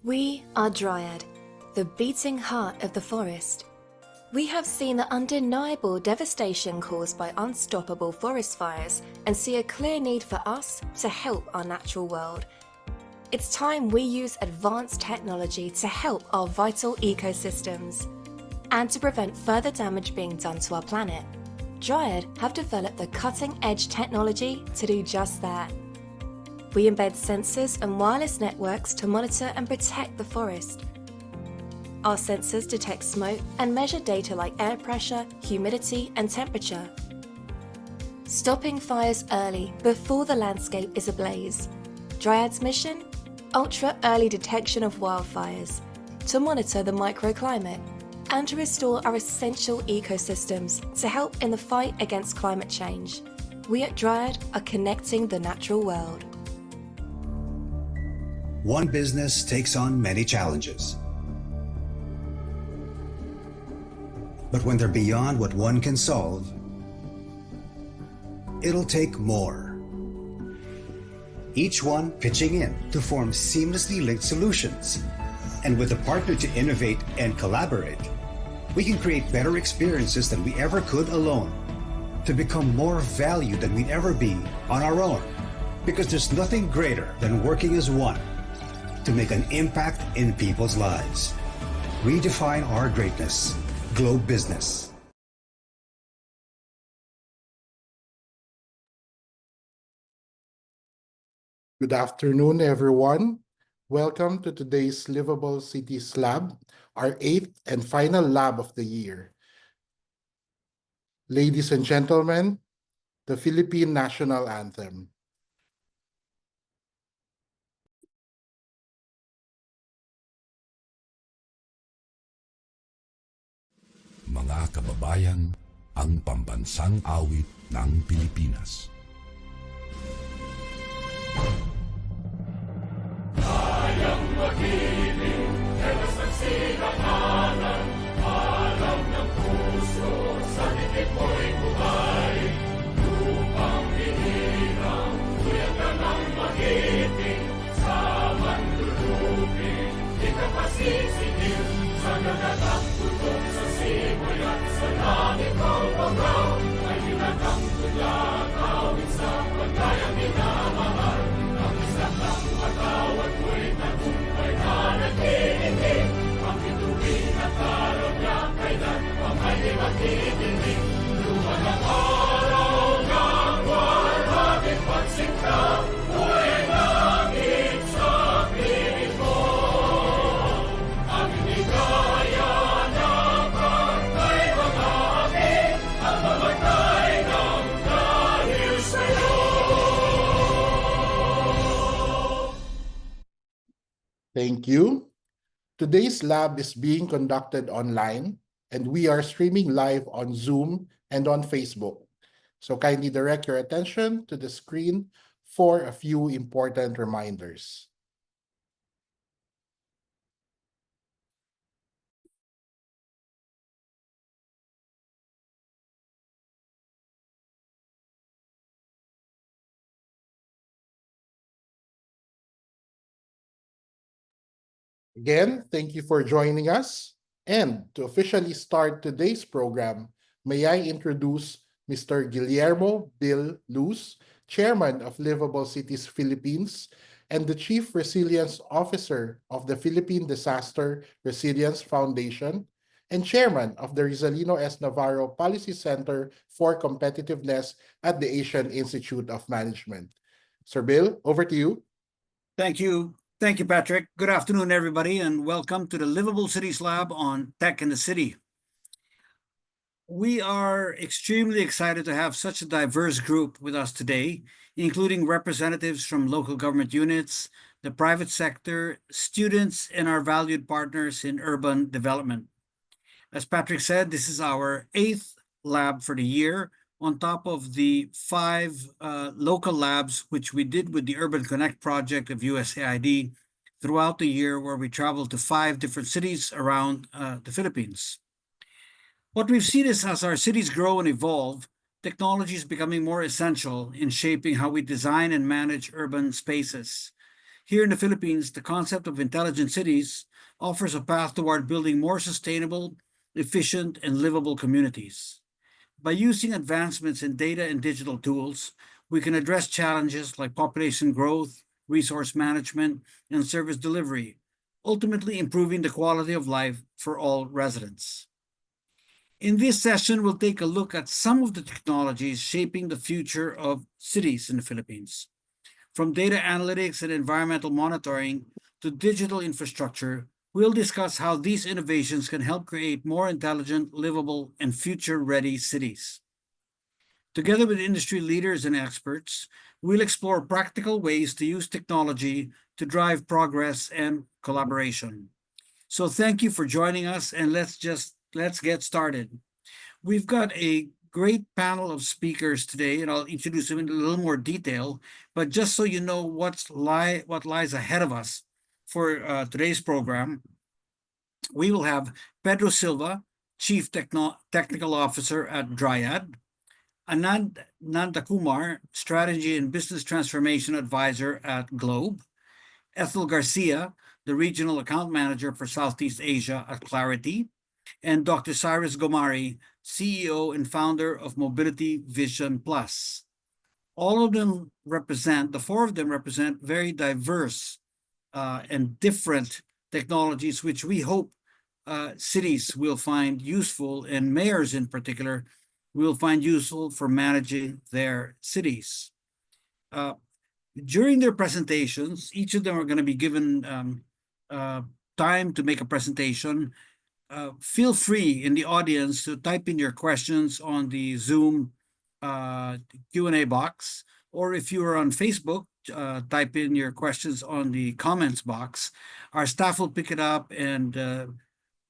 We are Dryad, the beating heart of the forest. We have seen the undeniable devastation caused by unstoppable forest fires and see a clear need for us to help our natural world. It's time we use advanced technology to help our vital ecosystems and to prevent further damage being done to our planet. Dryad have developed the cutting-edge technology to do just that. We embed sensors and wireless networks to monitor and protect the forest. Our sensors detect smoke and measure data like air pressure, humidity, and temperature, stopping fires early before the landscape is ablaze. Dryad's mission? Ultra-early detection of wildfires, to monitor the microclimate, and to restore our essential ecosystems to help in the fight against climate change. We at Dryad are connecting the natural world. One business takes on many challenges. But when they're beyond what one can solve, it'll take more. Each one pitching in to form seamlessly linked solutions. And with a partner to innovate and collaborate, we can create better experiences than we ever could alone, to become more valued than we'd ever be on our own. Because there's nothing greater than working as one to make an impact in people's lives. Redefine our greatness. Globe Business. Good afternoon, everyone. Welcome to today's Livable Cities Lab, our 8th and final lab of the year. Ladies and gentlemen, the Philippine National Anthem. Mga kababayan, ang pambansang awit ng Pilipinas. Kayang mag-ibig, ewas ng sinakanan, alam ng puso, sa titik mo'y buhay. Lupang hinirang, kuya ka ng mag-ibig, sa manlulupin, di ka pasisingil, sa nagatang tutok sa simoy at sa langit ng bangaw, ay hinatang tulad, awit sa pagkayang minamahal. Ang isang ng matawad mo'y tagumpay na nagtitindig, ang bituin at araw niya kailan pa may di magtitindig. Luman ang araw ng warhabing pagsinta, mo'y langit sa piling mo. Ang inigaya na pagkay mga api, ang mamatay ng dahil sa'yo. Thank you. Today's lab is being conducted online, and we are streaming live on Zoom and on Facebook. So kindly direct your attention to the screen for a few important reminders. Again, thank you for joining us. And to officially start today's program, may I introduce Mr. Guillermo Bill Luz, Chairman of Livable Cities Philippines and the Chief Resilience Officer of the Philippine Disaster Resilience Foundation and Chairman of the Rizalino S. Navarro Policy Center for Competitiveness at the Asian Institute of Management. Sir Bill, over to you. Thank you. Thank you, Patrick. Good afternoon, everybody, and welcome to the Livable Cities Lab on Tech in the City. We are extremely excited to have such a diverse group with us today, including representatives from local government units, the private sector, students, and our valued partners in urban development. As Patrick said, this is our 8th lab for the year, on top of the 5 local labs, which we did with the Urban Connect project of USAID throughout the year, where we traveled to 5 different cities around the Philippines. What we've seen is as our cities grow and evolve, technology is becoming more essential in shaping how we design and manage urban spaces. Here in the Philippines, the concept of intelligent cities offers a path toward building more sustainable, efficient, and livable communities. By using advancements in data and digital tools, we can address challenges like population growth, resource management, and service delivery, ultimately improving the quality of life for all residents. In this session, we'll take a look at some of the technologies shaping the future of cities in the Philippines. From data analytics and environmental monitoring to digital infrastructure, we'll discuss how these innovations can help create more intelligent, livable, and future-ready cities. Together with industry leaders and experts, we'll explore practical ways to use technology to drive progress and collaboration. So thank you for joining us, and let's get started. We've got a great panel of speakers today, and I'll introduce them in a little more detail. But just so you know what lies ahead of us for today's program, we will have Pedro Silva, Chief Technical Officer at Dryad, Anand Nandakumar, Strategy and Business Transformation Advisor at Globe, Ethel Garcia, the Regional Account Manager for Southeast Asia at Clarity, and Dr. Syrus Gomari, CEO and founder of Mobility Vision Plus. All of them represent, the four of them represent very diverse and different technologies, which we hope cities will find useful, and mayors in particular will find useful for managing their cities. During their presentations, each of them are going to be given time to make a presentation. Feel free in the audience to type in your questions on the Zoom Q&A box, or if you are on Facebook, type in your questions on the comments box. Our staff will pick it up and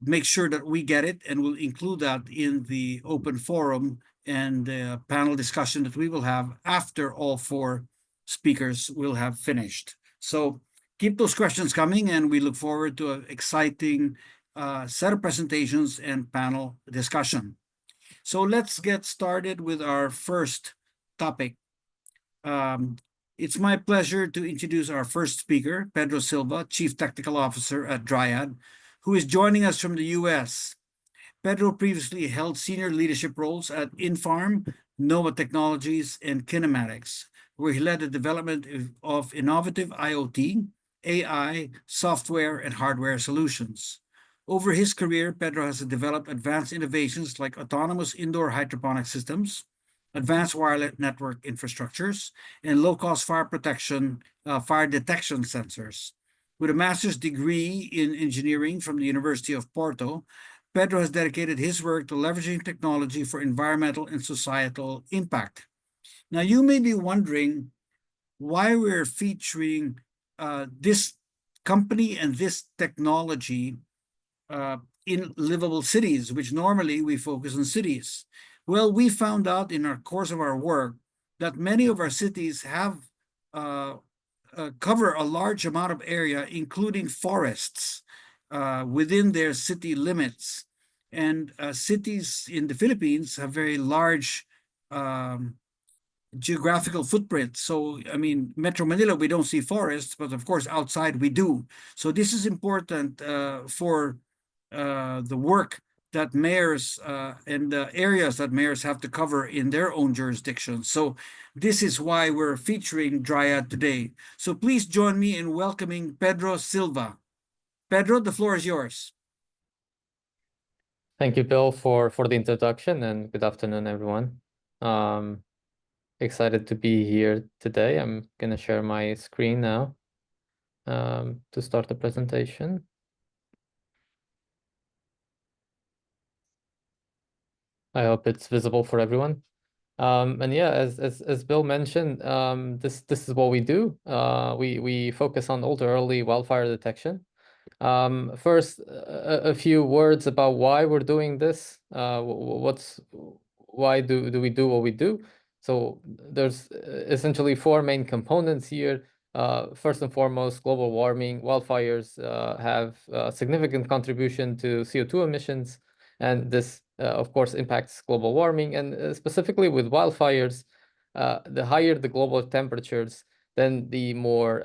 make sure that we get it, and we'll include that in the open forum and panel discussion that we will have after all four speakers will have finished. So keep those questions coming, and we look forward to an exciting set of presentations and panel discussion. So let's get started with our first topic. It's my pleasure to introduce our first speaker, Pedro Silva, Chief Technical Officer at Dryad, who is joining us from the US. Pedro previously held senior leadership roles at Infarm, Nova Technologies, and Kinematics, where he led the development of innovative IoT, AI, software, and hardware solutions. Over his career, Pedro has developed advanced innovations like autonomous indoor hydroponic systems, advanced wireless network infrastructures, and low-cost fire detection sensors. With a master's degree in engineering from the University of Porto, Pedro has dedicated his work to leveraging technology for environmental and societal impact. Now, you may be wondering why we're featuring this company and this technology in livable cities, which normally we focus on cities. Well, we found out in our course of our work that many of our cities have cover a large amount of area, including forests within their city limits. And cities in the Philippines have very large geographical footprint. So, I mean, Metro Manila, we don't see forests, but of course, outside we do. So this is important for the work that mayors and the areas that mayors have to cover in their own jurisdictions. So this is why we're featuring Dryad today. So please join me in welcoming Pedro Silva. Pedro, the floor is yours. Thank you, Bill, for the introduction, and good afternoon, everyone. Excited to be here today. I'm going to share my screen now to start the presentation. I hope it's visible for everyone. And yeah, as Bill mentioned, this is what we do. We focus on ultra early wildfire detection. First, a few words about why we're doing this. Why do we do what we do? So there's essentially four main components here. First and foremost, global warming. Wildfires have a significant contribution to CO2 emissions, and this, of course, impacts global warming. And specifically with wildfires, the higher the global temperatures, then the more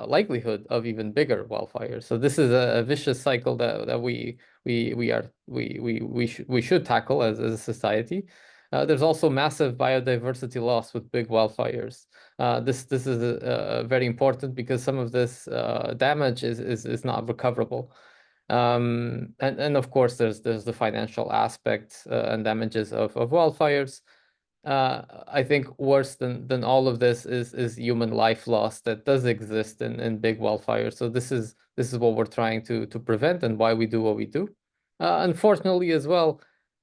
likelihood of even bigger wildfires. So this is a vicious cycle that we should tackle as a society. There's also massive biodiversity loss with big wildfires. This is very important because some of this damage is not recoverable. And of course, there's the financial aspect and damages of wildfires. I think worse than all of this is human life loss that does exist in big wildfires. So this is what we're trying to prevent and why we do what we do. Unfortunately, as well,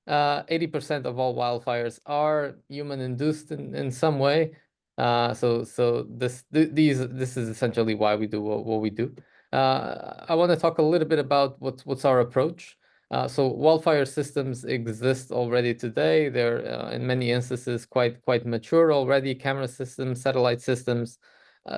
80% of all wildfires are human induced in some way. So this is essentially why we do what we do. I want to talk a little bit about what's our approach. So wildfire systems exist already today. They're in many instances quite mature already. Camera systems, satellite systems.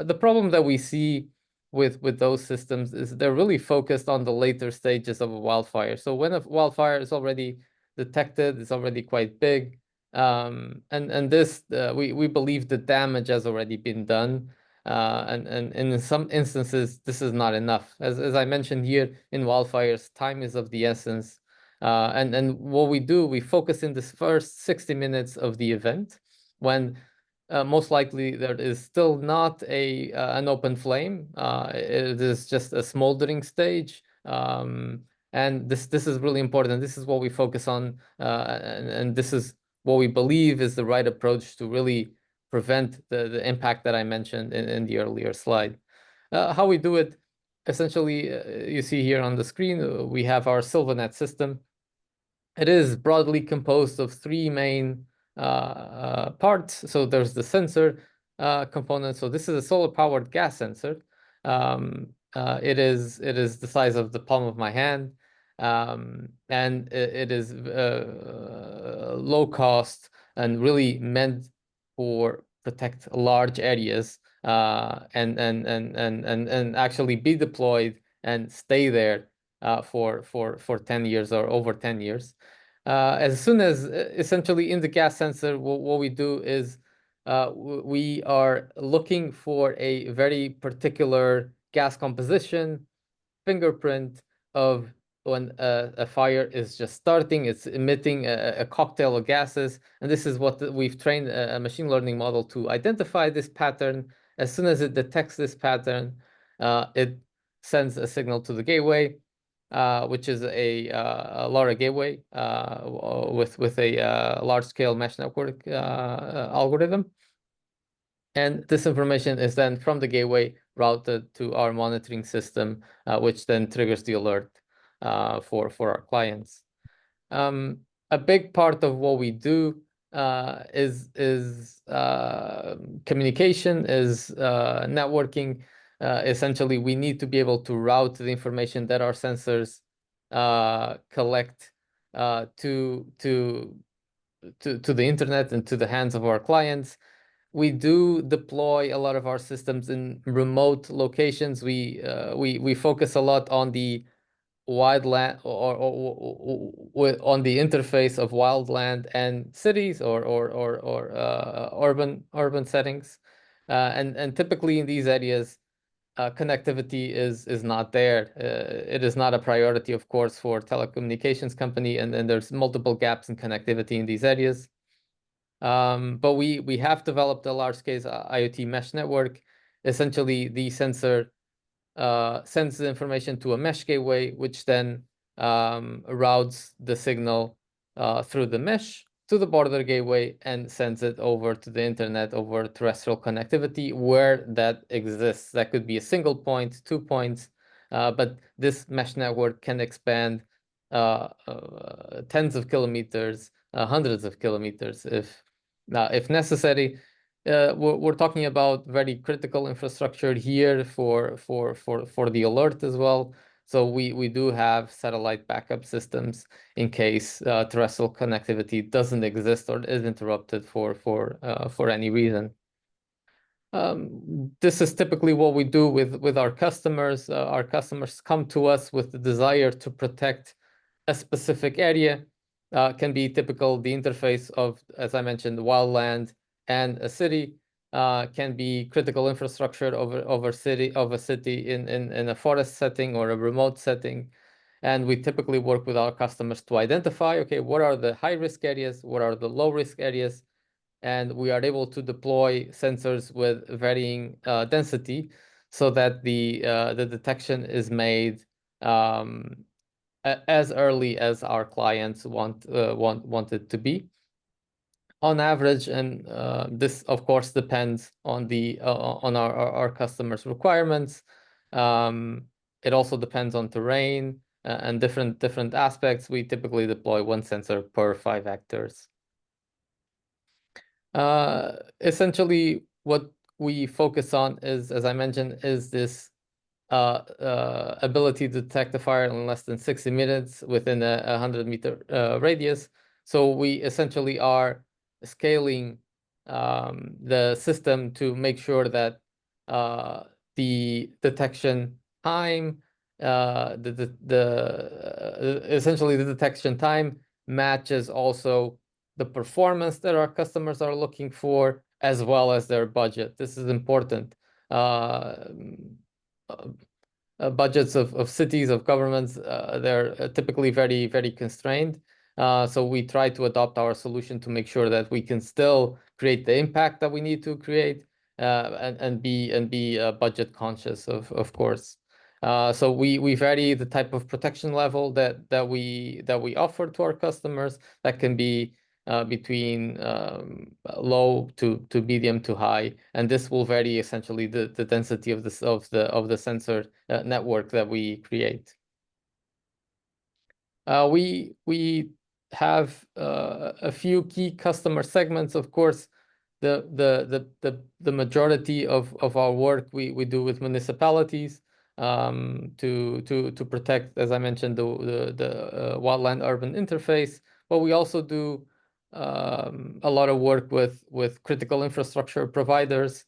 The problem that we see with those systems is they're really focused on the later stages of a wildfire. So when a wildfire is already detected, it's already quite big, and this we believe the damage has already been done. And in some instances, this is not enough. As I mentioned here, in wildfires, time is of the essence. And what we do, we focus in this first 60 minutes of the event when most likely there is still not an open flame. It is just a smoldering stage. And this is really important. This is what we focus on, and this is what we believe is the right approach to really prevent the impact that I mentioned in the earlier slide. How we do it, essentially, you see here on the screen, we have our SilvaNet system. It is broadly composed of three main parts. So there's the sensor component. So this is a solar-powered gas sensor. It is the size of the palm of my hand, and it is low cost and really meant for protect large areas and actually be deployed and stay there for 10 years or over 10 years. As soon as essentially in the gas sensor, what we do is we are looking for a very particular gas composition, fingerprint of when a fire is just starting, it's emitting a cocktail of gases. And this is what we've trained a machine learning model to identify this pattern. As soon as it detects this pattern, it sends a signal to the gateway, which is a LoRa gateway with a large-scale mesh network algorithm. And this information is then from the gateway routed to our monitoring system, which then triggers the alert for our clients. A big part of what we do is communication, is networking. Essentially, we need to be able to route the information that our sensors collect to the internet and to the hands of our clients. We do deploy a lot of our systems in remote locations. We focus a lot on the wildland or on the interface of wildland and cities or urban settings, and typically in these areas, connectivity is not there. It is not a priority, of course, for telecommunications company, and then there's multiple gaps in connectivity in these areas. But we have developed a large-scale IoT mesh network. Essentially, the sensor sends the information to a mesh gateway, which then routes the signal through the mesh to the border gateway and sends it over to the internet over terrestrial connectivity where that exists. That could be a single point, 2 points, but this mesh network can expand tens of kilometers, hundreds of kilometers if necessary. We're talking about very critical infrastructure here for the alert as well. So we do have satellite backup systems in case terrestrial connectivity doesn't exist or is interrupted for any reason. This is typically what we do with our customers. Our customers come to us with the desire to protect a specific area. Can be typical the interface of, as I mentioned, wildland and a city. can be critical infrastructure of a city in a forest setting or a remote setting. And we typically work with our customers to identify, okay, what are the high-risk areas, what are the low-risk areas, and we are able to deploy sensors with varying density so that the detection is made as early as our clients want it to be. On average, and this of course depends on on our customers' requirements. It also depends on terrain and different aspects. We typically deploy one sensor per 5 hectares. Essentially, what we focus on is, as I mentioned, is this ability to detect a fire in less than 60 minutes within a 100-meter radius. So we essentially are scaling the system to make sure that the detection time, essentially the detection time matches also the performance that our customers are looking for, as well as their budget. This is important. Budgets of cities, of governments, they're typically very, very constrained. So we try to adopt our solution to make sure that we can still create the impact that we need to create, and be budget conscious, of course. So we vary the type of protection level that we offer to our customers. That can be between low to medium to high, and this will vary essentially the density of the sensor network that we create. We have a few key customer segments. Of course, the majority of our work we do with municipalities to protect, as I mentioned, the wildland urban interface. But we also do a lot of work with critical infrastructure providers,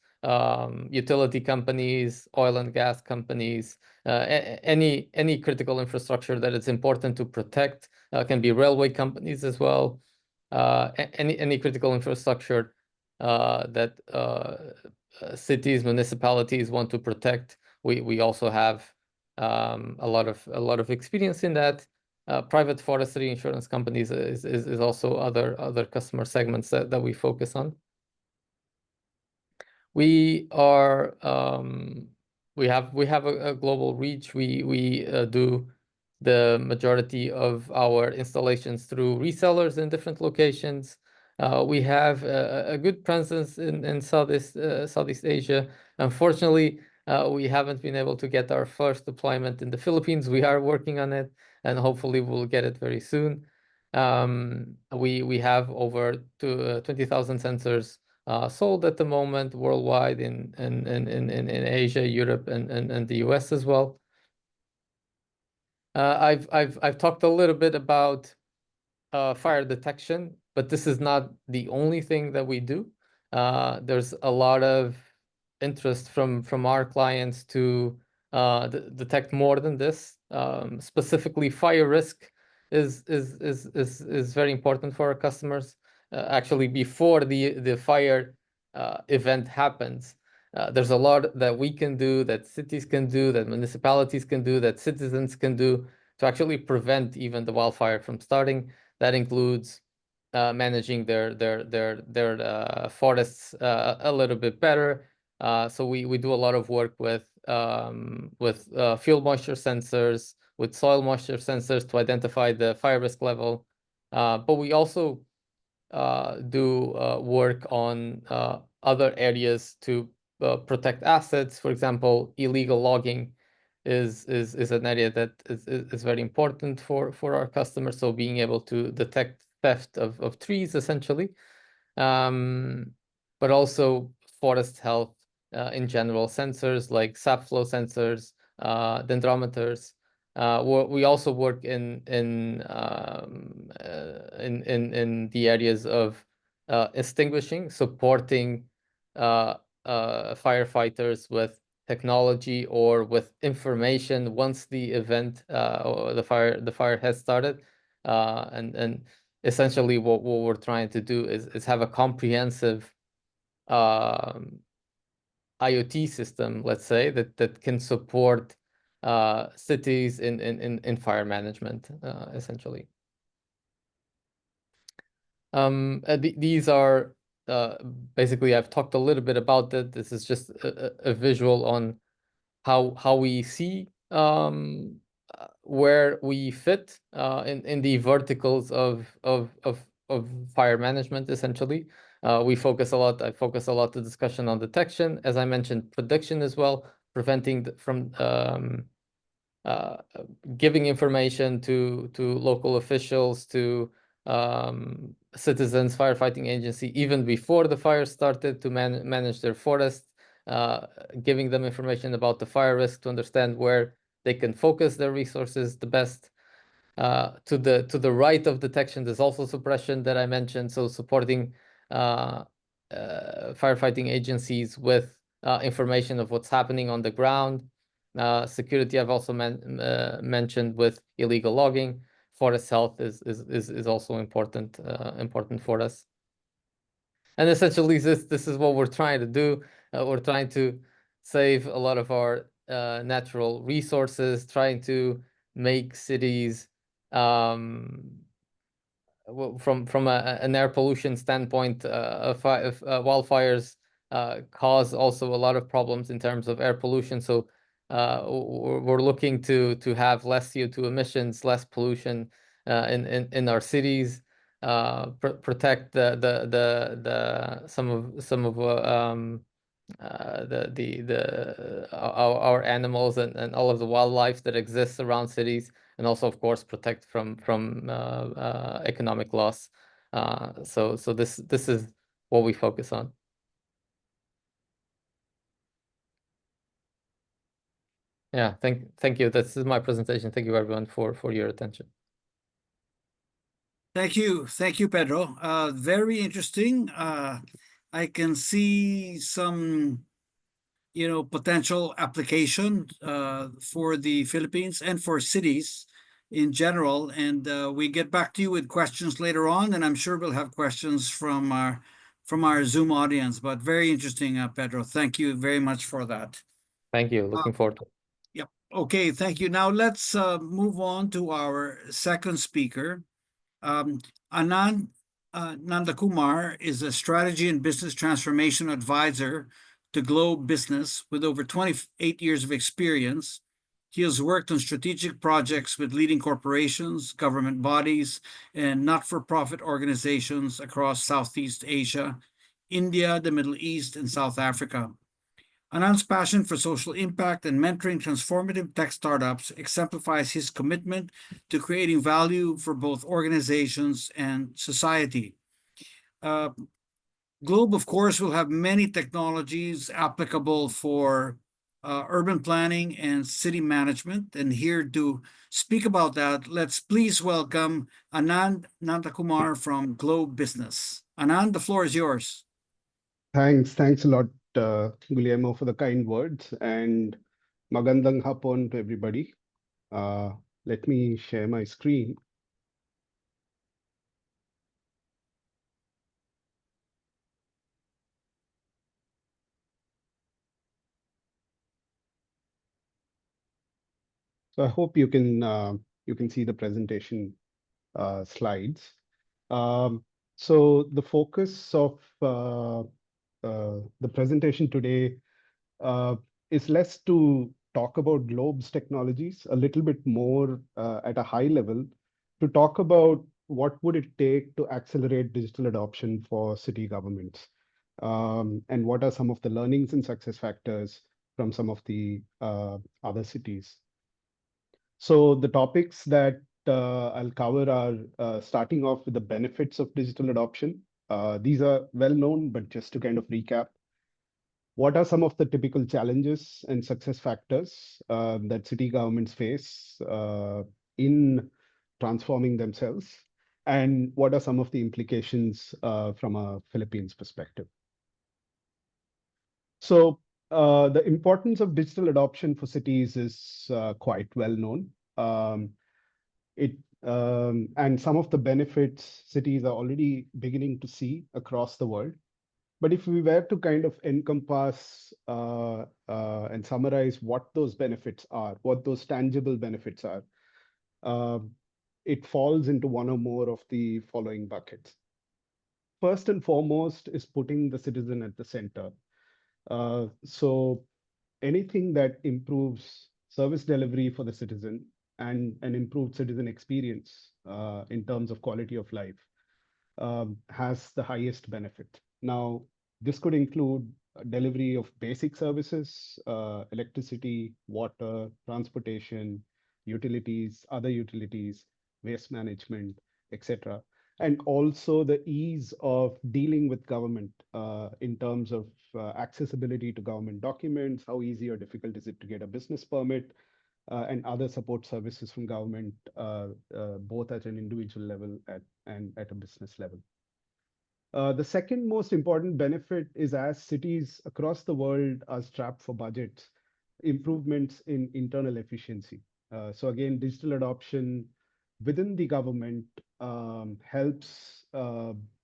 utility companies, oil and gas companies, any critical infrastructure that is important to protect. Can be railway companies as well. Any critical infrastructure that cities, municipalities want to protect. We also have a lot of experience in that. Private forestry insurance companies is also other customer segments that we focus on. We are we have a global reach. We do the majority of our installations through resellers in different locations. We have a good presence in Southeast Asia. Unfortunately, we haven't been able to get our first deployment in the Philippines. We are working on it, and hopefully we'll get it very soon. We have over 20,000 sensors sold at the moment worldwide in Asia, Europe, and the US as well. I've talked a little bit about fire detection, but this is not the only thing that we do. There's a lot of interest from our clients to detect more than this. Specifically, fire risk is very important for our customers. Actually, before the fire event happens, there's a lot that we can do, that cities can do, that municipalities can do, that citizens can do to actually prevent even the wildfire from starting. That includes managing their forests a little bit better. So we do a lot of work with field moisture sensors, with soil moisture sensors to identify the fire risk level. But we also do work on other areas to protect assets. For example, illegal logging is an area that is very important for our customers. So being able to detect theft of trees, essentially, but also forest health in general, sensors like sap flow sensors, dendrometers. We also work in the areas of extinguishing, supporting firefighters with technology or with information once the event or the fire has started. And essentially what we're trying to do is have a comprehensive IoT system, let's say, that can support cities in fire management, essentially. These are basically, I've talked a little bit about that. This is just a visual on how we see where we fit in the verticals of fire management, essentially. I focus a lot the discussion on detection, as I mentioned, prediction as well, preventing from giving information to local officials, to citizens, firefighting agency, even before the fire started, to manage their forest, giving them information about the fire risk to understand where they can focus their resources the best. To the right of detection, there's also suppression that I mentioned, so supporting firefighting agencies with information of what's happening on the ground. Security, I've also mentioned, with illegal logging. Forest health is also important for us. And essentially, this is what we're trying to do. We're trying to save a lot of our natural resources, trying to make cities from an air pollution standpoint. Wildfires cause also a lot of problems in terms of air pollution. So we're looking to have less CO2 emissions, less pollution in our cities. Protect some of our animals and all of the wildlife that exists around cities, and also, of course, protect from economic loss. So this is what we focus on. Yeah, thank you. This is my presentation. Thank you, everyone, for your attention. Thank you, Pedro. Very interesting. I can see some, potential application for the Philippines and for cities in general. And we get back to you with questions later on, and I'm sure we'll have questions from our Zoom audience. But very interesting, Pedro. Thank you very much for that. Thank you. Looking forward to it. Yep. Okay, thank you. Now let's move on to our second speaker. Anand Nandakumar is a strategy and business transformation advisor to Globe Business with over 28 years of experience. He has worked on strategic projects with leading corporations, government bodies, and not-for-profit organizations across Southeast Asia, India, the Middle East, and South Africa. Anand's passion for social impact and mentoring transformative tech startups exemplifies his commitment to creating value for both organizations and society. Globe, of course, will have many technologies applicable for urban planning and city management. And here to speak about that, let's please welcome Anand Nandakumar from Globe Business. Anand, the floor is yours. Thanks a lot, Guillermo, for the kind words, and magandang hapon to everybody. Let me share my screen. So I hope you can see the presentation slides. So the focus of the presentation today is less to talk about Globe's technologies, a little bit more at a high level, to talk about what would it take to accelerate digital adoption for city governments, and what are some of the learnings and success factors from some of the other cities. So the topics that I'll cover are starting off with the benefits of digital adoption. These are well known, but just to kind of recap, what are some of the typical challenges and success factors that city governments face in transforming themselves? And what are some of the implications from a Philippines perspective? So the importance of digital adoption for cities is quite well known. And some of the benefits cities are already beginning to see across the world. But if we were to kind of encompass and summarize what those benefits are, what those tangible benefits are, uh, it falls into one or more of the following buckets. First and foremost is putting the citizen at the center. So anything that improves service delivery for the citizen and an improved citizen experience in terms of quality of life has the highest benefit. Now, this could include delivery of basic services, electricity, water, transportation, utilities, other utilities, waste management, etc. And also the ease of dealing with government in terms of accessibility to government documents, how easy or difficult is it to get a business permit, and other support services from government, both at an individual level and at a business level. The second most important benefit is as cities across the world are strapped for budgets, improvements in internal efficiency. So again, digital adoption within the government helps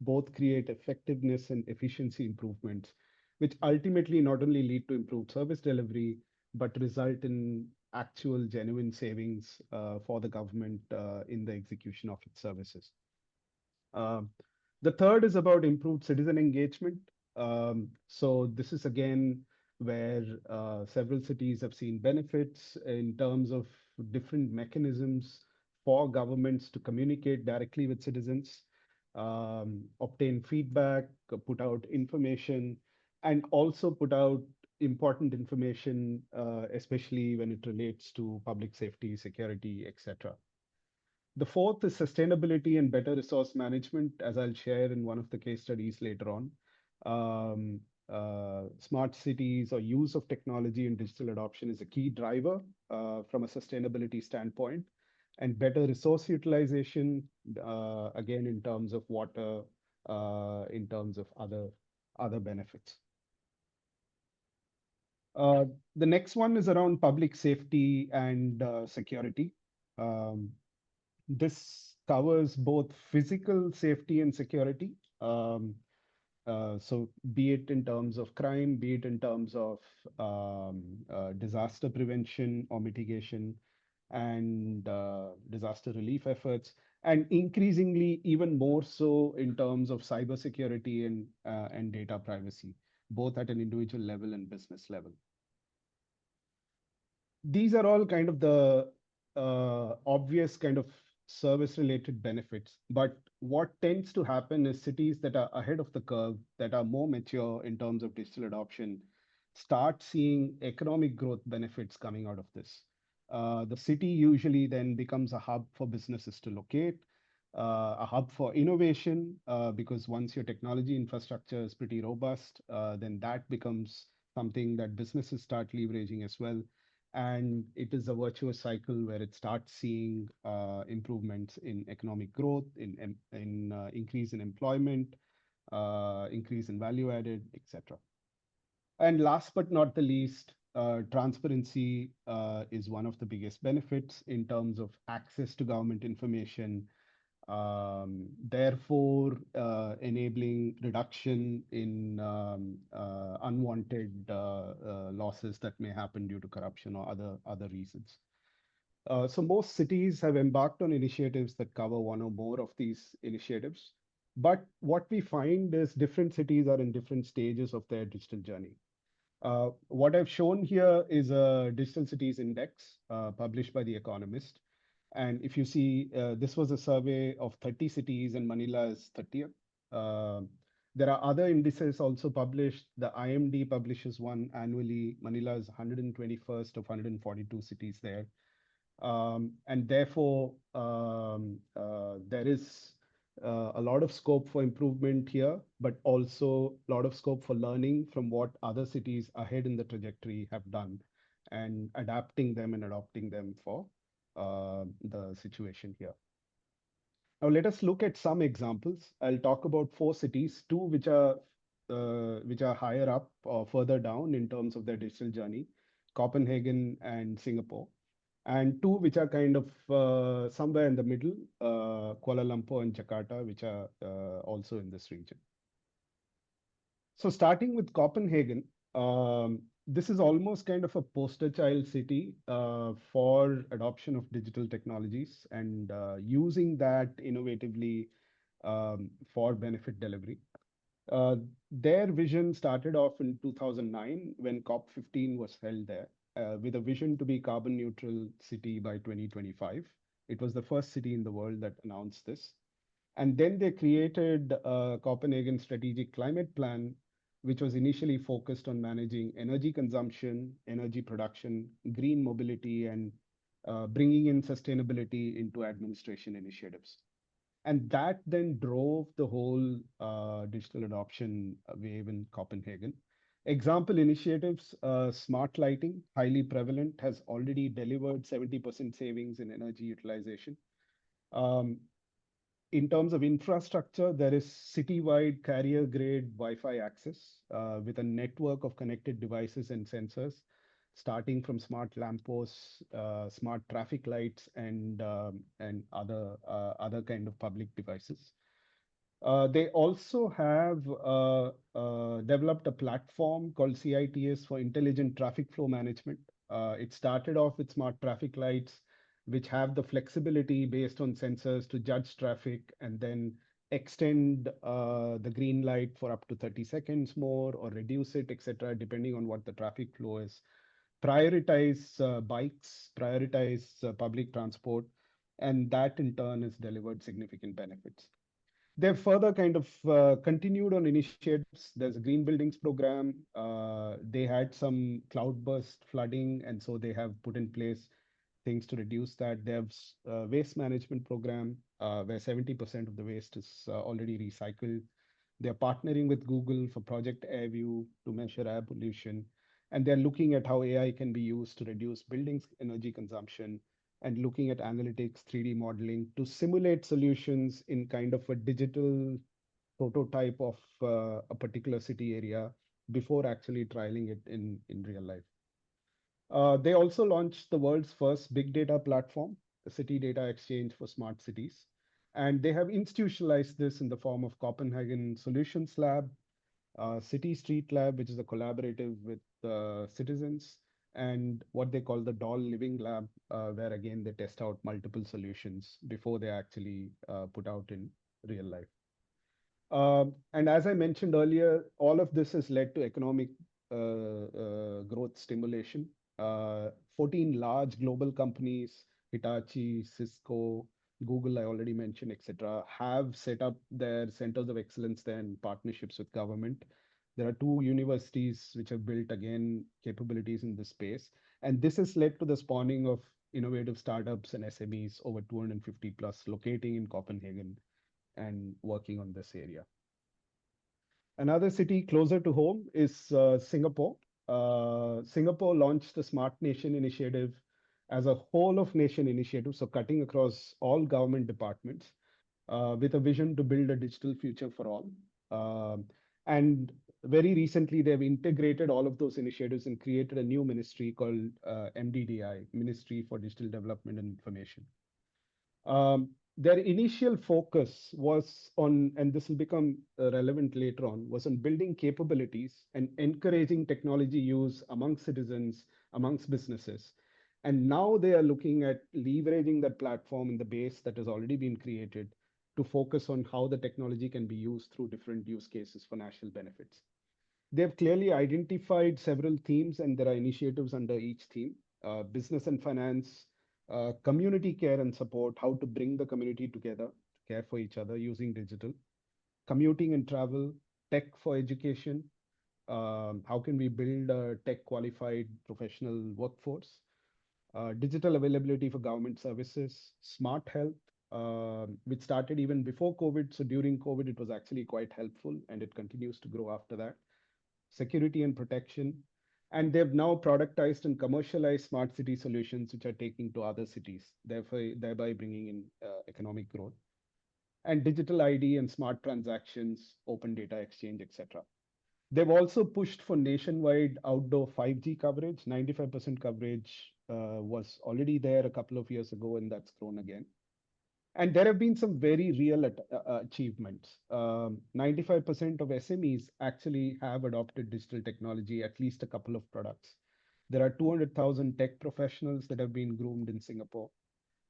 both create effectiveness and efficiency improvements, which ultimately not only lead to improved service delivery, but result in actual genuine savings for the government in the execution of its services. Um, the third is about improved citizen engagement. So this is again where several cities have seen benefits in terms of different mechanisms for governments to communicate directly with citizens, obtain feedback, put out information, and also put out important information, especially when it relates to public safety, security, etc. The fourth is sustainability and better resource management, as I'll share in one of the case studies later on. Smart cities or use of technology and digital adoption is a key driver from a sustainability standpoint, and better resource utilization, again, in terms of water, in terms of other benefits. The next one is around public safety and security. Um, this covers both physical safety and security. So be it in terms of crime, be it in terms of disaster prevention or mitigation and disaster relief efforts, and increasingly even more so in terms of cybersecurity and data privacy, both at an individual level and business level. These are all kind of the obvious kind of service related benefits. But what tends to happen is cities that are ahead of the curve, that are more mature in terms of digital adoption, start seeing economic growth benefits coming out of this. The city usually then becomes a hub for businesses to locate, a hub for innovation, because once your technology infrastructure is pretty robust, then that becomes something that businesses start leveraging as well. And it is a virtuous cycle where it starts seeing improvements in economic growth, in increase in employment, increase in value added, etc. And last but not the least, transparency is one of the biggest benefits in terms of access to government information, therefore enabling reduction in unwanted losses that may happen due to corruption or other reasons. So most cities have embarked on initiatives that cover one or more of these initiatives. But what we find is different cities are in different stages of their digital journey. What I've shown here is a Digital Cities Index published by The Economist. And if you see, this was a survey of 30 cities and Manila is 30th. There are other indices also published. The IMD publishes one annually. Manila is 121st of 142 cities there. And therefore, there is a lot of scope for improvement here, but also a lot of scope for learning from what other cities ahead in the trajectory have done and adapting them and adopting them for the situation here. Now, let us look at some examples. I'll talk about 4 cities, 2 which are higher up or further down in terms of their digital journey, Copenhagen and Singapore, and 2 which are kind of somewhere in the middle, Kuala Lumpur and Jakarta, which are also in this region. So starting with Copenhagen, this is almost kind of a poster child city for adoption of digital technologies and using that innovatively for benefit delivery. Uh, their vision started off in 2009 when COP15 was held there, with a vision to be carbon neutral city by 2025. It was the first city in the world that announced this. And then they created a Copenhagen Strategic Climate Plan, which was initially focused on managing energy consumption, energy production, green mobility, and bringing in sustainability into administration initiatives. And that then drove the whole digital adoption wave in Copenhagen. Example initiatives, smart lighting, highly prevalent, has already delivered 70% savings in energy utilization. Um, in terms of infrastructure, there is citywide carrier-grade Wi-Fi access with a network of connected devices and sensors, starting from smart lampposts, smart traffic lights, and other kind of public devices. They also have developed a platform called CITS for intelligent traffic flow management. It started off with smart traffic lights, which have the flexibility based on sensors to judge traffic and then extend the green light for up to 30 seconds more or reduce it, etc., depending on what the traffic flow is. Prioritize bikes, prioritize public transport, and that in turn has delivered significant benefits. They've further kind of continued on initiatives. There's a green buildings program. They had some cloudburst flooding, and so they have put in place things to reduce that. They have waste management program where 70% of the waste is already recycled. They're partnering with Google for Project AirView to measure air pollution, and they're looking at how AI can be used to reduce buildings energy consumption and looking at analytics, 3D modeling to simulate solutions in kind of a digital prototype of a particular city area before actually trialing it in real life. They also launched the world's first big data platform, the City Data Exchange for Smart Cities. And they have institutionalized this in the form of Copenhagen Solutions Lab, City Street Lab, which is a collaborative with citizens, and what they call the Doll Living Lab, where again they test out multiple solutions before they actually put out in real life. And as I mentioned earlier, all of this has led to economic growth stimulation. 14 large global companies, Hitachi, Cisco, Google, I already mentioned, etc., have set up their centers of excellence there in partnerships with government. There are two universities which have built, again, capabilities in this space. And this has led to the spawning of innovative startups and SMEs, over 250 plus, locating in Copenhagen and working on this area. Another city closer to home is Singapore. Singapore launched the Smart Nation initiative as a whole of nation initiative, so cutting across all government departments with a vision to build a digital future for all. And very recently, they've integrated all of those initiatives and created a new ministry called MDDI, Ministry for Digital Development and Information. Their initial focus was on, and this will become relevant later on, was on building capabilities and encouraging technology use amongst citizens, amongst businesses. And now they are looking at leveraging that platform in the base that has already been created to focus on how the technology can be used through different use cases for national benefits. They've clearly identified several themes and there are initiatives under each theme, business and finance, community care and support, how to bring the community together to care for each other using digital, commuting and travel, tech for education, how can we build a tech qualified professional workforce, digital availability for government services, smart health, which started even before COVID. So during COVID, it was actually quite helpful and it continues to grow after that. Security and protection. And they've now productized and commercialized smart city solutions, which are taking to other cities, thereby bringing in economic growth. And digital ID and smart transactions, open data exchange, etc. They've also pushed for nationwide outdoor 5G coverage. 95% coverage was already there a couple of years ago, and that's grown again. And there have been some very real achievements. 95% of SMEs actually have adopted digital technology, at least a couple of products. There are 200,000 tech professionals that have been groomed in Singapore.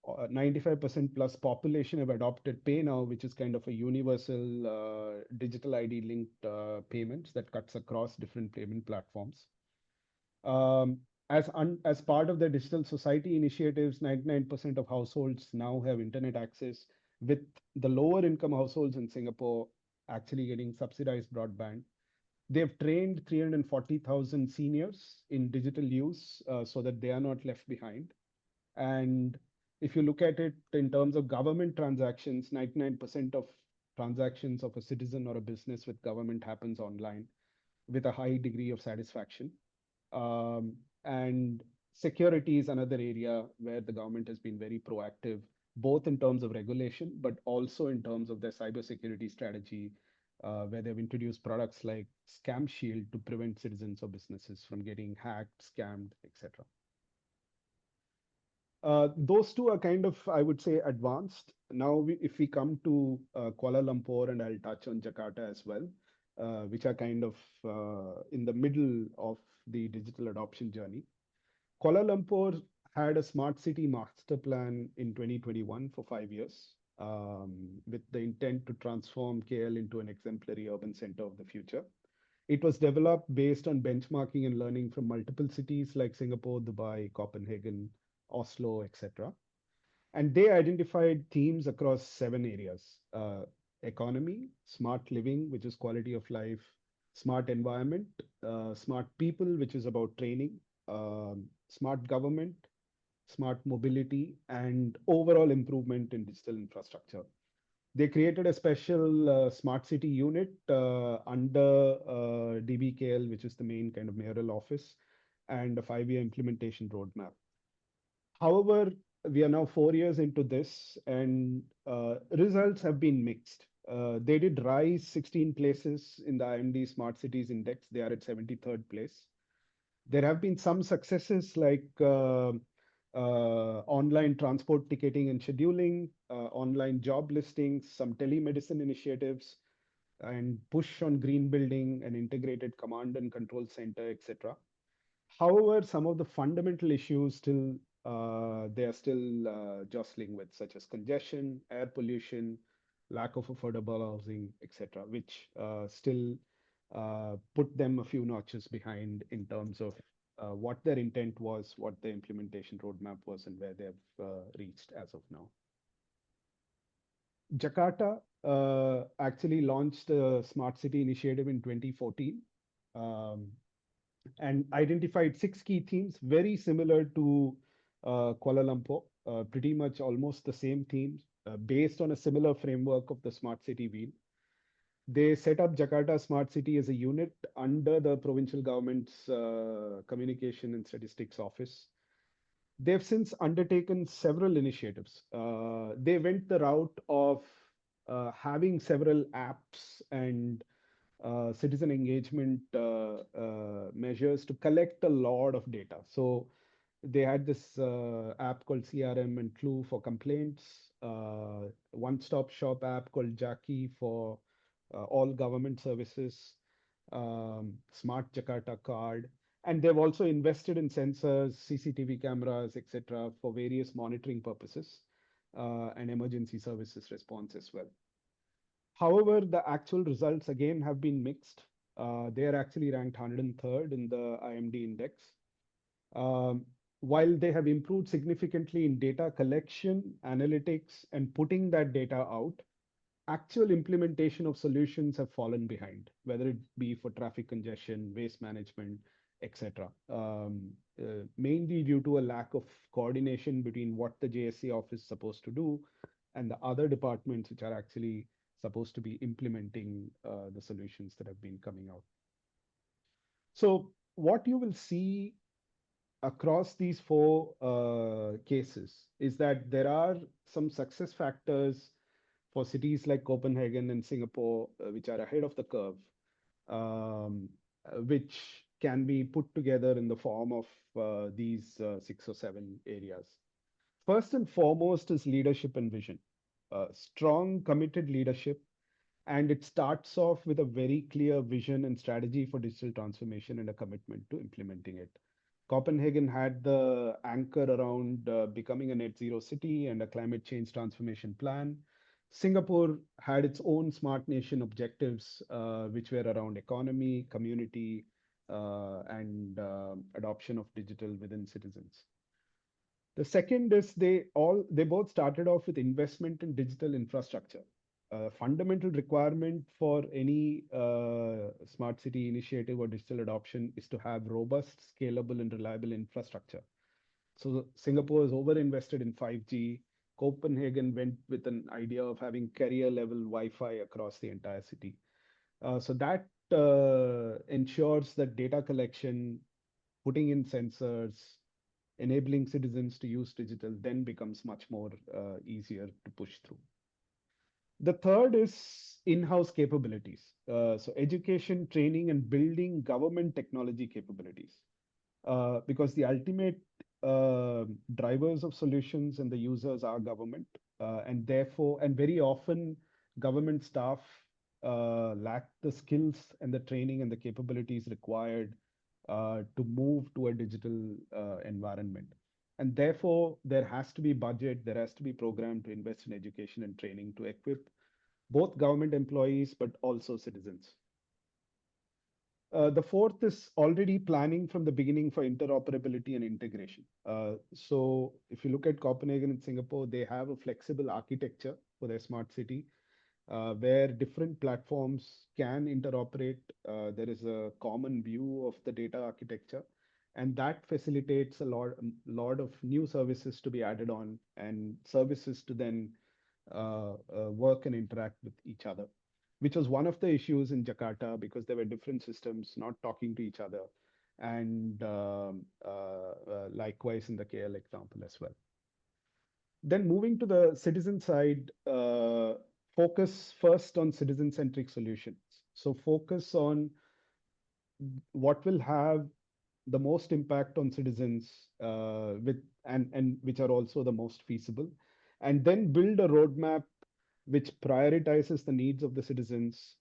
95% plus population have adopted Pay Now, which is kind of a universal digital ID linked payments that cuts across different payment platforms. As part of the digital society initiatives, 99% of households now have internet access, with the lower income households in Singapore actually getting subsidized broadband. They've trained 340,000 seniors in digital use so that they are not left behind. And if you look at it in terms of government transactions, 99% of transactions of a citizen or a business with government happens online with a high degree of satisfaction. And security is another area where the government has been very proactive, both in terms of regulation, but also in terms of their cybersecurity strategy, where they've introduced products like Scam Shield to prevent citizens or businesses from getting hacked, scammed, etc. Those two are kind of, I would say, advanced. Now, if we come to Kuala Lumpur, and I'll touch on Jakarta as well, which are kind of in the middle of the digital adoption journey. Kuala Lumpur had a smart city master plan in 2021 for 5 years, with the intent to transform KL into an exemplary urban center of the future. It was developed based on benchmarking and learning from multiple cities like Singapore, Dubai, Copenhagen, Oslo, etc. And they identified themes across 7 areas: economy, smart living, which is quality of life, smart environment, smart people, which is about training, smart government, smart mobility, and overall improvement in digital infrastructure. They created a special smart city unit under DBKL, which is the main kind of mayoral office, and a 5-year implementation roadmap. However, we are now 4 years into this, and results have been mixed. They did rise 16 places in the IMD Smart Cities Index. They are at 73rd place. There have been some successes like online transport ticketing and scheduling, online job listings, some telemedicine initiatives, and push on green building and integrated command and control center, etc. However, some of the fundamental issues still they are still jostling with, such as congestion, air pollution, lack of affordable housing, etc., which still put them a few notches behind in terms of what their intent was, what the implementation roadmap was, and where they've reached as of now. Jakarta actually launched a smart city initiative in 2014. And identified 6 key themes, very similar to Kuala Lumpur, pretty much almost the same themes, based on a similar framework of the Smart City Wheel. They set up Jakarta Smart City as a unit under the provincial government's Communication and Statistics Office. They've since undertaken several initiatives. They went the route of having several apps and citizen engagement measures to collect a lot of data. So they had this app called CRM and Clue for complaints, one-stop shop app called Jackie for all government services, Smart Jakarta card, and they've also invested in sensors, CCTV cameras, etc., for various monitoring purposes and emergency services response as well. However, the actual results again have been mixed. They are actually ranked 103rd in the IMD index. While they have improved significantly in data collection, analytics, and putting that data out, actual implementation of solutions have fallen behind, whether it be for traffic congestion, waste management, etc. Mainly due to a lack of coordination between what the JSC office is supposed to do and the other departments which are actually supposed to be implementing the solutions that have been coming out. So what you will see across these 4 cases is that there are some success factors for cities like Copenhagen and Singapore, which are ahead of the curve, which can be put together in the form of these 6 or 7 areas. First and foremost is leadership and vision. strong, committed leadership, and it starts off with a very clear vision and strategy for digital transformation and a commitment to implementing it. Copenhagen had the anchor around becoming a net zero city and a climate change transformation plan. Singapore had its own smart nation objectives, which were around economy, community, and adoption of digital within citizens. The second is they both started off with investment in digital infrastructure. A fundamental requirement for any smart city initiative or digital adoption is to have robust, scalable, and reliable infrastructure. So Singapore has over-invested in 5G. Copenhagen went with an idea of having carrier-level Wi-Fi across the entire city. So that ensures that data collection, putting in sensors, enabling citizens to use digital then becomes much more easier to push through. The third is in-house capabilities. So education, training, and building government technology capabilities. Because the ultimate drivers of solutions and the users are government, and therefore, and very often government staff lack the skills and the training and the capabilities required to move to a digital environment. And therefore, there has to be budget, there has to be program to invest in education and training to equip both government employees, but also citizens. The fourth is already planning from the beginning for interoperability and integration. So if you look at Copenhagen and Singapore, they have a flexible architecture for their smart city where different platforms can interoperate. There is a common view of the data architecture, and that facilitates a lot of new services to be added on and services to then work and interact with each other, which was one of the issues in Jakarta because there were different systems not talking to each other, and likewise in the KL example as well. Then moving to the citizen side, focus first on citizen-centric solutions. So focus on what will have the most impact on citizens and which are also the most feasible, and then build a roadmap which prioritizes the needs of the citizens,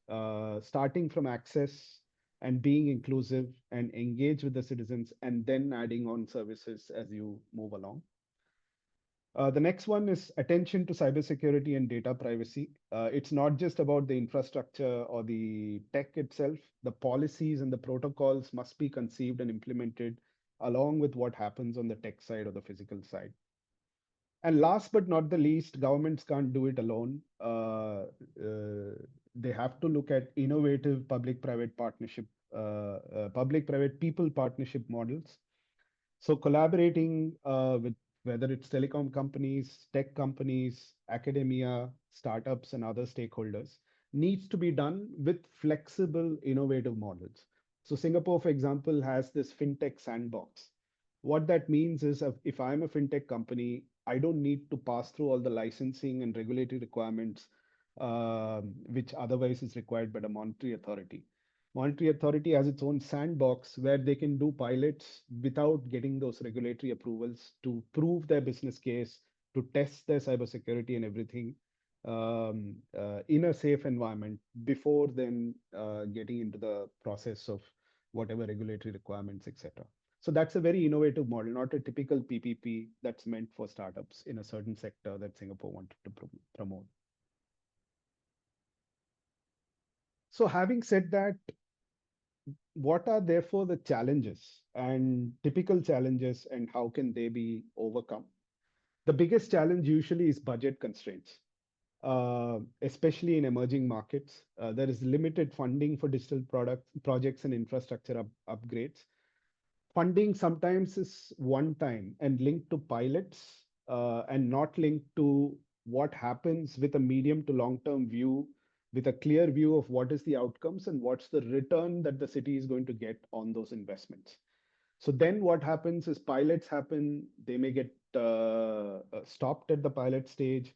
starting from access and being inclusive and engage with the citizens, and then adding on services as you move along. The next one is attention to cybersecurity and data privacy. It's not just about the infrastructure or the tech itself. The policies and the protocols must be conceived and implemented along with what happens on the tech side or the physical side. And last but not the least, governments can't do it alone. They have to look at innovative public-private partnership, public-private people partnership models. So collaborating with whether it's telecom companies, tech companies, academia, startups, and other stakeholders needs to be done with flexible, innovative models. So Singapore, for example, has this fintech sandbox. What that means is if I'm a fintech company, I don't need to pass through all the licensing and regulatory requirements, which otherwise is required by the monetary authority. Monetary authority has its own sandbox where they can do pilots without getting those regulatory approvals to prove their business case, to test their cybersecurity and everything in a safe environment before then getting into the process of whatever regulatory requirements, etc. So that's a very innovative model, not a typical PPP that's meant for startups in a certain sector that Singapore wanted to promote. So having said that, what are therefore the challenges and typical challenges and how can they be overcome? The biggest challenge usually is budget constraints, especially in emerging markets. There is limited funding for digital projects and infrastructure upgrades. Funding sometimes is one time and linked to pilots and not linked to what happens with a medium to long term view, with a clear view of what is the outcomes and what's the return that the city is going to get on those investments. So then what happens is pilots happen, they may get stopped at the pilot stage,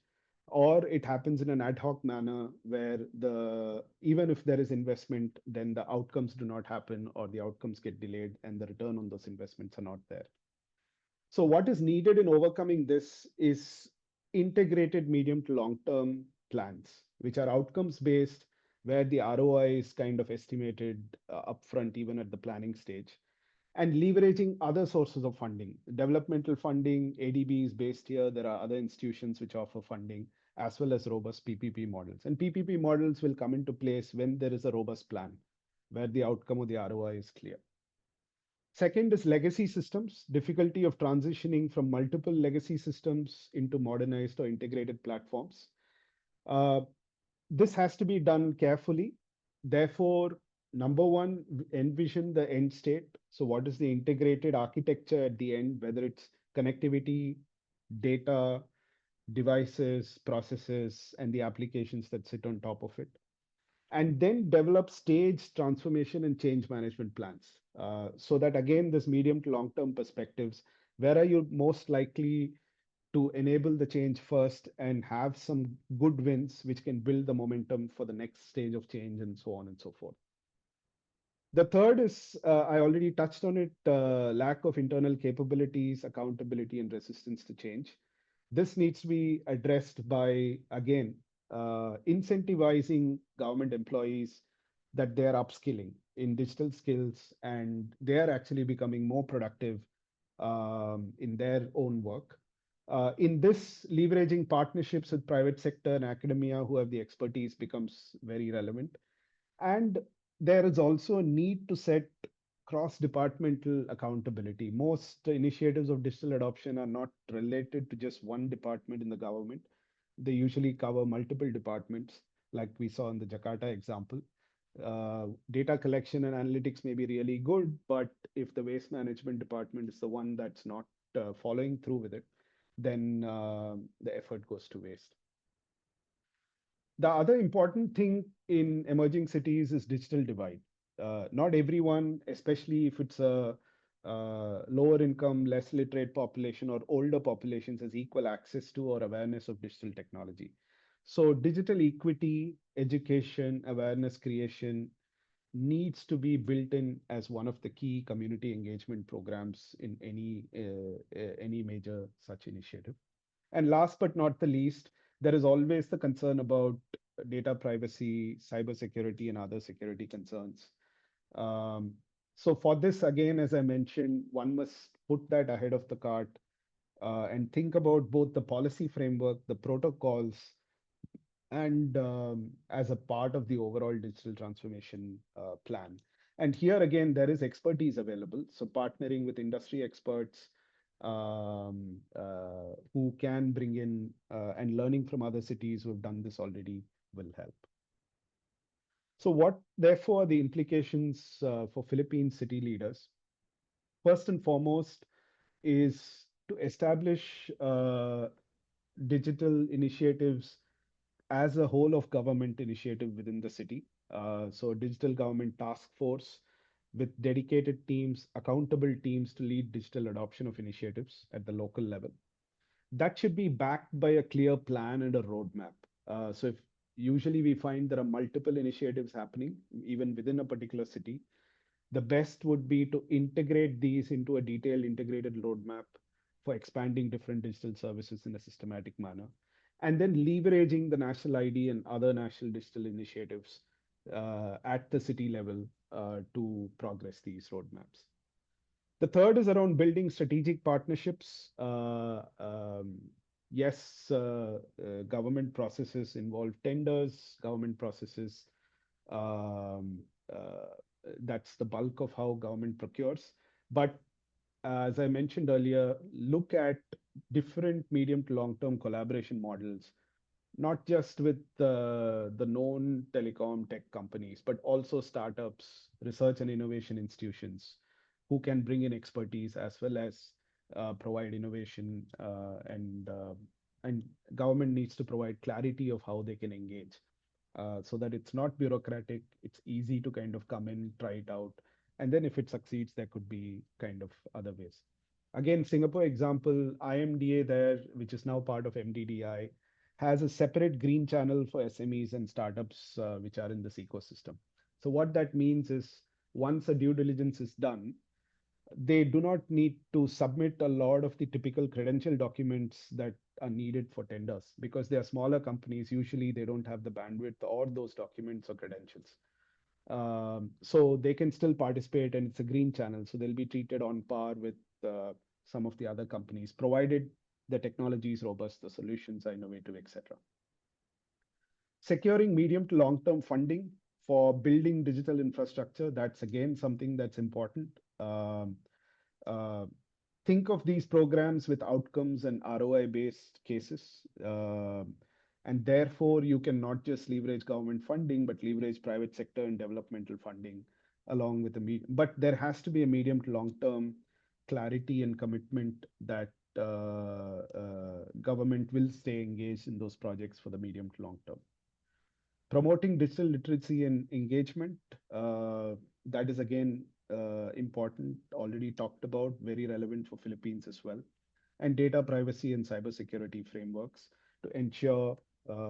or it happens in an ad hoc manner where even if there is investment, then the outcomes do not happen or the outcomes get delayed and the return on those investments are not there. So what is needed in overcoming this is integrated medium to long term plans, which are outcomes based, where the ROI is kind of estimated upfront, even at the planning stage, and leveraging other sources of funding. Developmental funding, ADB is based here. There are other institutions which offer funding, as well as robust PPP models. And PPP models will come into place when there is a robust plan, where the outcome of the ROI is clear. Second is legacy systems, difficulty of transitioning from multiple legacy systems into modernized or integrated platforms. Uh, this has to be done carefully. Therefore, number one, envision the end state. So, what is the integrated architecture at the end, whether it's connectivity, data, devices, processes, and the applications that sit on top of it, and then develop staged transformation and change management plans, so that again, this medium to long term perspectives, where are you most likely to enable the change first and have some good wins which can build the momentum for the next stage of change, and so on and so forth. The third is, I already touched on it, lack of internal capabilities, accountability, and resistance to change. This needs to be addressed by, again, incentivizing government employees that they are upskilling in digital skills and they are actually becoming more productive in their own work. In this, leveraging partnerships with private sector and academia who have the expertise becomes very relevant. And there is also a need to set cross-departmental accountability. Most initiatives of digital adoption are not related to just one department in the government. They usually cover multiple departments, like we saw in the Jakarta example. Data collection and analytics may be really good, but if the waste management department is the one that's not following through with it, then the effort goes to waste. The other important thing in emerging cities is digital divide. Not everyone, especially if it's a lower income, less literate population or older populations, has equal access to or awareness of digital technology. So digital equity, education, awareness creation needs to be built in as one of the key community engagement programs in any major such initiative. And last but not the least, there is always the concern about data privacy, cybersecurity, and other security concerns. Um, so for this, again, as I mentioned, one must put that ahead of the cart and think about both the policy framework, the protocols, and as a part of the overall digital transformation plan. And here again, there is expertise available. So partnering with industry experts who can bring in and learning from other cities who have done this already will help. So what, therefore, are the implications for Philippine city leaders? First and foremost is to establish digital initiatives as a whole of government initiative within the city. So digital government task force with dedicated teams, accountable teams to lead digital adoption of initiatives at the local level. That should be backed by a clear plan and a roadmap. So if usually we find there are multiple initiatives happening, even within a particular city, the best would be to integrate these into a detailed integrated roadmap for expanding different digital services in a systematic manner, and then leveraging the national ID and other national digital initiatives at the city level to progress these roadmaps. The third is around building strategic partnerships. Yes, government processes involve tenders, government processes. Um, uh, that's the bulk of how government procures. But as I mentioned earlier, look at different medium to long term collaboration models, not just with the known telecom tech companies, but also startups, research and innovation institutions who can bring in expertise as well as provide innovation and government needs to provide clarity of how they can engage so that it's not bureaucratic, it's easy to kind of come in, try it out, and then if it succeeds, there could be kind of other ways. Again, Singapore example, IMDA there, which is now part of MDDI, has a separate green channel for SMEs and startups which are in this ecosystem. So what that means is once a due diligence is done, They do not need to submit a lot of the typical credential documents that are needed for tenders because they are smaller companies. Usually, they don't have the bandwidth or those documents or credentials. So they can still participate, and it's a green channel. So they'll be treated on par with some of the other companies, provided the technology is robust, the solutions are innovative, etc. Securing medium to long-term funding for building digital infrastructure, that's again something that's important. Uh, think of these programs with outcomes and ROI-based cases. And therefore, you can not just leverage government funding, but leverage private sector and developmental funding along with the medium. But there has to be a medium to long-term clarity and commitment that government will stay engaged in those projects for the medium to long term. Promoting digital literacy and engagement, that is again important, already talked about, very relevant for Philippines as well. And data privacy and cybersecurity frameworks to ensure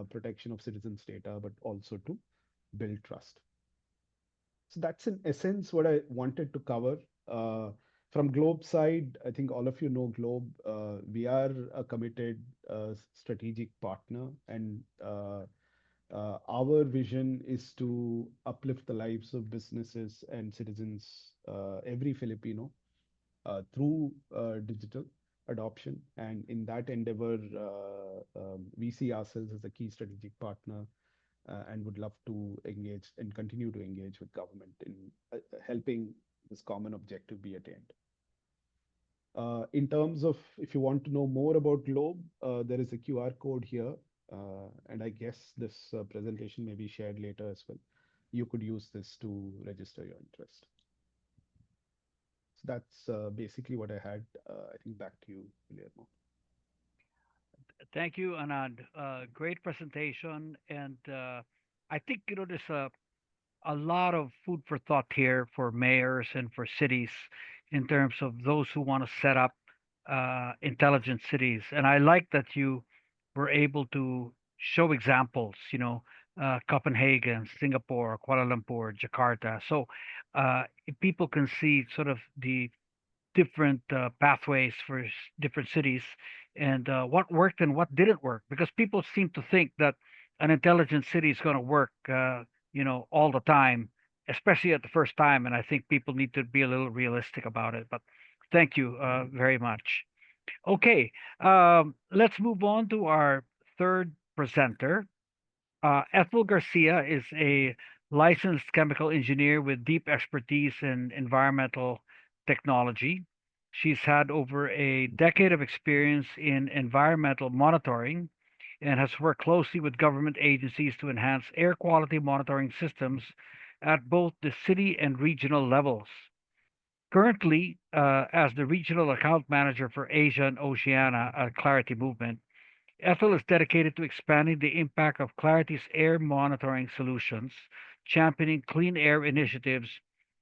protection of citizens' data, but also to build trust. So that's in essence what I wanted to cover. From Globe side, I think all of you know Globe. We are a committed strategic partner, and our vision is to uplift the lives of businesses and citizens, every Filipino, through digital adoption. And in that endeavor, we see ourselves as a key strategic partner and would love to engage and continue to engage with government in helping this common objective be attained. In terms of, if you want to know more about Globe, there is a QR code here. And I guess this presentation may be shared later as well. You could use this to register your interest. So that's basically what I had. I think back to you, Guillermo. Thank you, Anand. Great presentation, and I think there's a lot of food for thought here for mayors and for cities in terms of those who want to set up intelligent cities. And I like that you were able to show examples, Copenhagen, Singapore, Kuala Lumpur, Jakarta. So people can see sort of the different pathways for different cities and what worked and what didn't work, because people seem to think that an intelligent city is going to work all the time, especially at the first time. And I think people need to be a little realistic about it. But thank you very much. Okay, let's move on to our third presenter. Ethel Garcia is a licensed chemical engineer with deep expertise in environmental technology. She's had over a decade of experience in environmental monitoring and has worked closely with government agencies to enhance air quality monitoring systems at both the city and regional levels. Currently, as the regional account manager for Asia and Oceania at Clarity Movement, Ethel is dedicated to expanding the impact of Clarity's air monitoring solutions, championing clean air initiatives,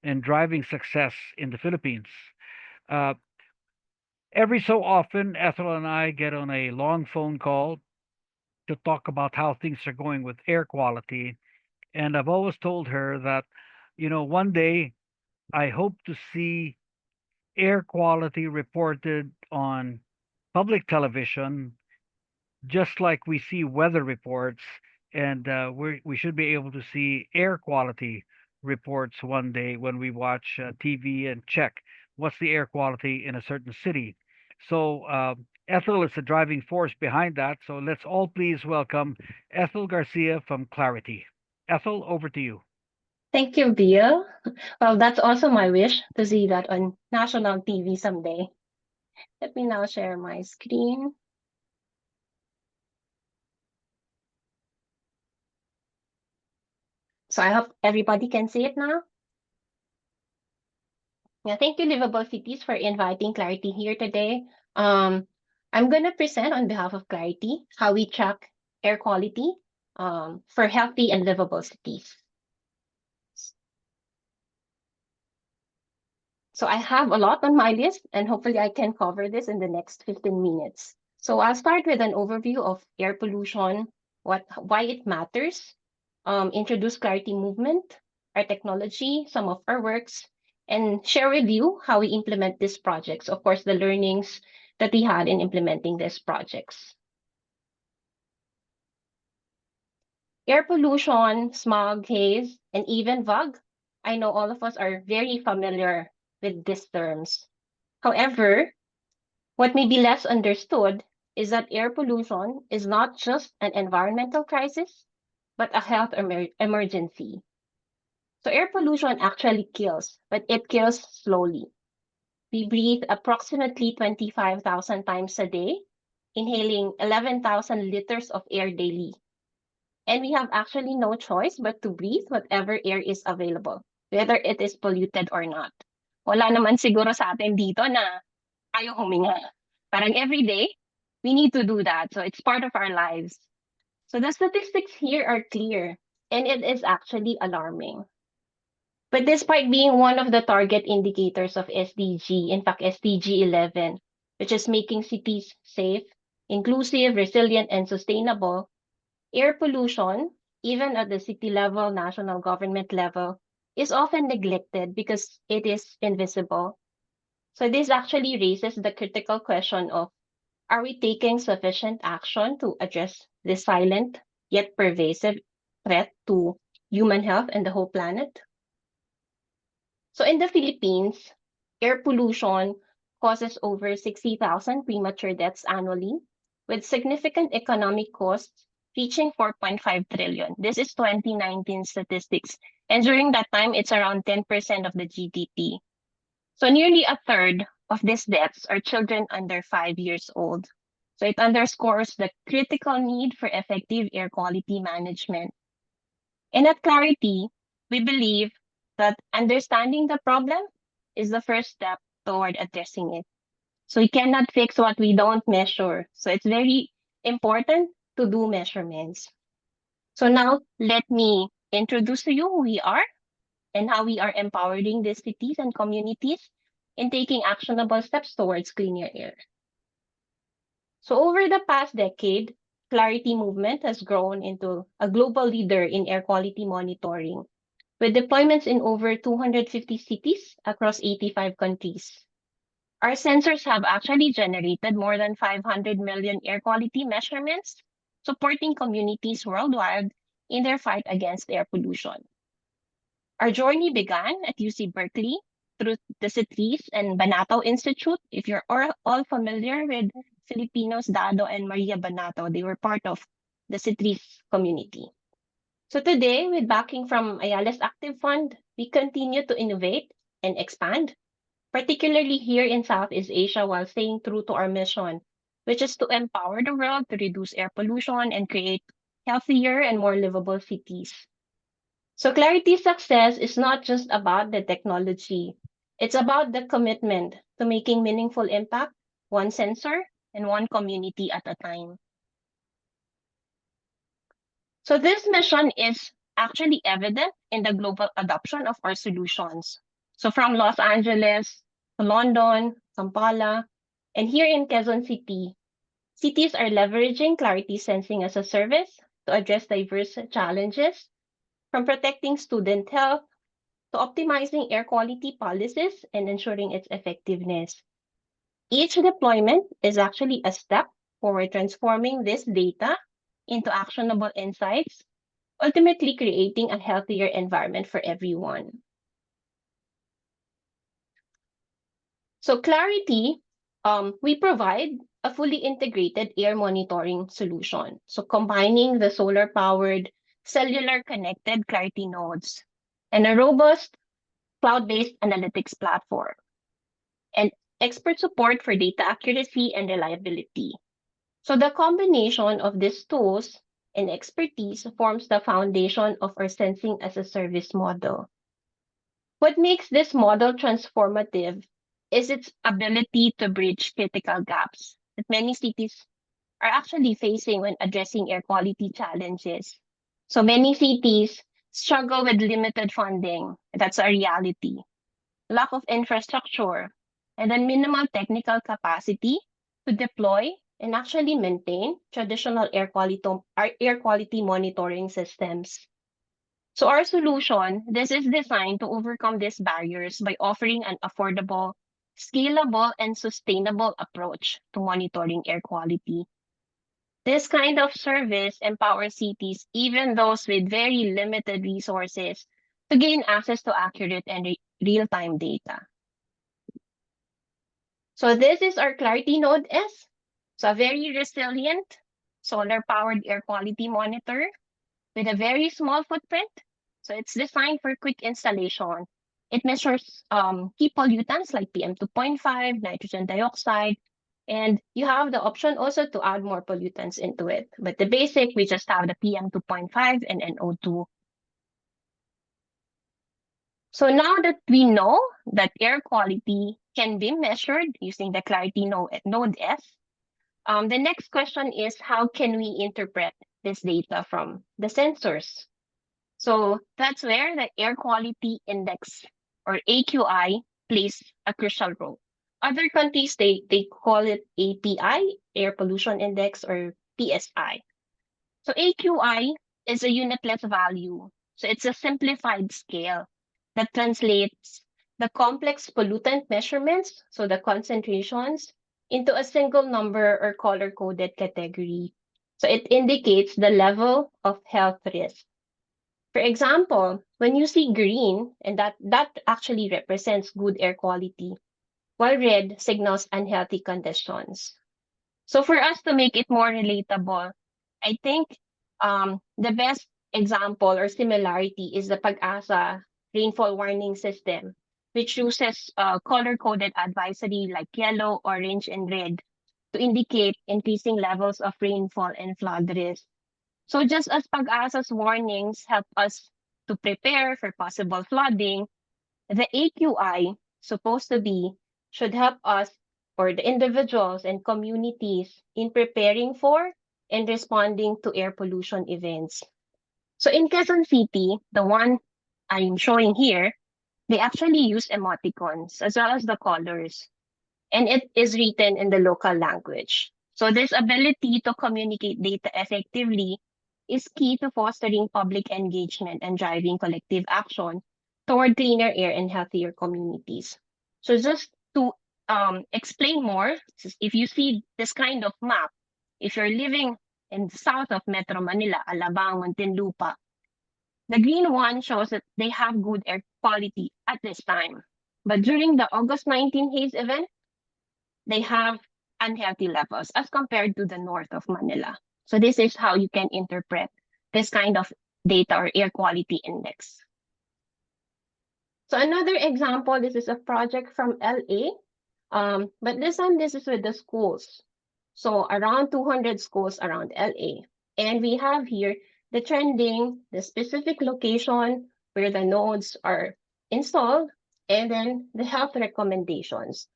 and driving success in the Philippines. Uh, every so often, Ethel and I get on a long phone call to talk about how things are going with air quality. And I've always told her that, one day I hope to see air quality reported on public television, just like we see weather reports, and we should be able to see air quality reports one day when we watch TV and check what's the air quality in a certain city. So Ethel is the driving force behind that. So let's all please welcome Ethel Garcia from Clarity. Ethel, over to you. Thank you, Bill. Well, that's also my wish to see that on national TV someday. Let me now share my screen. So I hope everybody can see it now. Yeah, thank you, Livable Cities, for inviting Clarity here today. I'm going to present on behalf of Clarity how we track air quality for healthy and livable cities. So I have a lot on my list, and hopefully I can cover this in the next 15 minutes. So I'll start with an overview of air pollution, why it matters, introduce Clarity Movement, our technology, some of our works, and share with you how we implement these projects. Of course, the learnings that we had in implementing these projects. Air pollution, smog, haze, and even VOG. I know all of us are very familiar with these terms. However, what may be less understood is that air pollution is not just an environmental crisis, but a health emergency. So air pollution actually kills, but it kills slowly. We breathe approximately 25,000 times a day, inhaling 11,000 liters of air daily. And we have actually no choice but to breathe whatever air is available, whether it is polluted or not. Wala naman siguro sa atin dito na ayaw huminga. Parang every day, we need to do that. So it's part of our lives. So the statistics here are clear, and it is actually alarming. But despite being one of the target indicators of SDG, in fact, SDG 11, which is making cities safe, inclusive, resilient, and sustainable, air pollution, even at the city level, national government level, is often neglected because it is invisible. So this actually raises the critical question of, are we taking sufficient action to address this silent yet pervasive threat to human health and the whole planet? So in the Philippines, air pollution causes over 60,000 premature deaths annually, with significant economic costs reaching 4.5 trillion. This is 2019 statistics. And during that time, it's around 10% of the GDP. So nearly a third of these deaths are children under 5 years old. So it underscores the critical need for effective air quality management. And at Clarity, we believe that understanding the problem is the first step toward addressing it. So we cannot fix what we don't measure. So it's very important to do measurements. So now let me introduce to you who we are and how we are empowering the cities and communities in taking actionable steps towards cleaner air. So over the past decade, Clarity Movement has grown into a global leader in air quality monitoring, with deployments in over 250 cities across 85 countries. Our sensors have actually generated more than 500 million air quality measurements, supporting communities worldwide in their fight against air pollution. Our journey began at UC Berkeley through the CITRIS and Banato Institute. If you're all familiar with Filipinos, Dado and Maria Banato, they were part of the CITRIS community. So today, with backing from Ayala's Active Fund, we continue to innovate and expand, particularly here in Southeast Asia, while staying true to our mission, which is to empower the world to reduce air pollution and create healthier and more livable cities. So Clarity's success is not just about the technology. It's about the commitment to making meaningful impact, one sensor and one community at a time. So this mission is actually evident in the global adoption of our solutions. So from Los Angeles to London, Kampala, and here in Quezon City, cities are leveraging Clarity Sensing as a service to address diverse challenges, from protecting student health to optimizing air quality policies and ensuring its effectiveness. Each deployment is actually a step forward, transforming this data into actionable insights, ultimately creating a healthier environment for everyone. So Clarity, we provide a fully integrated air monitoring solution. So combining the solar-powered, cellular-connected Clarity nodes and a robust cloud-based analytics platform, and expert support for data accuracy and reliability. So the combination of these tools and expertise forms the foundation of our sensing as a service model. What makes this model transformative is its ability to bridge critical gaps that many cities are actually facing when addressing air quality challenges. So many cities struggle with limited funding. That's a reality. Lack of infrastructure, and then minimal technical capacity to deploy and actually maintain traditional air quality monitoring systems. So our solution, this is designed to overcome these barriers by offering an affordable, scalable, and sustainable approach to monitoring air quality. This kind of service empowers cities, even those with very limited resources, to gain access to accurate and real-time data. So this is our Clarity Node S. So a very resilient solar-powered air quality monitor with a very small footprint. So it's designed for quick installation. It measures key pollutants like PM2.5, nitrogen dioxide, and you have the option also to add more pollutants into it. But the basic, we just have the PM2.5 and NO2. So now that we know that air quality can be measured using the Clarity Node S, the next question is how can we interpret this data from the sensors? So that's where the air quality index or AQI plays a crucial role. Other countries, they call it API, air pollution index, or PSI. So AQI is a unitless value. So it's a simplified scale that translates the complex pollutant measurements, so the concentrations, into a single number or color-coded category. So it indicates the level of health risk. For example, when you see green, and that actually represents good air quality, while red signals unhealthy conditions. So for us to make it more relatable, I think the best example or similarity is the Pag-asa rainfall warning system, which uses color-coded advisory like yellow, orange, and red to indicate increasing levels of rainfall and flood risk. So just as Pag-asa's warnings help us to prepare for possible flooding, the AQI supposed to be should help us or the individuals and communities in preparing for and responding to air pollution events. So in Quezon City, the one I'm showing here, they actually use emoticons as well as the colors, and it is written in the local language. So this ability to communicate data effectively is key to fostering public engagement and driving collective action toward cleaner air and healthier communities. So just to explain more, if you see this kind of map, if you're living in the south of Metro Manila, Alabang, Muntinlupa, the green one shows that they have good air quality at this time. But during the August 19 haze event, they have unhealthy levels as compared to the north of Manila. So this is how you can interpret this kind of data or air quality index. So another example, this is a project from LA, but this time this is with the schools. So around 200 schools around LA. And we have here the trending, the specific location where the nodes are installed, and then the health recommendations.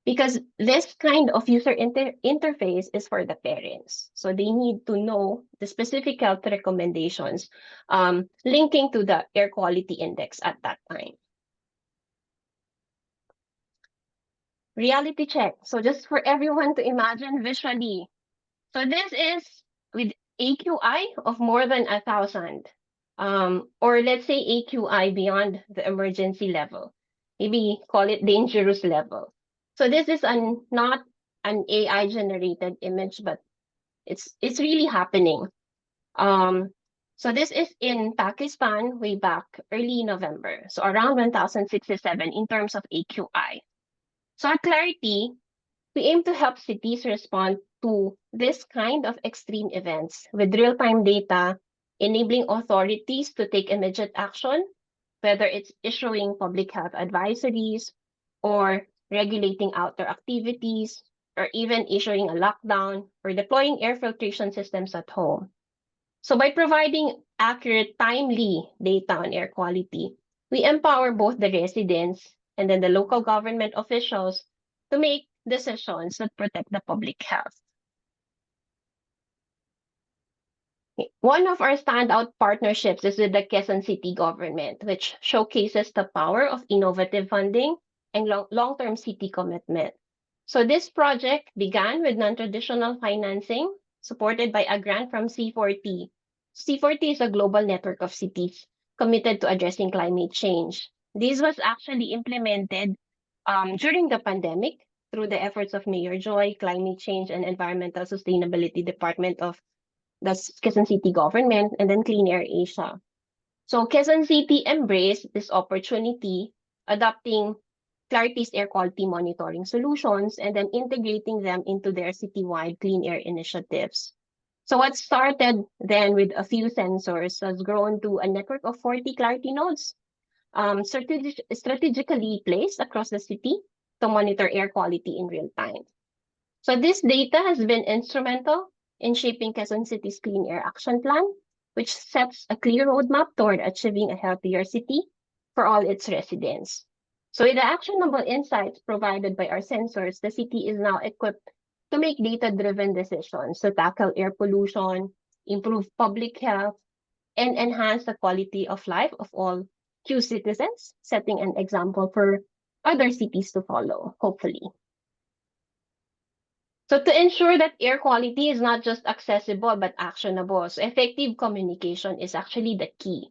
Because this kind of user interface is for the parents. So they need to know the specific health recommendations linking to the air quality index at that time. Reality check. So just for everyone to imagine visually. So this is with AQI of more than 1,000. Or let's say AQI beyond the emergency level. Maybe call it dangerous level. So this is not an AI generated image, but it's really happening. So this is in Pakistan way back early November. So around 1,067 in terms of AQI. So at Clarity, we aim to help cities respond to this kind of extreme events with real-time data, enabling authorities to take immediate action, whether it's issuing public health advisories or regulating outdoor activities, or even issuing a lockdown or deploying air filtration systems at home. So by providing accurate, timely data on air quality, we empower both the residents and then the local government officials to make decisions that protect the public health. One of our standout partnerships is with the Quezon City government, which showcases the power of innovative funding and long-term city commitment. So this project began with non-traditional financing supported by a grant from C40. C40 is a global network of cities committed to addressing climate change. This was actually implemented during the pandemic through the efforts of Mayor Joy, Climate Change and Environmental Sustainability Department of the Quezon City government, and then Clean Air Asia. So Quezon City embraced this opportunity, adopting Clarity's air quality monitoring solutions and then integrating them into their citywide clean air initiatives. So what started then with a few sensors has grown to a network of 40 Clarity nodes, strategically placed across the city to monitor air quality in real time. So this data has been instrumental in shaping Quezon City's Clean Air Action Plan, which sets a clear roadmap toward achieving a healthier city for all its residents. So with the actionable insights provided by our sensors, the city is now equipped to make data-driven decisions to tackle air pollution, improve public health, and enhance the quality of life of all Q citizens, setting an example for other cities to follow, hopefully. So to ensure that air quality is not just accessible but actionable, so effective communication is actually the key.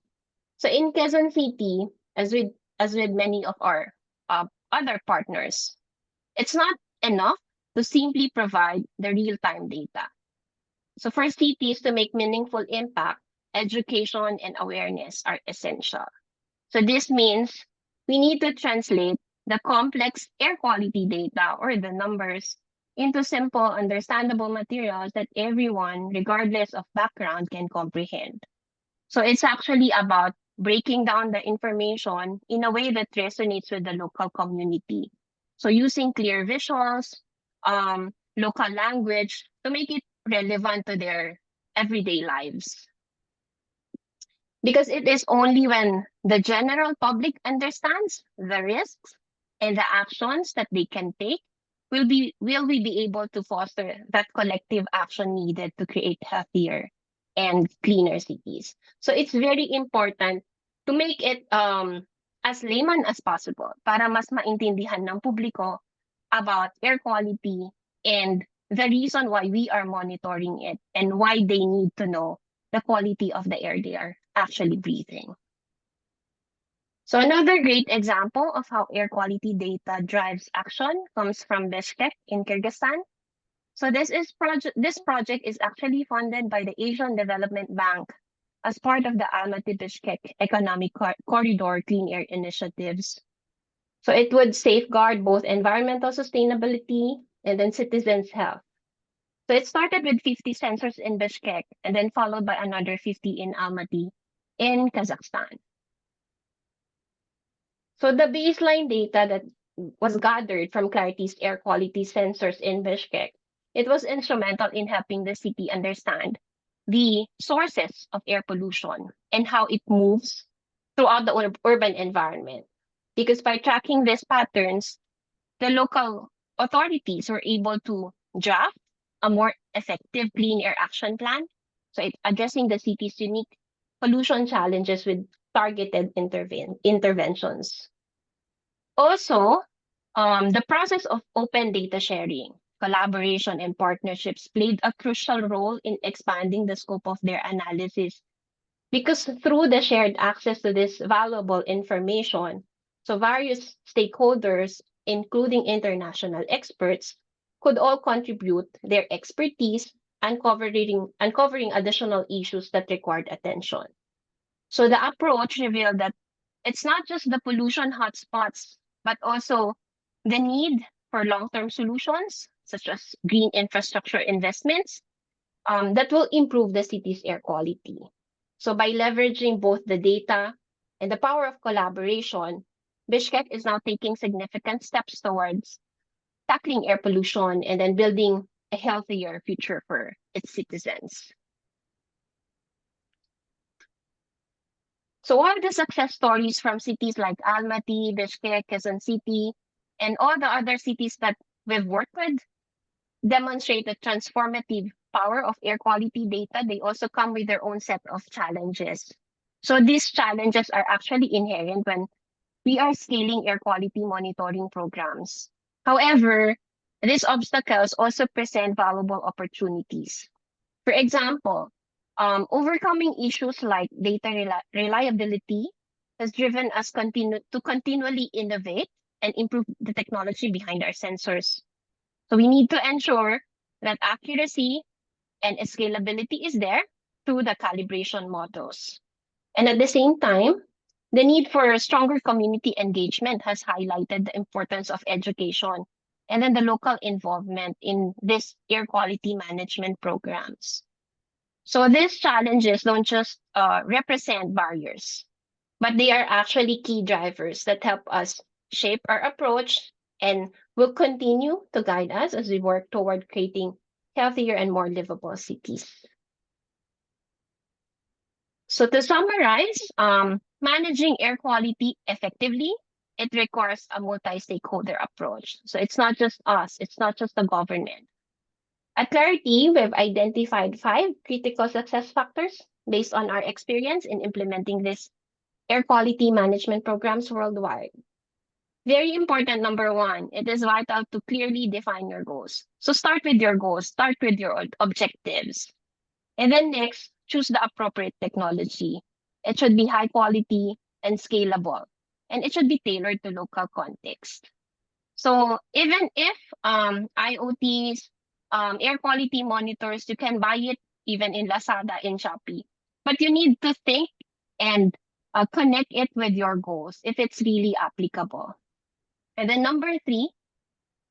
So in Quezon City, as with many of our other partners, it's not enough to simply provide the real-time data. So for cities to make meaningful impact, education and awareness are essential. So this means we need to translate the complex air quality data or the numbers into simple, understandable materials that everyone, regardless of background, can comprehend. So it's actually about breaking down the information in a way that resonates with the local community. So using clear visuals, local language to make it relevant to their everyday lives. Because it is only when the general public understands the risks and the actions that they can take will we be able to foster that collective action needed to create healthier and cleaner cities. So it's very important to make it as layman as possible para mas maintindihan ng publiko about air quality and the reason why we are monitoring it and why they need to know the quality of the air they are actually breathing. So another great example of how air quality data drives action comes from Bishkek in Kyrgyzstan. So this project is actually funded by the Asian Development Bank as part of the Almaty-Bishkek Economic Corridor Clean Air Initiatives. So it would safeguard both environmental sustainability and then citizens' health. So it started with 50 sensors in Bishkek and then followed by another 50 in Almaty in Kazakhstan. So the baseline data that was gathered from Clarity's air quality sensors in Bishkek, it was instrumental in helping the city understand the sources of air pollution and how it moves throughout the urban environment. Because by tracking these patterns, the local authorities were able to draft a more effective clean air action plan. So it's addressing the city's unique pollution challenges with targeted interventions. Also, the process of open data sharing, collaboration, and partnerships played a crucial role in expanding the scope of their analysis because through the shared access to this valuable information, so various stakeholders, including international experts, could all contribute their expertise uncovering additional issues that required attention. So the approach revealed that it's not just the pollution hotspots, but also the need for long-term solutions, such as green infrastructure investments, that will improve the city's air quality. So by leveraging both the data and the power of collaboration, Bishkek is now taking significant steps towards tackling air pollution and then building a healthier future for its citizens. So while the success stories from cities like Almaty, Bishkek, Quezon City, and all the other cities that we've worked with demonstrate the transformative power of air quality data, they also come with their own set of challenges. So these challenges are actually inherent when we are scaling air quality monitoring programs. However, these obstacles also present valuable opportunities. For example, Overcoming issues like data reliability has driven us to continually innovate and improve the technology behind our sensors. So we need to ensure that accuracy and scalability is there through the calibration models. And at the same time, the need for stronger community engagement has highlighted the importance of education and then the local involvement in this air quality management programs. So these challenges don't just represent barriers, but they are actually key drivers that help us shape our approach and will continue to guide us as we work toward creating healthier and more livable cities. So to summarize, managing air quality effectively, it requires a multi-stakeholder approach. So it's not just us, it's not just the government. At Clarity, we've identified 5 critical success factors based on our experience in implementing these air quality management programs worldwide. Very important, number 1, it is vital to clearly define your goals. So start with your goals, start with your objectives. And then next, choose the appropriate technology. It should be high quality and scalable, and it should be tailored to local context. So even if IoTs, air quality monitors, you can buy it even in Lazada, in Shopee, but you need to think and connect it with your goals if it's really applicable. And then number 3,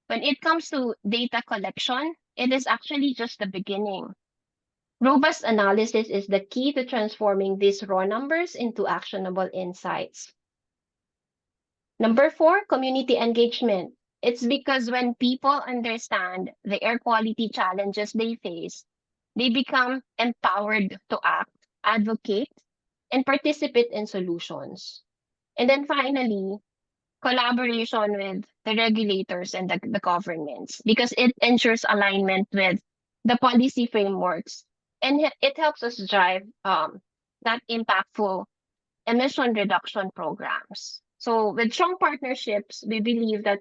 when it comes to data collection, it is actually just the beginning. Robust analysis is the key to transforming these raw numbers into actionable insights. Number 4, community engagement. It's because when people understand the air quality challenges they face, they become empowered to act, advocate, and participate in solutions. And then finally, collaboration with the regulators and the governments, because it ensures alignment with the policy frameworks, and it helps us drive that impactful emission reduction programs. So with strong partnerships, we believe that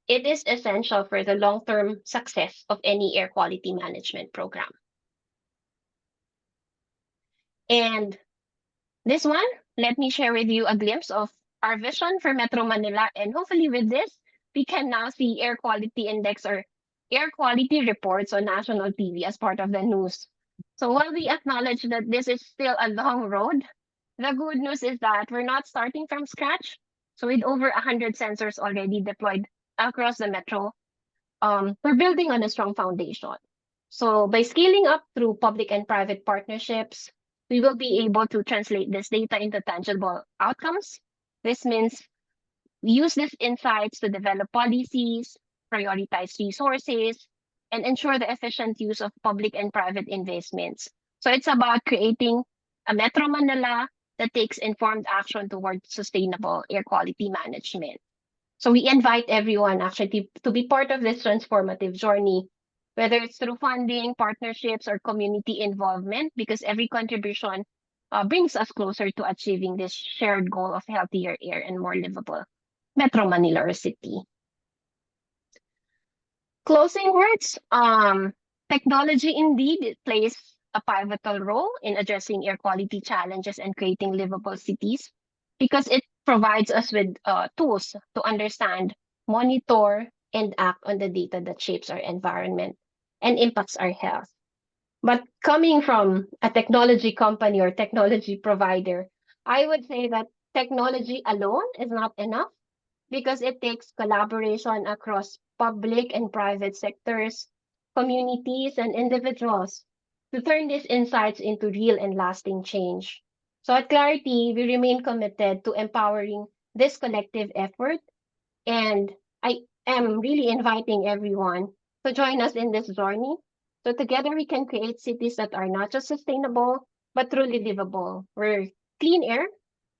it is essential for the long-term success of any air quality management program. And this one, let me share with you a glimpse of our vision for Metro Manila. And hopefully with this, we can now see air quality index or air quality reports on national TV as part of the news. So while we acknowledge that this is still a long road, the good news is that we're not starting from scratch. So with over 100 sensors already deployed across the metro, we're building on a strong foundation. So by scaling up through public and private partnerships, we will be able to translate this data into tangible outcomes. This means we use these insights to develop policies, prioritize resources, and ensure the efficient use of public and private investments. So it's about creating a Metro Manila that takes informed action towards sustainable air quality management. So we invite everyone actually to be part of this transformative journey, whether it's through funding, partnerships, or community involvement, because every contribution brings us closer to achieving this shared goal of healthier air and more livable Metro Manila City. Closing words, technology indeed plays a pivotal role in addressing air quality challenges and creating livable cities, because it provides us with tools to understand, monitor, and act on the data that shapes our environment and impacts our health. But coming from a technology company or technology provider, I would say that technology alone is not enough, because it takes collaboration across public and private sectors, communities, and individuals to turn these insights into real and lasting change. So at Clarity, we remain committed to empowering this collective effort, and I am really inviting everyone to join us in this journey. So together we can create cities that are not just sustainable, but truly livable, where clean air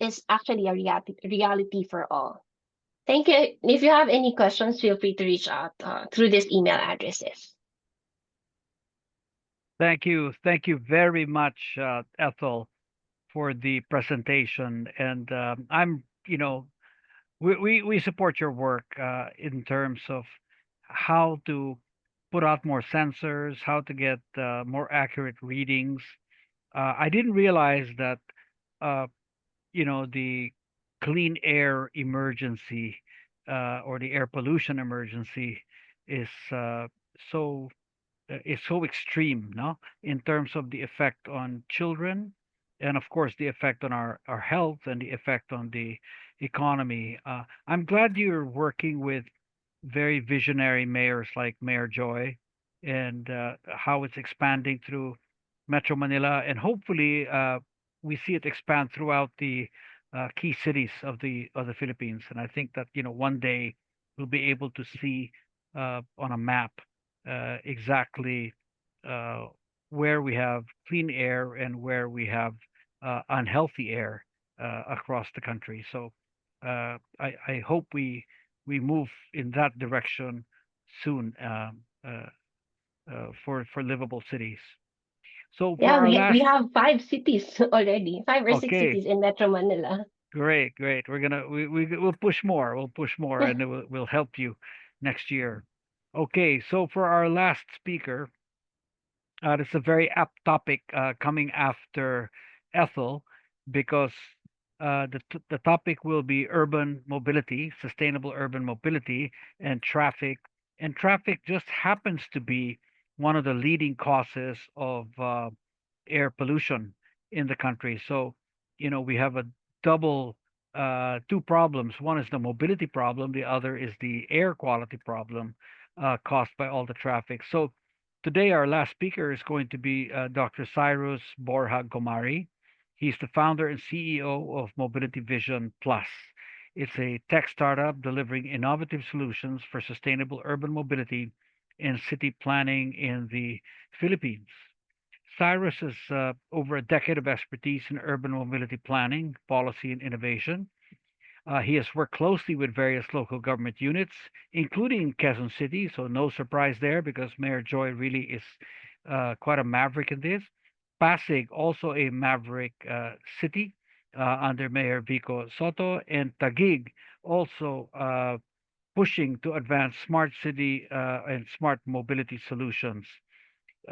is actually a reality for all. Thank you. If you have any questions, feel free to reach out through these email addresses. Thank you. Thank you very much, Ethel, for the presentation. And we support your work in terms of how to put out more sensors, how to get more accurate readings, I didn't realize that uh, the clean air emergency or the air pollution emergency is so is so extreme, no, in terms of the effect on children, and of course the effect on our health and the effect on the economy. I'm glad you're working with very visionary mayors like Mayor Joy, and how it's expanding through Metro Manila, and hopefully we see it expand throughout the key cities of the Philippines. And I think that one day we'll be able to see on a map exactly uh, where we have clean air and where we have unhealthy air across the country. So I hope we move in that direction soon, for livable cities. So for Yeah, our we last, have 5 cities already, 5 or 6 cities okay, in Metro Manila. great, great. We'll push more. We'll push more, and we'll help you next year. Okay, so for our last speaker, it's a very apt topic coming after Ethel, because the topic will be urban mobility, sustainable urban mobility, and traffic. And traffic just happens to be one of the leading causes of air pollution in the country. So, we have a double two problems. One is the mobility problem. The other is the air quality problem caused by all the traffic. So today, our last speaker is going to be Dr. Syrus Gomari. He's the founder and CEO of Mobility Vision Plus. It's a tech startup delivering innovative solutions for sustainable urban mobility and city planning in the Philippines. Cyrus has over a decade of expertise in urban mobility planning, policy, and innovation. He has worked closely with various local government units, including Quezon City, so no surprise there because Mayor Joy really is quite a maverick in this. Pasig, also a maverick city under Mayor Vico Soto, and Taguig, also pushing to advance smart city and smart mobility solutions.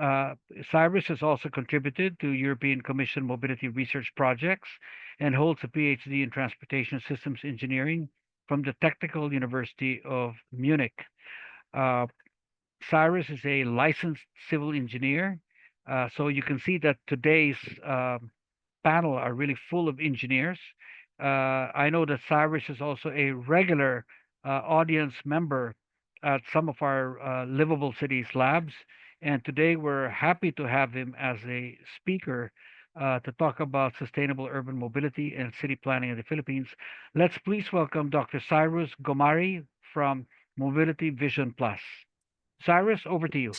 Uh, Cyrus has also contributed to European Commission mobility research projects and holds a PhD in transportation systems engineering from the Technical University of Munich. Uh, Cyrus is a licensed civil engineer. So you can see that today's panel are really full of engineers. I know that Cyrus is also a regular audience member at some of our Livable Cities labs. And today we're happy to have him as a speaker to talk about sustainable urban mobility and city planning in the Philippines. Let's please welcome Dr. Syrus Gomari from Mobility Vision Plus. Cyrus, over to you.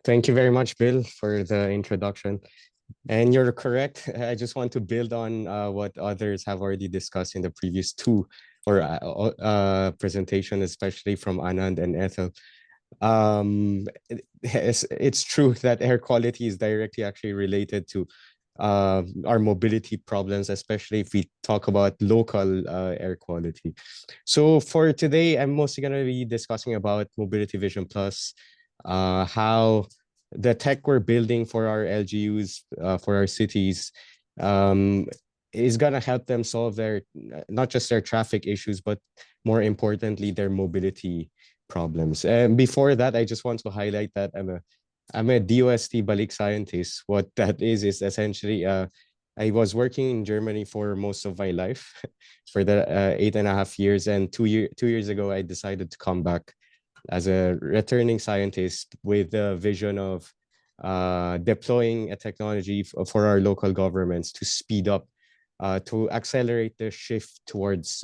Thank you very much, Bill, for the introduction. And you're correct. I just want to build on what others have already discussed in the previous two or presentation, especially from Anand and Ethel. It's true that air quality is directly actually related to our mobility problems, especially if we talk about local air quality. So for today, I'm mostly going to be discussing about Mobility Vision Plus, how the tech we're building for our LGUs, for our cities, is going to help them solve their, not just their traffic issues, but more importantly, their mobility problems. And before that, I just want to highlight that I'm a DOST Balik scientist. What that is essentially, I was working in Germany for most of my life, for the 8.5 years. And 2 years ago, I decided to come back as a returning scientist with the vision of deploying a technology for our local governments to speed up, to accelerate the shift towards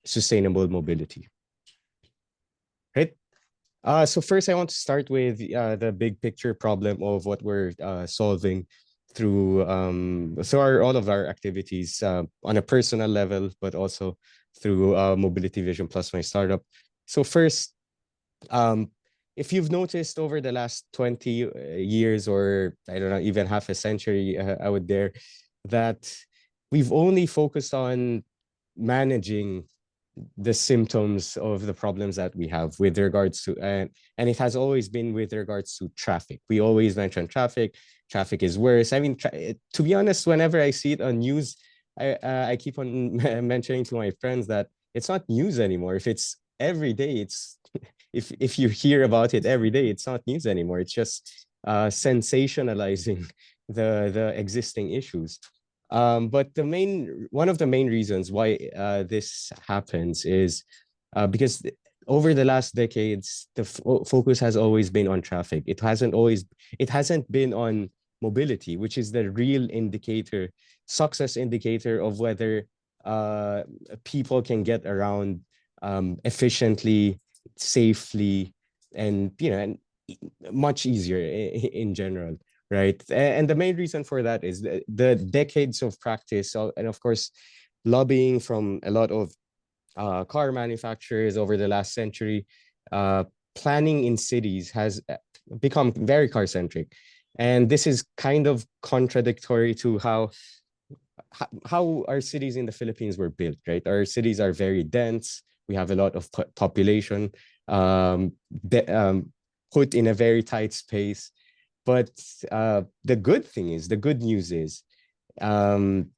sustainable mobility. Right? So first, I want to start with the big picture problem of what we're solving through all of our activities on a personal level, but also through Mobility Vision Plus, my startup. So first, if you've noticed over the last 20 years, or I don't know, even half a century, I would dare, that we've only focused on managing the symptoms of the problems that we have with regards to, and it has always been with regards to traffic. We always mention traffic. Traffic is worse. I mean, to be honest, whenever I see it on news, I keep on mentioning to my friends that it's not news anymore. If it's every day, it's if you hear about it every day, it's not news anymore. It's just sensationalizing the existing issues. But one of the main reasons why this happens is because over the last decades, the focus has always been on traffic. It hasn't been on mobility, which is the real indicator, success indicator of whether people can get around efficiently, safely, and and much easier in general, right? And the main reason for that is the decades of practice, and of course, lobbying from a lot of car manufacturers over the last century. Planning in cities has become very car centric, and this is kind of contradictory to how our cities in the Philippines were built, right? Our cities are very dense. We have a lot of population put in a very tight space. But the good news is, in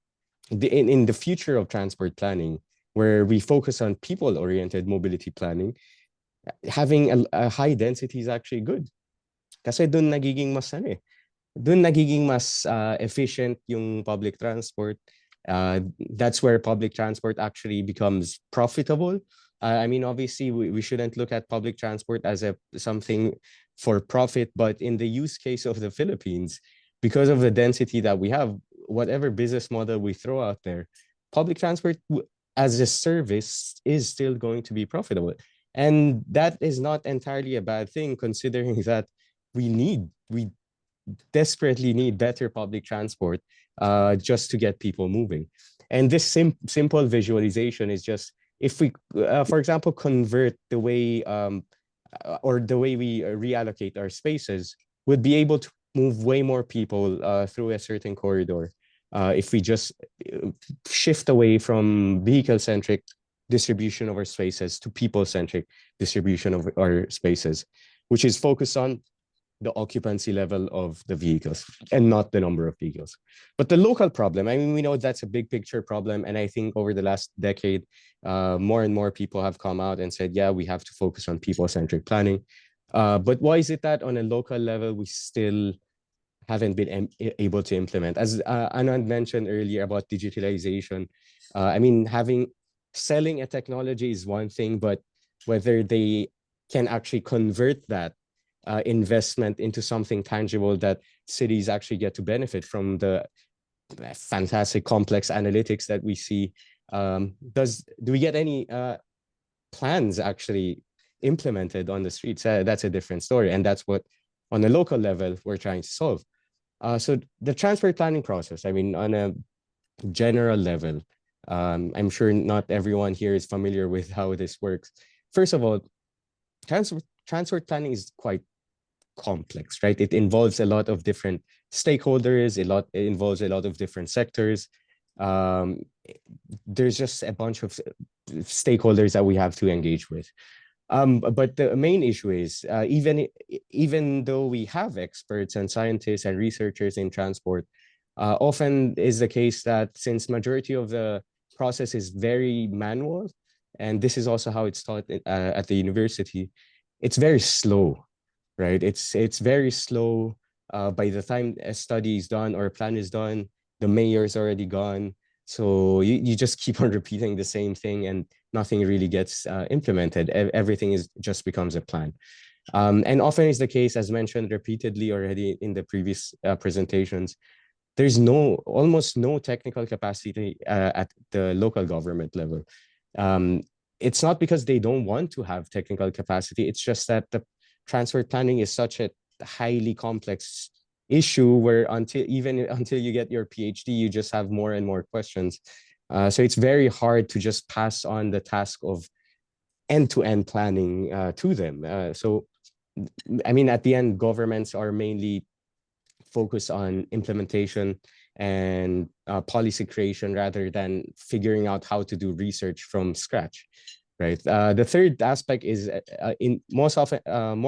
the future of transport planning, where we focus on people-oriented mobility planning, having a high density is actually good. Kasi dun nagiging mas efficient yung public transport. That's where public transport actually becomes profitable. I mean, obviously, we shouldn't look at public transport as something for profit, but in the use case of the Philippines, because of the density that we have, whatever business model we throw out there, public transport as a service is still going to be profitable. And that is not entirely a bad thing, considering that we desperately need better public transport just to get people moving. And this simple visualization is just, if we, for example, convert the way or the way we reallocate our spaces, would be able to move way more people through a certain corridor if we just shift away from vehicle-centric distribution of our spaces to people-centric distribution of our spaces, which is focused on the occupancy level of the vehicles and not the number of vehicles. But the local problem, I mean, we know that's a big picture problem. And I think over the last decade, more and more people have come out and said, yeah, we have to focus on people-centric planning. But why is it that on a local level, we still haven't been able to implement? As Anand mentioned earlier about digitalization, I mean, selling a technology is one thing, but whether they can actually convert that investment into something tangible that cities actually get to benefit from, the fantastic complex analytics that we see. Do we get any plans actually implemented on the streets? That's a different story. And that's what, on a local level, we're trying to solve. So the transport planning process, I mean, on a general level, I'm sure not everyone here is familiar with how this works. First of all, transport planning is quite complex, right? It involves a lot of different stakeholders. It involves a lot of different sectors. There's just a bunch of stakeholders that we have to engage with. But the main issue is, even though we have experts and scientists and researchers in transport, often is the case that since majority of the process is very manual, and this is also how it's taught at the university, it's very slow, right? It's very slow. By the time a study is done or a plan is done, the mayor's already gone. So you just keep on repeating the same thing and nothing really gets implemented. Everything just becomes a plan. And often is the case, as mentioned repeatedly already in the previous presentations, there's almost no technical capacity at the local government level. It's not because they don't want to have technical capacity. It's just that the transport planning is such a highly complex issue where until you get your PhD, you just have more and more questions. So it's very hard to just pass on the task of end-to-end planning to them. So, I mean, at the end, governments are mainly focused on implementation and policy creation rather than figuring out how to do research from scratch, right? The third aspect is more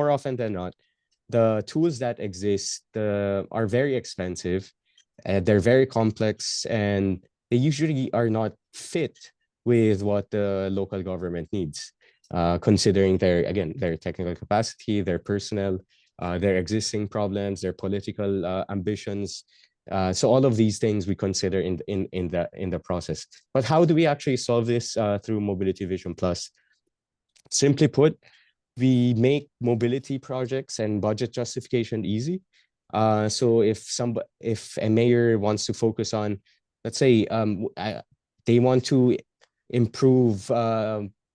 often than not, the tools that exist are very expensive, they're very complex, and they usually are not fit with what the local government needs, considering their technical capacity, their personnel, their existing problems, their political ambitions. So all of these things we consider in the process. But how do we actually solve this through Mobility Vision Plus? Simply put, we make mobility projects and budget justification easy. So if a mayor wants to focus on, let's say, they want to improve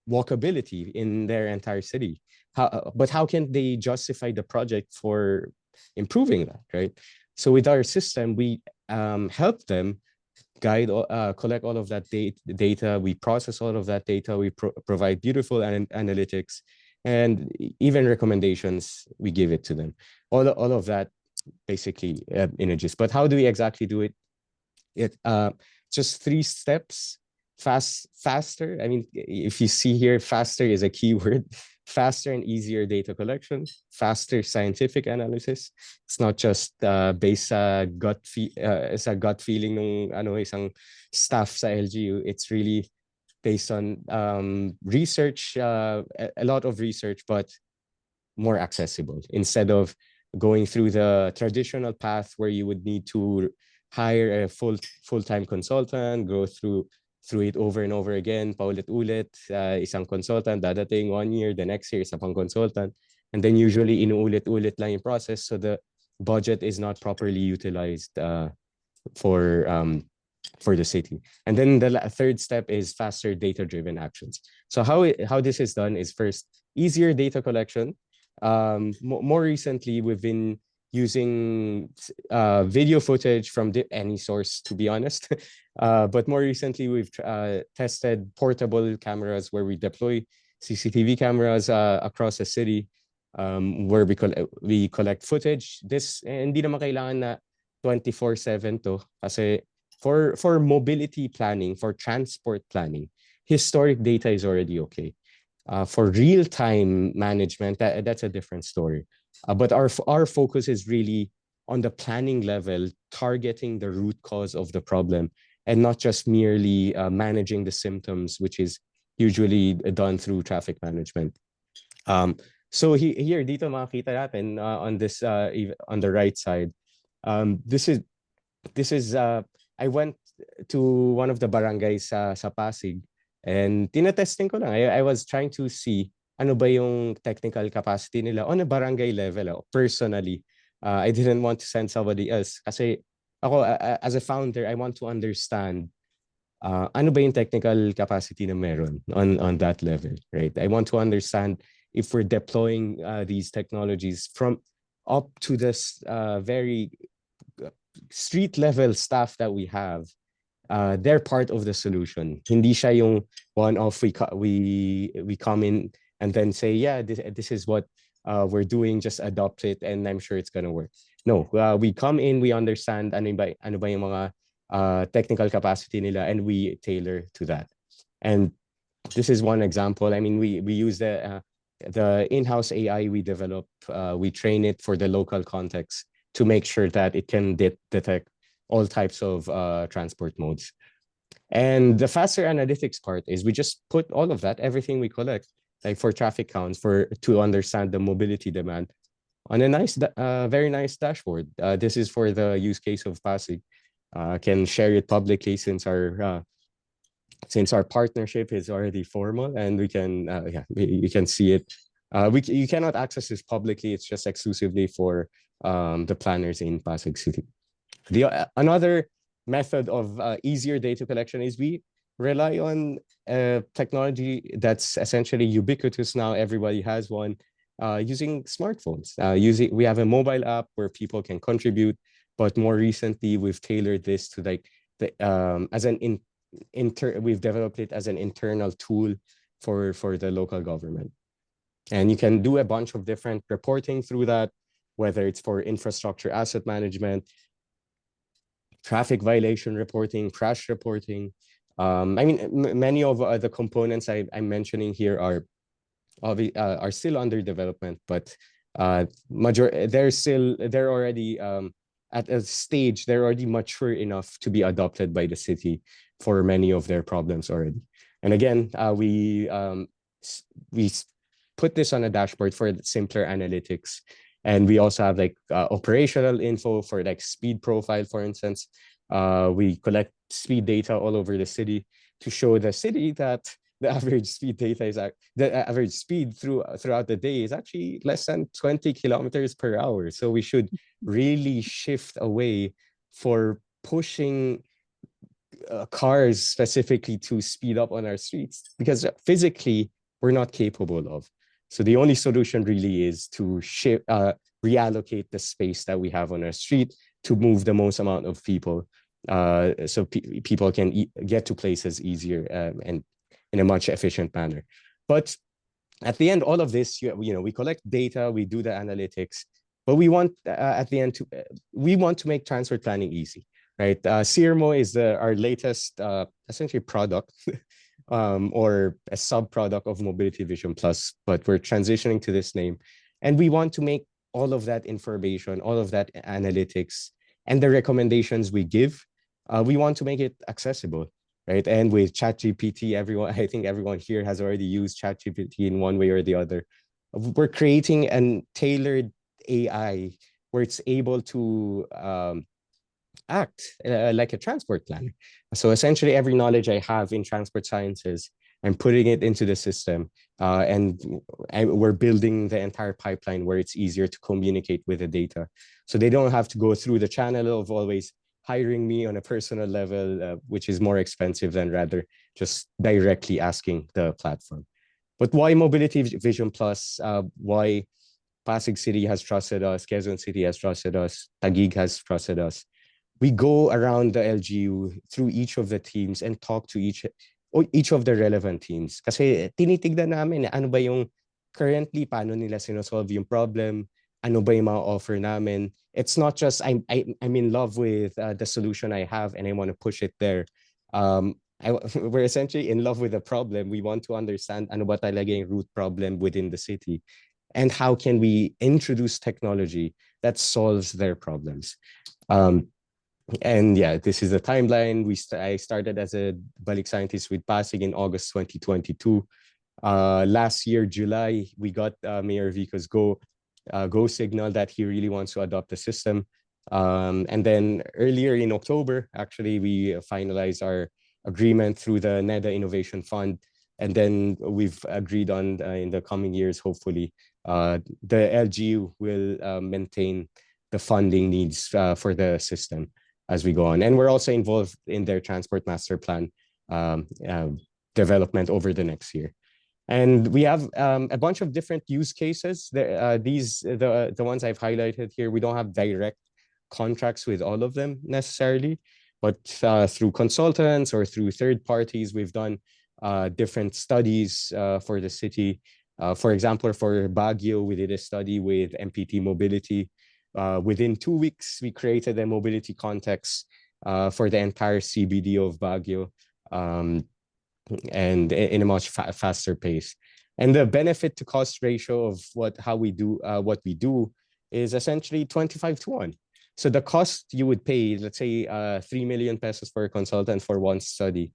walkability in their entire city, but how can they justify the project for improving that, right? So with our system, we help them collect all of that data. We process all of that data. We provide beautiful analytics, and even recommendations. We give it to them. All of that basically images. But how do we exactly do it? Just 3 steps. Faster. I mean, if you see here, faster is a key word. Faster and easier data collection, faster scientific analysis. It's not just based sa gut feeling ng isang staff sa LGU. It's really based on research, a lot of research, but more accessible, instead of going through the traditional path where you would need to hire a full-time consultant, go through it over and over again, paulit-ulit, isang consultant, dadating 1 year, the next year, isa pang consultant. And then usually inuulit-ulit lang yung process, so the budget is not properly utilized for the city. And then the third step is faster data-driven actions. So how this is done is, first, easier data collection. More recently, we've been using video footage from any source, to be honest. But more recently, we've tested portable cameras where we deploy CCTV cameras across the city, where we collect footage. This hindi naman kailangan na 24/7 to, kasi for mobility planning, for transport planning, historic data is already okay. For real-time management, that's a different story. But our focus is really on the planning level, targeting the root cause of the problem, and not just merely managing the symptoms, which is usually done through traffic management. So here, dito makita natin on this on the right side. This is I went to one of the barangays sa Pasig, and tinetesting ko lang. I was trying to see ano ba yung technical capacity nila on a barangay level, personally. I didn't want to send somebody else kasi ako, as a founder, I want to understand ano ba yung technical capacity na meron on that level, right? I want to understand if we're deploying these technologies from up to this very street level staff that we have. They're part of the solution. Hindi siya yung one-off we come in and then say, yeah, this is what we're doing, just adopt it, and I'm sure it's gonna work. No, we come in, we understand ano ba yung mga technical capacity nila, and we tailor to that. And this is one example. I mean, we use the in-house AI we develop. We train it for the local context to make sure that it can detect all types of transport modes. And the faster analytics part is we just put all of that, everything we collect, like for traffic counts, to understand the mobility demand on a very nice dashboard. This is for the use case of Pasig. Can share it publicly since our partnership is already formal, and we can you can see it. You cannot access this publicly. It's just exclusively for the planners in Pasig City. Another method of easier data collection is we rely on technology that's essentially ubiquitous now. Everybody has one, using smartphones. We have a mobile app where people can contribute, but more recently we've tailored this to we've developed it as an internal tool for the local government. And you can do a bunch of different reporting through that, whether it's for infrastructure asset management, traffic violation reporting, crash reporting. I mean, many of the components I'm mentioning here are still under development, but they're already at a stage, they're already mature enough to be adopted by the city for many of their problems already. And again, we put this on a dashboard for simpler analytics. And we also have like operational info for like speed profile, for instance. We collect speed data all over the city to show the city that the average speed data is the average speed throughout the day is actually less than 20 kilometers per hour. So we should really shift away for pushing cars specifically to speed up on our streets, because physically we're not capable of. So the only solution really is to reallocate the space that we have on our street to move the most amount of people, so people can get to places easier and in a much efficient manner. But at the end, all of this, we collect data, we do the analytics, but we want at the end we want to make transport planning easy, right? Sirmo is our latest essentially product or a sub-product of Mobility Vision Plus, but we're transitioning to this name. And we want to make all of that information, all of that analytics, and the recommendations we give, we want to make it accessible, right? And with ChatGPT, I think everyone here has already used ChatGPT in one way or the other. We're creating a tailored AI where it's able to act like a transport planner. So essentially every knowledge I have in transport sciences, I'm putting it into the system, and we're building the entire pipeline where it's easier to communicate with the data. So they don't have to go through the channel of always hiring me on a personal level, which is more expensive than rather just directly asking the platform. But why Mobility Vision Plus? Why Pasig City has trusted us, Quezon City has trusted us, Taguig has trusted us. We go around the LGU through each of the teams and talk to each of the relevant teams. Kasi tinitignan namin, ano ba yung currently, paano nila sinosolve yung problem, ano ba yung mga offer namin. It's not just I'm in love with the solution I have and I want to push it there. We're essentially in love with the problem. We want to understand ano ba talaga yung root problem within the city, and how can we introduce technology that solves their problems. And yeah, this is the timeline. I started as a Balik scientist with Pasig in August 2022. Last year, July, we got Mayor Vico's go signal that he really wants to adopt the system. And then earlier in October, actually, we finalized our agreement through the NEDA Innovation Fund. And then we've agreed on in the coming years, hopefully, the LGU will maintain the funding needs for the system as we go on. And we're also involved in their transport master plan development over the next year. And we have a bunch of different use cases. The ones I've highlighted here, we don't have direct contracts with all of them necessarily, but through consultants or through third parties, we've done different studies for the city. For example, for Baguio, we did a study with MPT Mobility. Within 2 weeks, we created a mobility context for the entire CBD of Baguio, and in a much faster pace. And the benefit to cost ratio of what we do is essentially 25-1. So the cost you would pay, let's say 3 million pesos for a consultant for one study,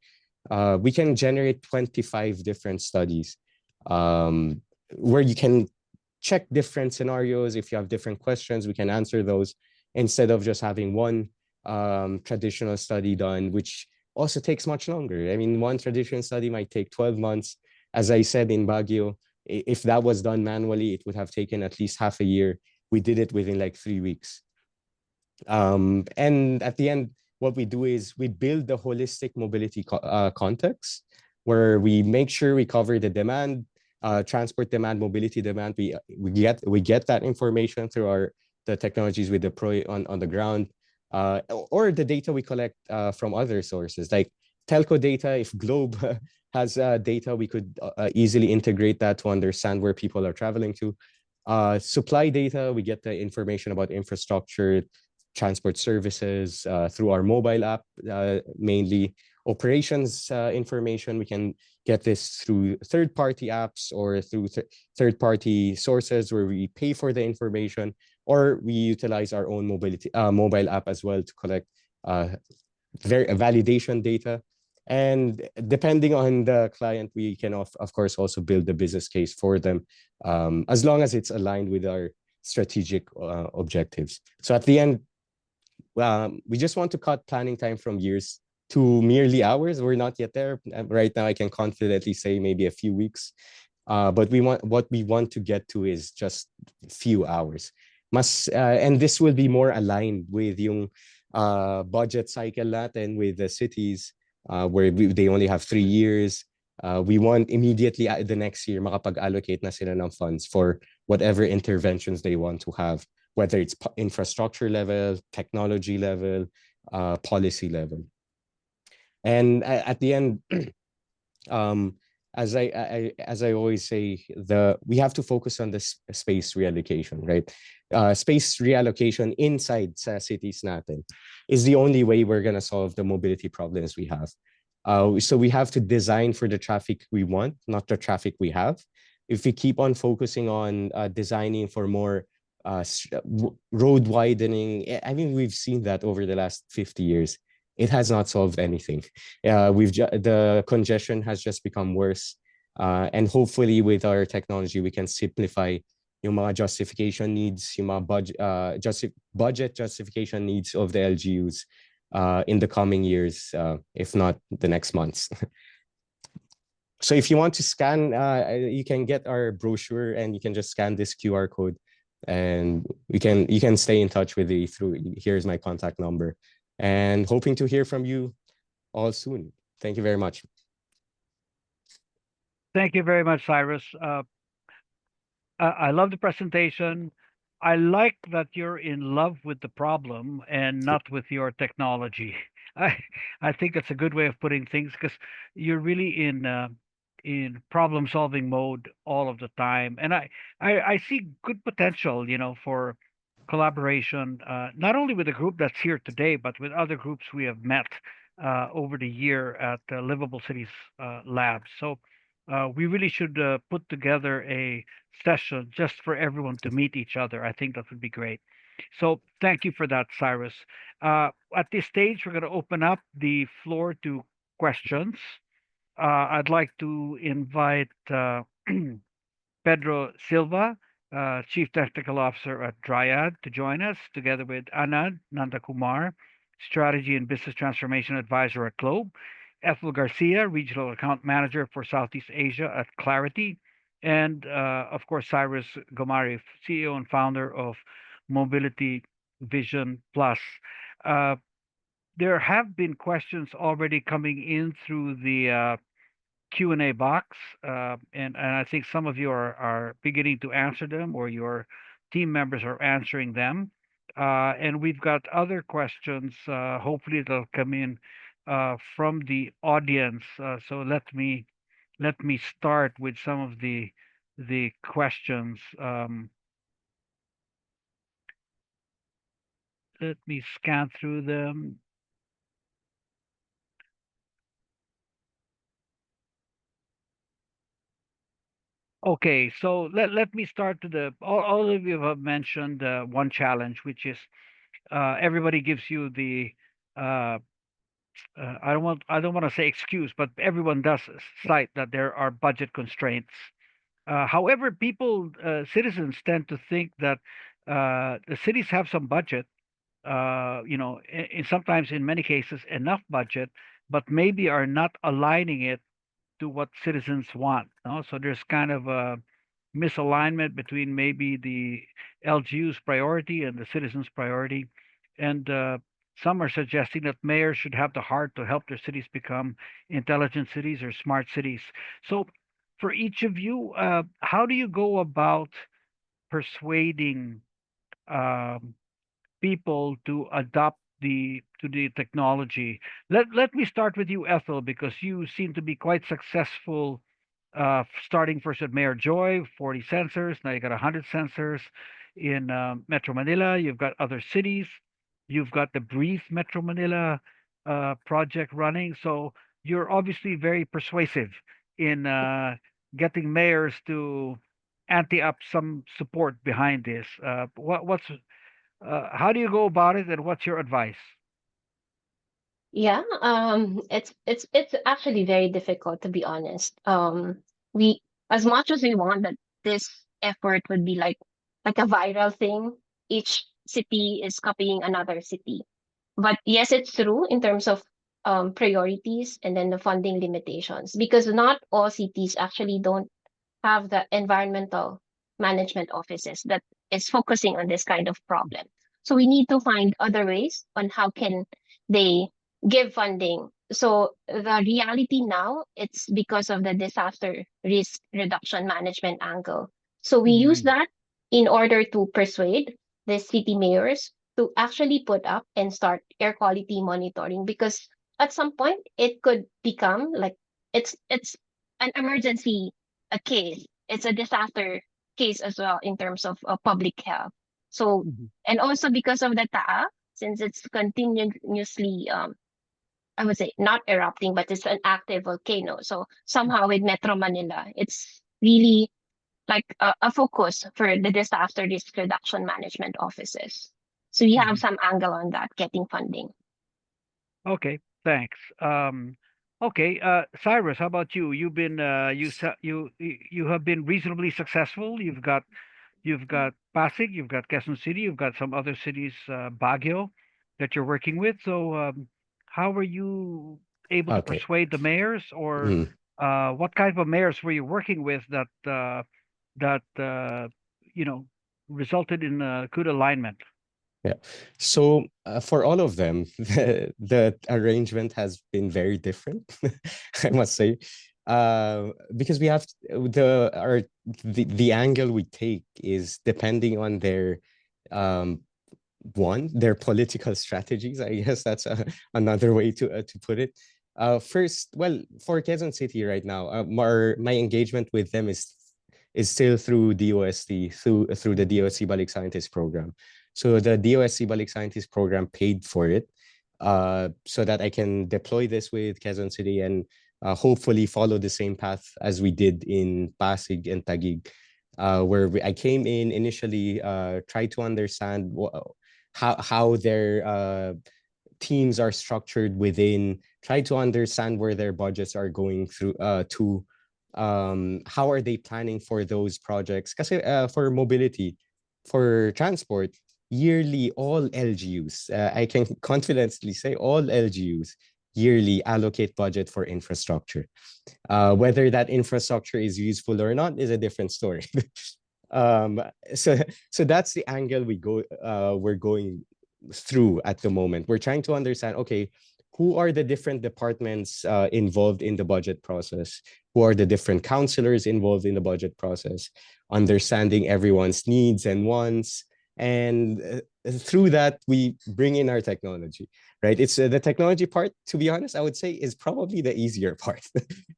we can generate 25 different studies where you can check different scenarios. If you have different questions, we can answer those instead of just having one traditional study done, which also takes much longer. I mean, one traditional study might take 12 months. As I said, in Baguio, if that was done manually, it would have taken at least half a year. We did it within like 3 weeks. And at the end, what we do is we build the holistic mobility context where we make sure we cover the demand, transport demand, mobility demand. We get that information through the technologies we deploy on the ground, or the data we collect from other sources like telco data. If Globe has data, we could easily integrate that to understand where people are traveling to. Supply data, we get the information about infrastructure, transport services through our mobile app, mainly operations information. We can get this through third-party apps or through third-party sources where we pay for the information, or we utilize our own mobile app as well to collect validation data. And depending on the client, we can of course also build the business case for them, as long as it's aligned with our strategic objectives. So at the end, we just want to cut planning time from years to merely hours. We're not yet there. Right now, I can confidently say maybe a few weeks. But what we want to get to is just few hours. And this will be more aligned with yung budget cycle natin with the cities, where they only have 3 years. We want immediately the next year makapag-allocate na sila ng funds for whatever interventions they want to have, whether it's infrastructure level, technology level, policy level. And at the end, as I always say, we have to focus on the space reallocation, right? Space reallocation inside sa cities natin is the only way we're gonna solve the mobility problems we have. So we have to design for the traffic we want, not the traffic we have. If we keep on focusing on designing for more road widening, I mean, we've seen that over the last 50 years. It has not solved anything. The congestion has just become worse. And hopefully with our technology, we can simplify yung mga justification needs, yung mga budget justification needs of the LGUs in the coming years, if not the next months. So if you want to scan, you can get our brochure and you can just scan this QR code, and you can stay in touch with me through, here's my contact number, and hoping to hear from you all soon. Thank you very much. Thank you very much, Cyrus. I love the presentation. I like that you're in love with the problem and not with your technology. I think that's a good way of putting things, because you're really in problem solving mode all of the time. And I see good potential, for collaboration, not only with the group that's here today, but with other groups we have met over the year at Livable Cities Lab. So we really should put together a session just for everyone to meet each other. I think that would be great. So thank you for that, Cyrus. At this stage, we're going to open up the floor to questions. I'd like to invite Pedro Silva, Chief Technical Officer at Dryad, to join us, together with Anand Nandakumar, Strategy and Business Transformation Advisor at Globe, Ethel Garcia, Regional Account Manager for Southeast Asia at Clarity, and of course, Syrus Gomari, CEO and founder of Mobility Vision Plus. There have been questions already coming in through the Q&A box, and I think some of you are beginning to answer them, or your team members are answering them. And we've got other questions, hopefully they'll come in from the audience. So let me start with some of the questions. Let me scan through them. Okay, so let me start to all of you have mentioned one challenge, which is everybody gives you the I don't want to say excuse, but everyone does cite that there are budget constraints. However, citizens tend to think that the cities have some budget, sometimes in many cases enough budget, but maybe are not aligning it to what citizens want. No? So there's kind of a misalignment between maybe the LGU's priority and the citizens' priority. And some are suggesting that mayors should have the heart to help their cities become intelligent cities or smart cities. So for each of you, how do you go about persuading people to adopt the technology? Let me start with you, Ethel, because you seem to be quite successful, starting first at Mayor Joy, 40 sensors. Now you got 100 sensors in Metro Manila. You've got other cities. You've got the Breathe Metro Manila project running. So you're obviously very persuasive in getting mayors to ante up some support behind this. How do you go about it, and what's your advice? Yeah, it's actually very difficult, to be honest. We, as much as we want that this effort would be like a viral thing, each city is copying another city. But yes, it's true in terms of priorities and then the funding limitations, because not all cities actually don't have the environmental management offices that is focusing on this kind of problem. So we need to find other ways on how can they give funding. So the reality now, it's because of the disaster risk reduction management angle. So we use Mhm. that in order to persuade the city mayors to actually put up and start air quality monitoring, because at some point it could become like it's an emergency a case. It's a disaster case as well in terms of public health. So, Mhm. and also because of the TAA, since it's continuously, I would say not erupting, but it's an active volcano. So somehow with Metro Manila, it's really like a focus for the disaster risk reduction management offices. So we have Mhm. some angle on that, getting funding. Okay, thanks. Okay, Cyrus, how about you? You've been you have been reasonably successful. You've got Pasig, you've got Quezon City, you've got some other cities, Baguio, that you're working with. So, how were you able to Okay. persuade the mayors, or Mhm. what kind of mayors were you working with that you know resulted in good alignment? Yeah. So for all of them, the arrangement has been very different, I must say, because we have the angle we take is depending on their um, their political strategies. I guess that's another way to put it. First, well, for Quezon City right now, my engagement with them is still through DOST, through the DOST Balik Scientist program. So the DOST Balik Scientist program paid for it, so that I can deploy this with Quezon City and hopefully follow the same path as we did in Pasig and Taguig, where I came in initially, tried to understand how their teams are structured within, try to understand where their budgets are going through to how are they planning for those projects, kasi for mobility, for transport, yearly all LGUs, I can confidently say all LGUs yearly allocate budget for infrastructure. Whether that infrastructure is useful or not is a different story. um, so so that's the angle we're going through at the moment. We're trying to understand, okay, who are the different departments involved in the budget process? Who are the different counselors involved in the budget process? Understanding everyone's needs and wants. And through that, we bring in our technology, right? It's the technology part, to be honest, I would say is probably the easier part.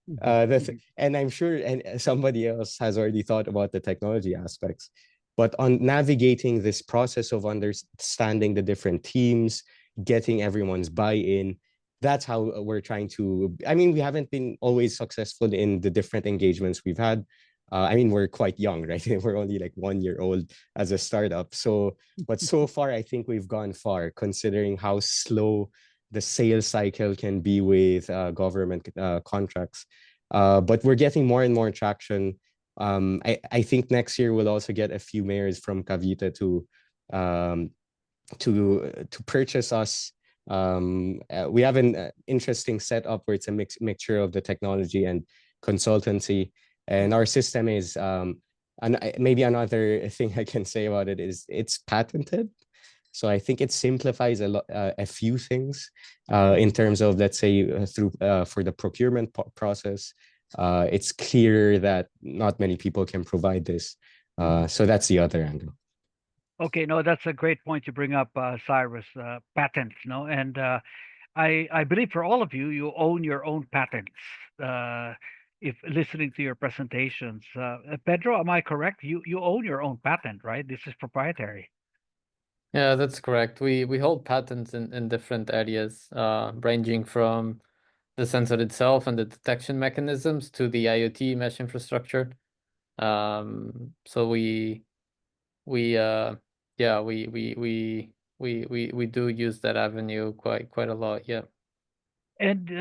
Mhm. Mhm. And I'm sure somebody else has already thought about the technology aspects. But on navigating this process of understanding the different teams, getting everyone's buy-in, that's how we're trying to. I mean, we haven't been always successful in the different engagements we've had. I mean, we're quite young, right? We're only like 1 year old as a startup. So, but so far, I think we've gone far considering how slow the sales cycle can be with government contracts. But we're getting more and more traction. I think next year we'll also get a few mayors from Cavite um, to purchase us. We have an interesting setup where it's a mixture of the technology and consultancy, and our system is and maybe another thing I can say about it is it's patented. So I think it simplifies a few things in terms of, let's say, through for the procurement process. It's clear that not many people can provide this. Mhm. So that's the other angle. Okay, no, that's a great point you bring up, Cyrus. Patents, no, and I believe for all of you, you own your own patents. Uh, if listening to your presentations, Pedro, am I correct? You own your own patent, right? This is proprietary. Yeah, that's correct. We hold patents in different areas, ranging from the sensor itself and the detection mechanisms to the IoT mesh infrastructure. So we yeah we do use that avenue quite a lot. Yeah. And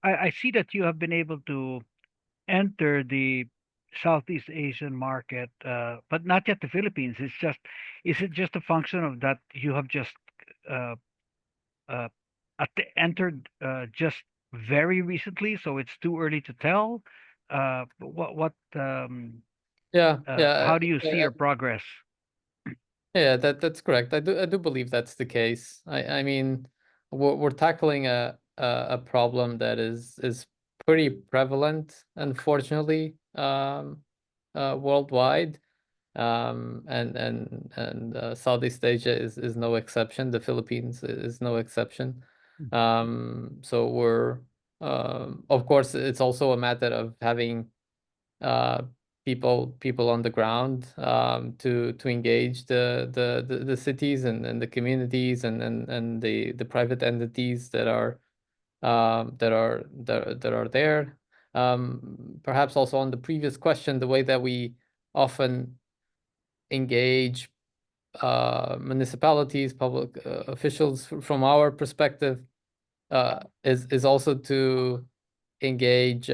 I see that you have been able to enter the Southeast Asian market, but not yet the Philippines. Is it just a function of that you have just uh, uh, entered just very recently, so it's too early to tell? Yeah, How do you see your progress? yeah, that's correct. I do believe that's the case. I mean, we're tackling a problem that is pretty prevalent, unfortunately, worldwide. And Southeast Asia is no exception. The Philippines is no exception. So we're of course it's also a matter of having uh, people on the ground, to engage the cities and the communities and the private entities that are there. Perhaps also on the previous question, the way that we often engage municipalities, public officials from our perspective, is also to engage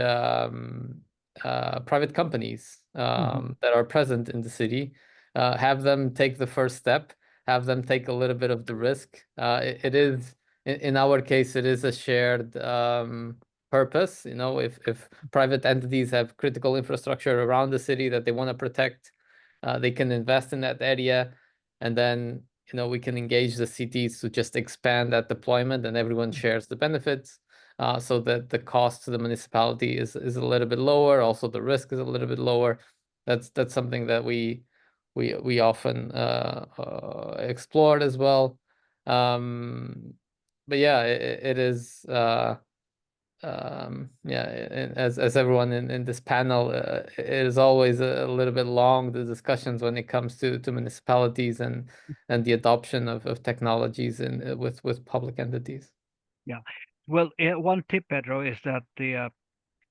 private companies that are present in the city, have them take the first step, have them take a little bit of the risk. It is, in our case, it is a shared purpose. If private entities have critical infrastructure around the city that they want to protect, they can invest in that area, and then we can engage the cities to just expand that deployment, and everyone shares the benefits, so that the cost to the municipality is a little bit lower. Also, the risk is a little bit lower. That's something that we often explored as well. But yeah, it is. Yeah, as everyone in this panel, it is always a little bit long, the discussions when it comes to municipalities and the adoption of technologies with public entities. Yeah. Well, one tip, Pedro, is that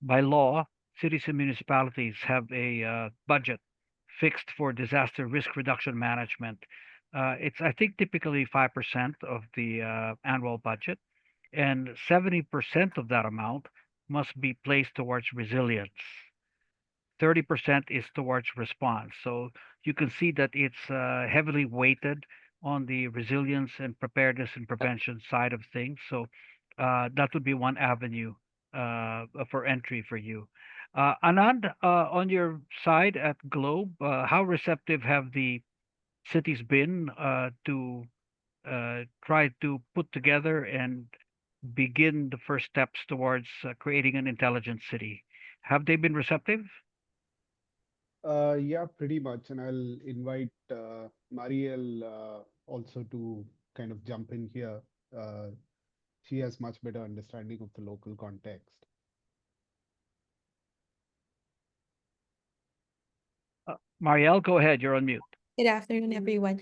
by law, cities and municipalities have a budget fixed for disaster risk reduction management. It's, I think, typically 5% of the annual budget, and 70% of that amount must be placed towards resilience. 30% is towards response. So you can see that it's heavily weighted on the resilience and preparedness and prevention side of things. So that would be one avenue for entry for you. Anand, on your side at Globe, how receptive have the cities been to try to put together and begin the first steps towards creating an intelligent city? Have they been receptive? Yeah, pretty much. And I'll invite Mariel also to kind of jump in here. Uh, she has much better understanding of the local context. Marielle, go ahead. You're on mute. Good afternoon, everyone.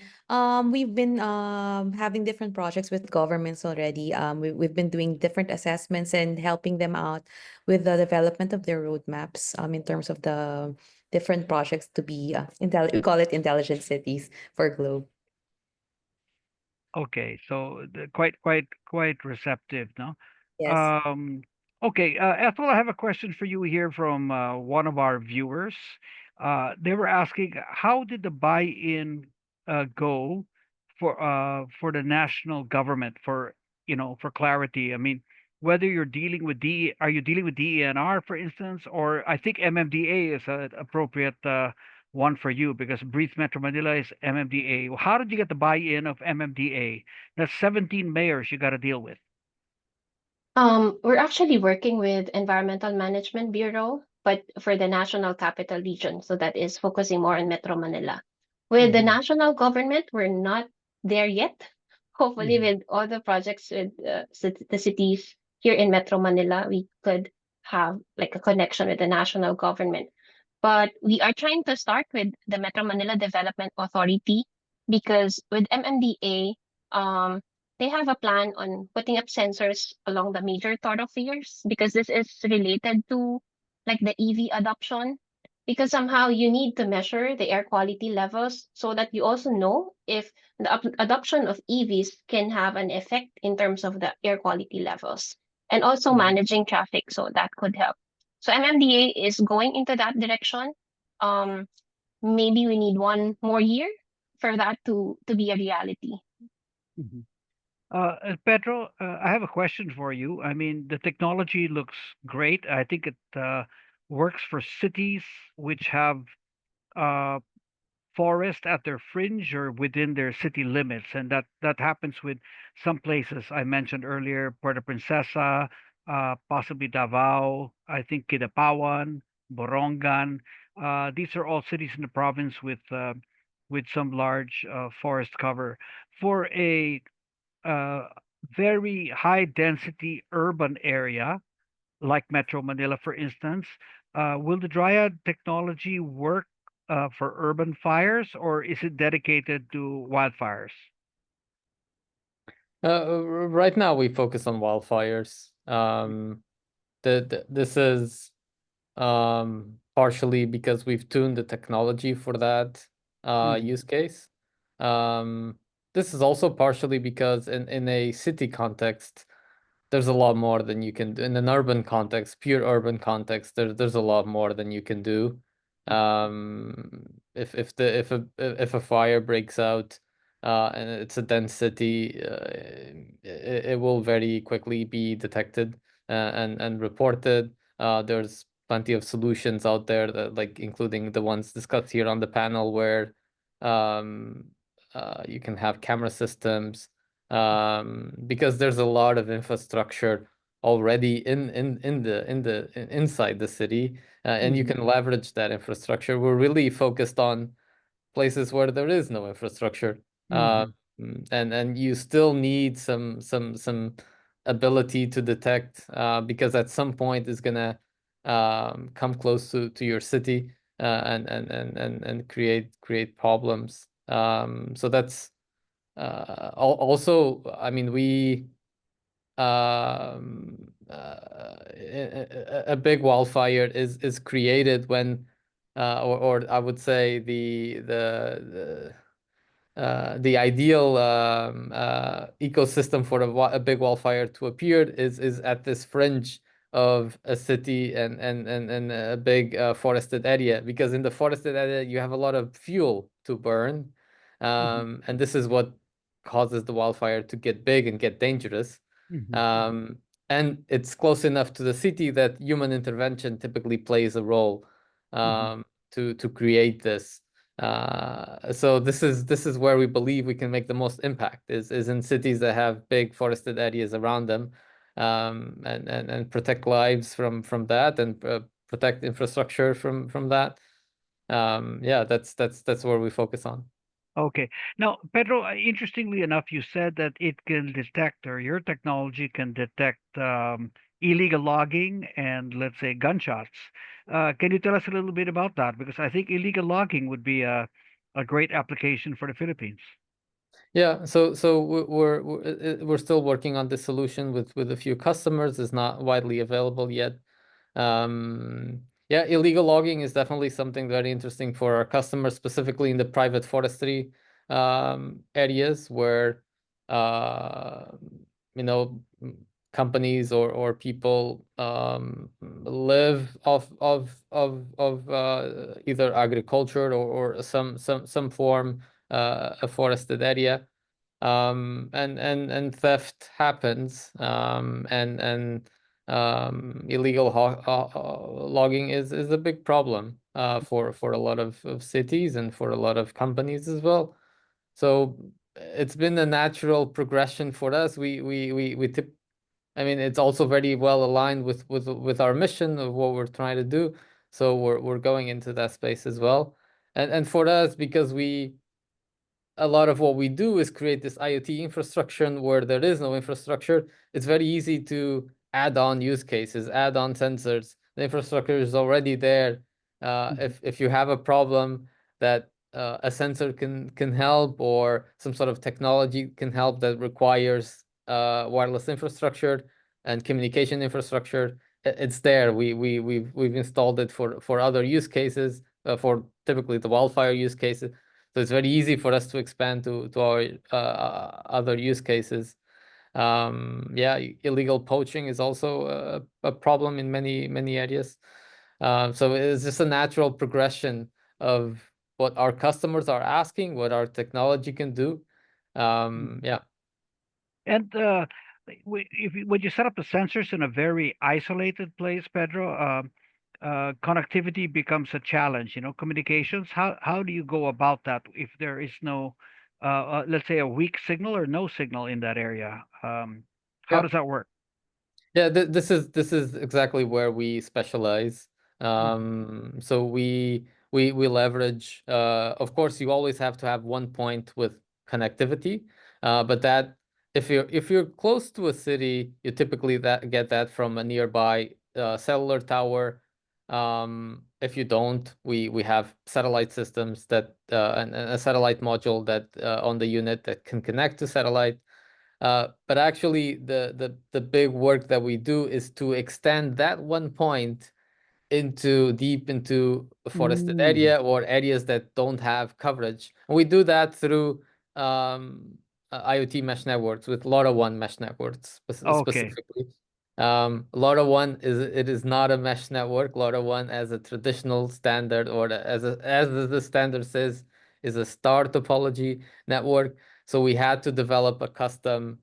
We've been having different projects with governments already. We've been doing different assessments and helping them out with the development of their roadmaps in terms of the different projects to be we call it intelligent cities for Globe. Okay, so quite receptive, no? Yes. Okay, Ethel, I have a question for you here from one of our viewers. They were asking, how did the buy-in go for the national government for for clarity? I mean, whether you're dealing with are you dealing with DENR, for instance, or I think MMDA is an appropriate one for you because Breathe Metro Manila is MMDA. How did you get the buy-in of MMDA? That's 17 mayors you got to deal with. We're actually working with Environmental Management Bureau, but for the National Capital Region, so that is focusing more on Metro Manila. With the national government, we're not there yet. Hopefully, with all the projects with the cities here in Metro Manila, we could have like a connection with the national government. But we are trying to start with the Metro Manila Development Authority because with MMDA, they have a plan on putting up sensors along the major thoroughfares because this is related to like the EV adoption. Because somehow you need to measure the air quality levels so that you also know if the adoption of EVs can have an effect in terms of the air quality levels and also managing traffic. So that could help. So MMDA is going into that direction. Um, Maybe we need one more year for that to be a reality. Pedro, I have a question for you. I mean, the technology looks great. I think it works for cities which have uh, forest at their fringe or within their city limits, and that happens with some places I mentioned earlier, Puerto Princesa, possibly Davao, I think Kidapawan, Borongan. These are all cities in the province with some large forest cover. For a uh, very high density urban area like Metro Manila, for instance, will the Dryad technology work for urban fires, or is it dedicated to wildfires? Right now we focus on wildfires. This is partially because we've tuned the technology for that use case. This is also partially because in a city context, there's a lot more than you can do. In an urban context, pure urban context, there's a lot more than you can do. If a fire breaks out and it's a dense city, it will very quickly be detected and reported. There's plenty of solutions out there that, like, including the ones discussed here on the panel, where you can have camera systems, because there's a lot of infrastructure already inside the city, and you can leverage that infrastructure. We're really focused on places where there is no infrastructure, and you still need some ability to detect, because at some point it's gonna come close to your city, and create problems. So that's also, I mean, a big wildfire is created when, or I would say the ideal ecosystem for a big wildfire to appear is at this fringe of a city and a big forested area, because in the forested area you have a lot of fuel to burn, and this is what causes the wildfire to get big and get dangerous. And it's close enough to the city that human intervention typically plays a role, to create this. So this is where we believe we can make the most impact, is in cities that have big forested areas around them, and protect lives from that, and protect infrastructure from that. Yeah, that's where we focus on. Okay. Now, Pedro, interestingly enough, you said that it can detect, or your technology can detect illegal logging and, let's say, gunshots. Can you tell us a little bit about that? Because I think illegal logging would be a great application for the Philippines. Yeah, so we're still working on this solution with a few customers. It's not widely available yet. Yeah, illegal logging is definitely something very interesting for our customers, specifically in the private forestry areas where you know, companies or people live of either agriculture or some form a forested area, and theft happens, and illegal logging is a big problem for a lot of cities and for a lot of companies as well. So it's been a natural progression for us. I mean, it's also very well aligned with our mission of what we're trying to do. So we're going into that space as well. And for us, because a lot of what we do is create this IoT infrastructure where there is no infrastructure, it's very easy to add on use cases, add on sensors. The infrastructure is already there. If you have a problem that a sensor can help, or some sort of technology can help that requires wireless infrastructure and communication infrastructure, it's there. We've installed it for other use cases, for typically the wildfire use cases. So it's very easy for us to expand to our other use cases. Yeah, illegal poaching is also a problem in many areas. So it's just a natural progression of what our customers are asking, what our technology can do. Yeah. And when you set up the sensors in a very isolated place, Pedro, connectivity becomes a challenge. You know, communications. How do you go about that if there is no, let's say, a weak signal or no signal in that area? How Yeah. does that work? Yeah, this is exactly where we specialize. So we leverage. Of course, you always have to have one point with connectivity, but that if you're close to a city, you typically get that from a nearby cellular tower. If you don't, we have satellite systems that and a satellite module that on the unit that can connect to satellite. But actually, the big work that we do is to extend that one point deep into a forested area or areas that don't have coverage. And we do that through IoT mesh networks with LoRaWAN mesh networks Okay. specifically. LoRaWAN is not a mesh network. LoRaWAN, as a traditional standard, or as the standard says, is a star topology network. So we had to develop a custom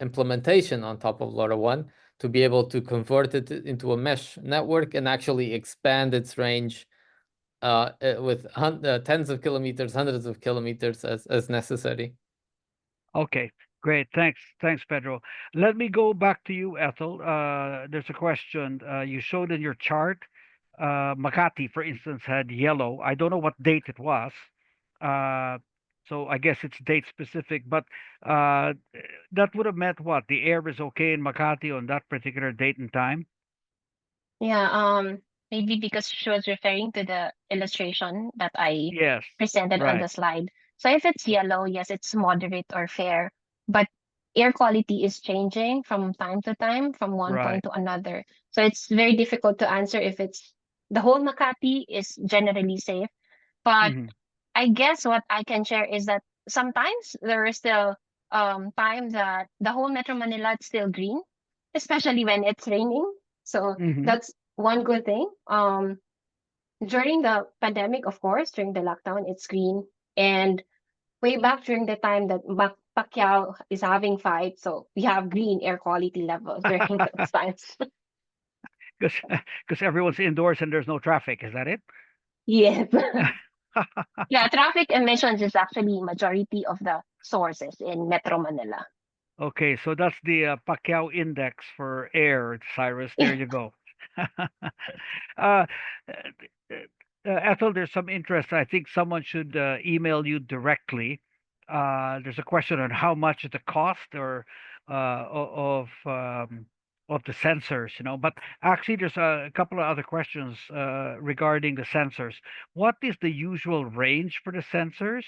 implementation on top of LoRaWAN to be able to convert it into a mesh network and actually expand its range with tens of kilometers, hundreds of kilometers as necessary. Okay, great. Thanks, Pedro. Let me go back to you, Ethel. There's a question. You showed in your chart, Makati, for instance, had yellow. I don't know what date it was. Uh, so I guess it's date specific, but uh, that would have meant what? The air is okay in Makati on that particular date and time? Yeah, maybe because she was referring to the illustration that I Yes, presented on right, the slide. So if it's yellow, yes, it's moderate or fair, but air quality is changing from time to time from one right. point to another. So it's very difficult to answer if it's the whole Makati is generally safe. But Hmm. I guess what I can share is that sometimes there is still time that the whole Metro Manila is still green, especially when it's raining. So Hmm. that's one good thing. During the pandemic, of course, during the lockdown, it's green. And way back during the time that Pacquiao is having fight, so we have green air quality levels during those times. Because because everyone's indoors and there's no traffic. Is that it? Yes. Yeah, traffic emissions is actually majority of the sources in Metro Manila. Okay, so that's the Pacquiao index for air, Cyrus. There you go. uh, Ethel, there's some interest. I think someone should email you directly. There's a question on how much is the cost or of the sensors, you know. But actually, there's a couple of other questions regarding the sensors. What is the usual range for the sensors?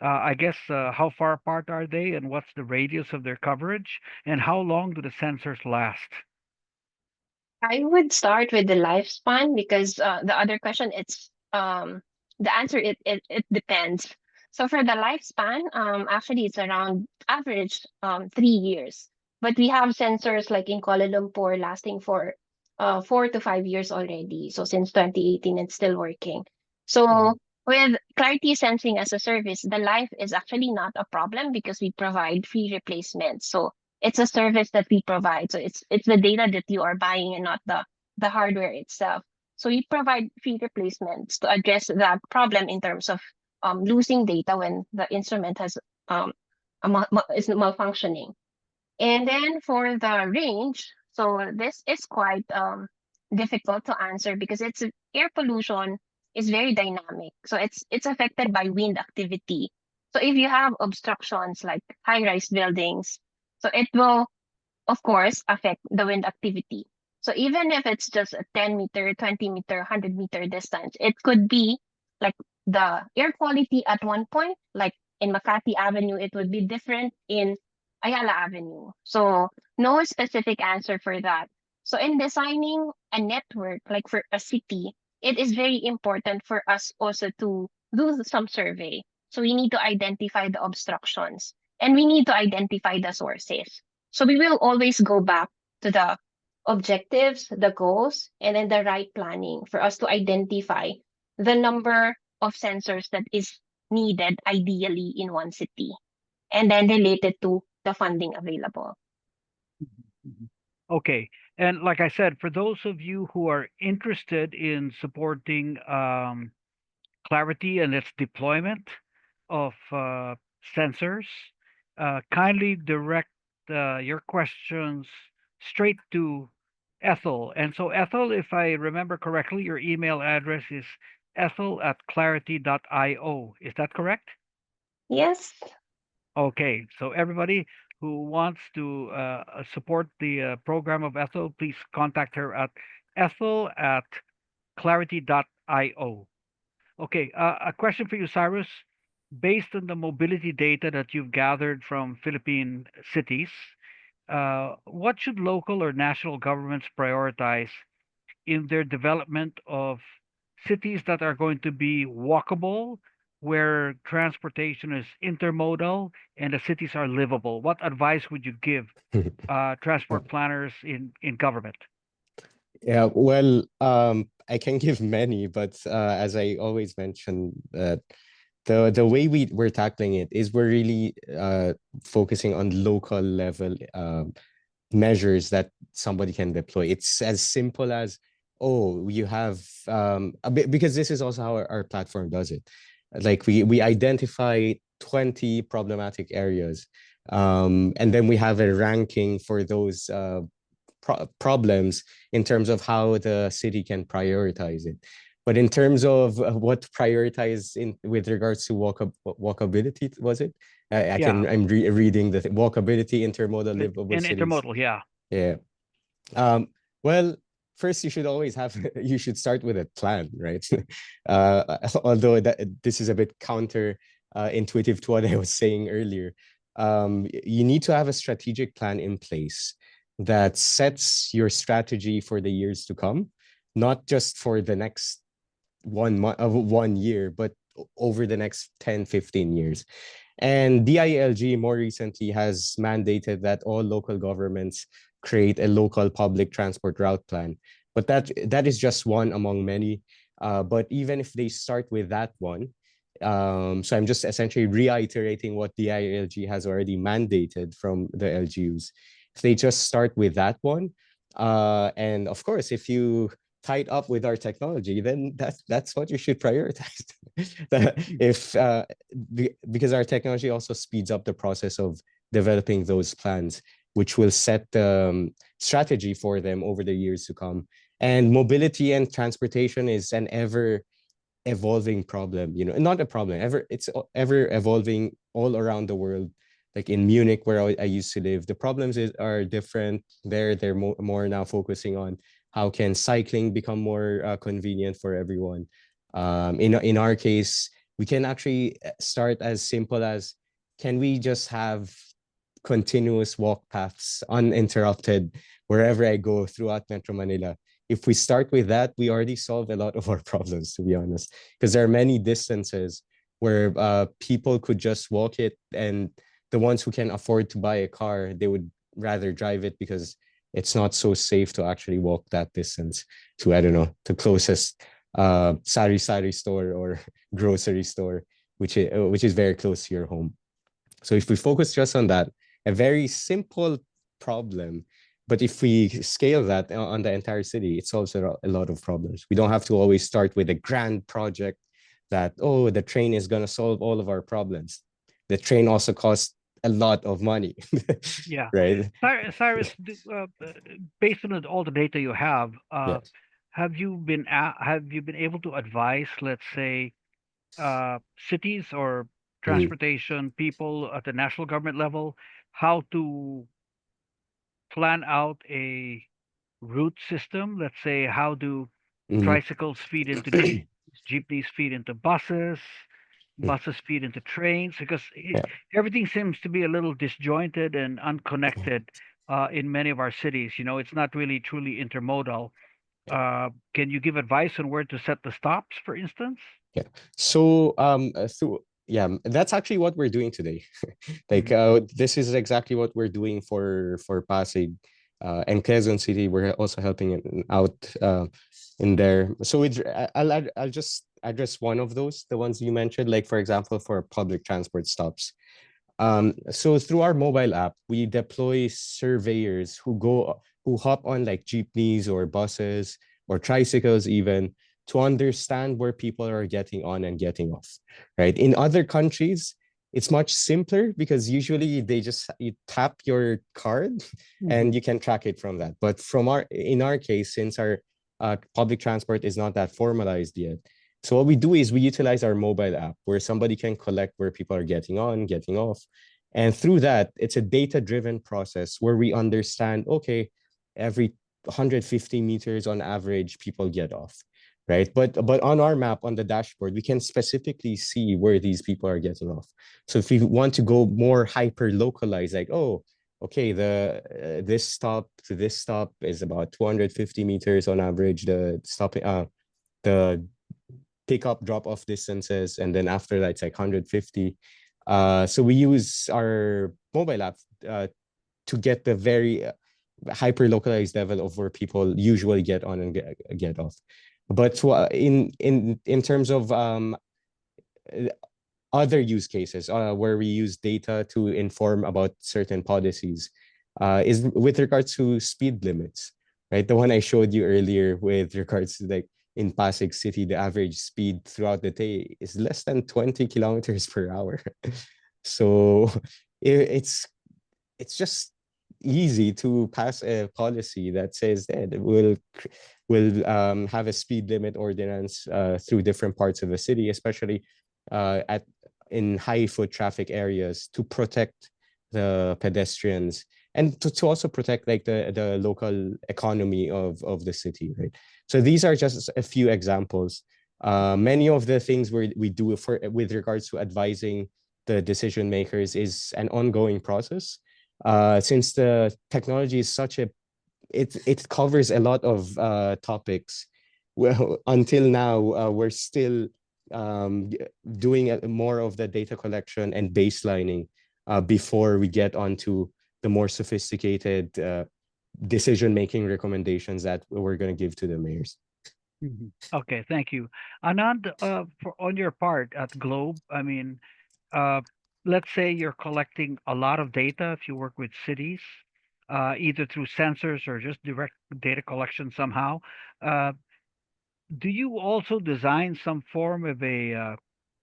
I guess how far apart are they, and what's the radius of their coverage, and how long do the sensors last? I would start with the lifespan because the other question it's the answer it depends. So for the lifespan, actually it's around average 3 years. But we have sensors like in Kuala Lumpur lasting for 4 to 5 years already. So since 2018 it's still working. So Mhm. with Clarity Sensing as a service, the life is actually not a problem because we provide free replacements. So it's a service that we provide. So it's the data that you are buying and not the hardware itself. So we provide free replacements to address that problem in terms of losing data when the instrument has is malfunctioning. And then for the range, so this is quite difficult to answer because it's air pollution is very dynamic. So it's affected by wind activity. So if you have obstructions like high-rise buildings, so it will of course affect the wind activity. So even if it's just a 10 meter, 20 meter, 100-meter distance, it could be like the air quality at one point, like in Makati Avenue, it would be different in Ayala Avenue. So no specific answer for that. So in designing a network, like for a city, it is very important for us also to do some survey. So we need to identify the obstructions and we need to identify the sources. So we will always go back to the objectives, the goals, and then the right planning for us to identify the number of sensors that is needed ideally in one city, and then related to the funding available. Mhm. Okay. And like I said, for those of you who are interested in supporting Clarity and its deployment of sensors, kindly direct your questions straight to Ethel. And so, Ethel, if I remember correctly, your email address is ethel@clarity.io. Is that correct? Yes. Okay, so everybody who wants to support the program of Ethel, please contact her at ethel@clarity.io. Okay, a question for you, Cyrus. Based on the mobility data that you've gathered from Philippine cities, what should local or national governments prioritize in their development of cities that are going to be walkable, where transportation is intermodal, and the cities are livable? What advice would you give transport planners in government? Yeah, well, I can give many, but as I always mention, the way we're tackling it is we're really focusing on local level measures that somebody can deploy. It's as simple as, oh, you have a bit, because this is also how our platform does it. Like we identify 20 problematic areas, and then we have a ranking for those problems in terms of how the city can prioritize it. But in terms of what to prioritize in with regards to walkability, was it? Yeah, I'm reading the walkability, intermodal, livable and cities. intermodal, yeah. Yeah. Well, first you should always have you should start with a plan, right? Although this is a bit counter intuitive to what I was saying earlier. You need to have a strategic plan in place that sets your strategy for the years to come, not just for the next 1 month of 1 year, but over the next 10, 15 years. And DILG more recently has mandated that all local governments create a local public transport route plan. But that is just one among many. But even if they start with that one, so I'm just essentially reiterating what DILG has already mandated from the LGUs. If they just start with that one, and of course, if you tied up with our technology, then that's what you should prioritize. If because our technology also speeds up the process of developing those plans, which will set the strategy for them over the years to come. And mobility and transportation is an ever evolving problem, not a problem, it's ever evolving all around the world. Like in Munich, where I used to live, the problems are different. They're more now focusing on how can cycling become more convenient for everyone. In our case, we can actually start as simple as, can we just have continuous walk paths uninterrupted wherever I go throughout Metro Manila? If we start with that, we already solved a lot of our problems, to be honest, because there are many distances where people could just walk it, and the ones who can afford to buy a car, they would rather drive it because it's not so safe to actually walk that distance to, I don't know, the closest sari store or grocery store, which is very close to your home. So if we focus just on that, a very simple problem, but if we scale that on the entire city, it solves a lot of problems. We don't have to always start with a grand project that, oh, the train is going to solve all of our problems. The train also costs a lot of money, Yeah. right? Cyrus, based on all the data you have, Yes. have you been able to advise, let's say, cities or Mhm. transportation people at the national government level how to plan out a route system? Let's say, how do Mhm. tricycles feed into the jeepneys feed into buses, buses feed into trains, because Yeah. everything seems to be a little disjointed and unconnected in many of our cities. It's not really truly intermodal. Can you give advice on where to set the stops, for instance? Yeah. So that's actually what we're doing today. Like this is exactly what we're doing for Pasig and Quezon City. We're also helping it out in there. So I'll just address one of those, the ones you mentioned, like for example, for public transport stops. So through our mobile app, we deploy surveyors who hop on like jeepneys or buses or tricycles even to understand where people are getting on and getting off, right? In other countries, it's much simpler because usually you tap your card and you can track it from that. But in our case, since our public transport is not that formalized yet, so what we do is we utilize our mobile app where somebody can collect where people are getting on, getting off. And through that, it's a data-driven process where we understand, okay, every 150 meters on average, people get off, right? But on our map, on the dashboard, we can specifically see where these people are getting off. So if we want to go more hyper-localized, like, oh, okay, this stop to this stop is about 250 meters on average, the pick up drop off distances, and then after that it's like 150. So we use our mobile app to get the very hyper localized level of where people usually get on and get off. But in terms of other use cases where we use data to inform about certain policies is with regards to speed limits, right? The one I showed you earlier with regards to like in Pasig City, the average speed throughout the day is less than 20 kilometers per hour. So it's just easy to pass a policy that says that we'll have a speed limit ordinance through different parts of the city, especially in high foot traffic areas to protect the pedestrians and to also protect like the local economy of the city, right? So these are just a few examples. Many of the things we do with regards to advising the decision makers is an ongoing process. Since the technology is it covers a lot of topics. Well, until now, we're still doing more of the data collection and baselining before we get onto the more sophisticated decision-making recommendations that we're going to give to the mayors. Okay, thank you. Anand, on your part at Globe, I mean, uh, let's say you're collecting a lot of data if you work with cities, either through sensors or just direct data collection somehow. Uh, do you also design some form of a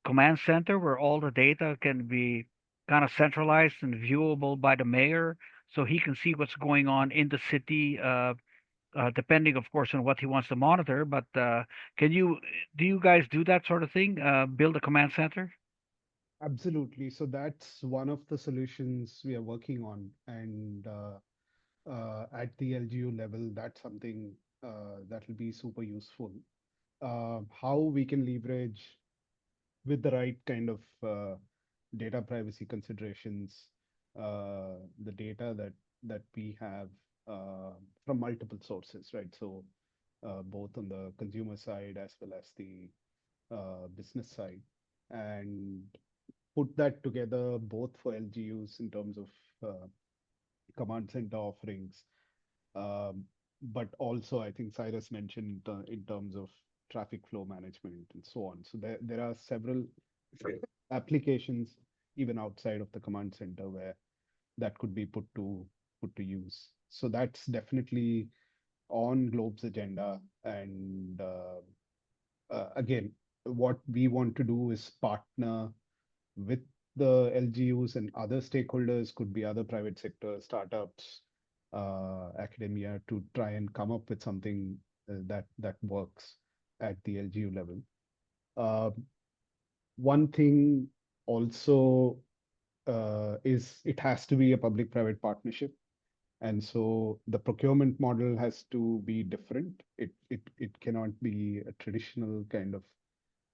command center where all the data can be kind of centralized and viewable by the mayor so he can see what's going on in the city, depending, of course, on what he wants to monitor? But do you guys do that sort of thing? Build a command center? Absolutely. So that's one of the solutions we are working on. And at the LGU level, that's something that will be super useful. How we can leverage with the right kind of data privacy considerations, the data that we have from multiple sources, right? So both on the consumer side as well as the business side, and put that together both for LGUs in terms of command center offerings, um, but also I think Cyrus mentioned in terms of traffic flow management and so on. So there are several applications even outside of the command center where that could be put to use. So that's definitely on Globe's agenda. And again, what we want to do is partner with the LGUs and other stakeholders, could be other private sector startups, academia, to try and come up with something that works at the LGU level. One thing also is it has to be a public-private partnership. And so the procurement model has to be different. It cannot be a traditional kind of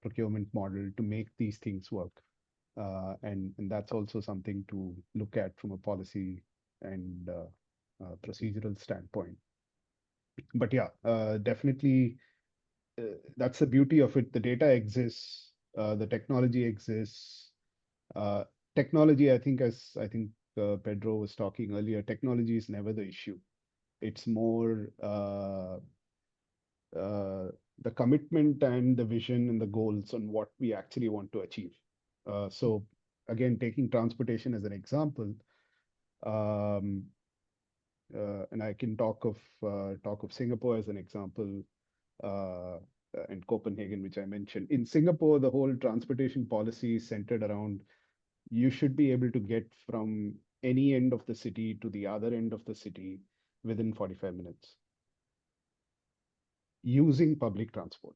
procurement model to make these things work. And that's also something to look at from a policy and procedural standpoint. But yeah, definitely that's the beauty of it. The data exists, the technology exists. Uh, Technology, I think Pedro was talking earlier, technology is never the issue. It's more the commitment and the vision and the goals on what we actually want to achieve. So again, taking transportation as an example, um, and I can talk of Singapore as an example, uh, and Copenhagen, which I mentioned. In Singapore, the whole transportation policy is centered around you should be able to get from any end of the city to the other end of the city within 45 minutes using public transport.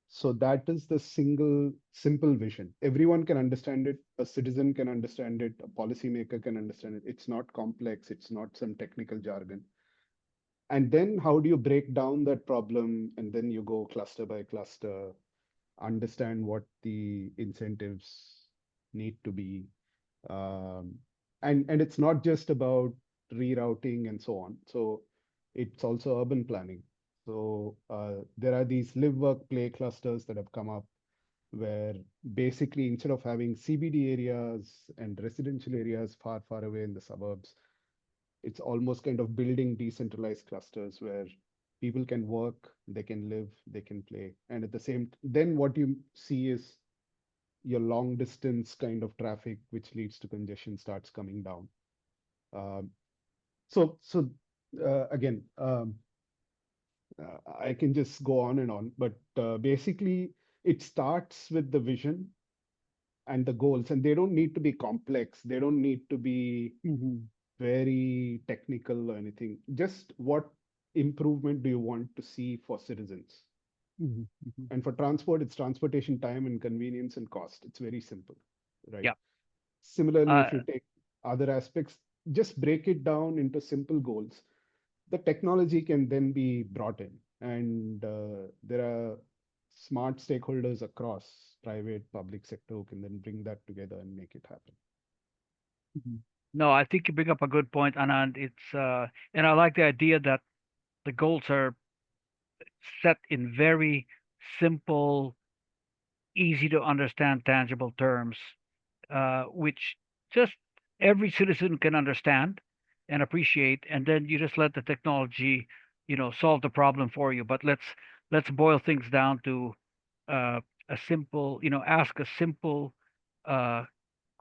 So that is the simple vision. Everyone can understand it. A citizen can understand it. A policymaker can understand it. It's not complex. It's not some technical jargon. And then how do you break down that problem? And then you go cluster by cluster, understand what the incentives need to be. And it's not just about rerouting and so on. So it's also urban planning. So there are these live, work, play clusters that have come up where basically instead of having CBD areas and residential areas far, far away in the suburbs, it's almost kind of building decentralized clusters where people can work, they can live, they can play. And at the same, then what you see is your long distance kind of traffic, which leads to congestion, starts coming down. Um, again, I can just go on and on, but basically it starts with the vision and the goals, and they don't need to be complex. They don't need to be very technical or anything. Just what improvement do you want to see for citizens? And for transport, it's transportation time and convenience and cost. It's very simple, right? Yeah. Similarly, if you take other aspects, just break it down into simple goals. The technology can then be brought in, and there are smart stakeholders across private, public sector who can then bring that together and make it happen. No, I think you bring up a good point, Anand. It's and I like the idea that the goals are set in very simple, easy to understand, tangible terms, which just every citizen can understand and appreciate, and then you just let the technology, solve the problem for you. But let's boil things down to a simple, ask a simple uh,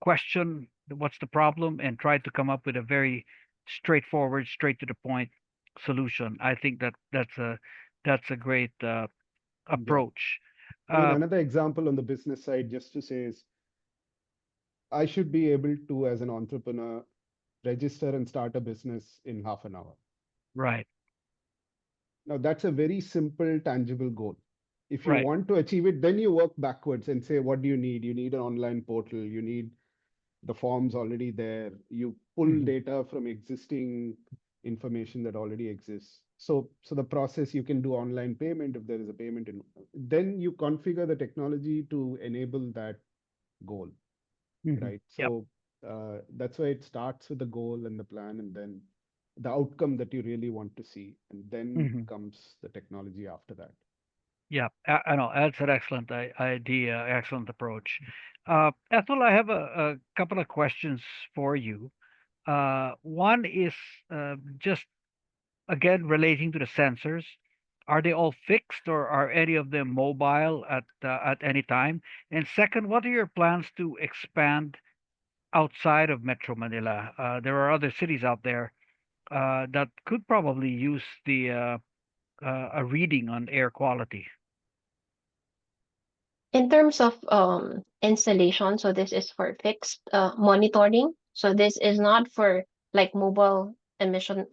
question, what's the problem, and try to come up with a very straightforward, straight to the point solution. I think that's a great approach. I mean, another example on the business side, just to say, is I should be able to, as an entrepreneur, register and start a business in half an hour. Right. Now, that's a very simple, tangible goal. If you Right. want to achieve it, then you work backwards and say, what do you need? You need an online portal. You need the forms already there. You pull data from existing information that already exists. So the process, you can do online payment if there is a payment in. Then you configure the technology to enable that goal, right? Yep. So that's why it starts with the goal and the plan, and then the outcome that you really want to see, and then comes the technology after that. Yeah, I know that's an excellent idea, excellent approach. Ethel, I have a couple of questions for you. One is just again relating to the sensors. Are they all fixed, or are any of them mobile at any time? And second, what are your plans to expand outside of Metro Manila? There are other cities out there that could probably use the a reading on air quality. In terms of installation, so this is for fixed monitoring. So this is not for like mobile emission,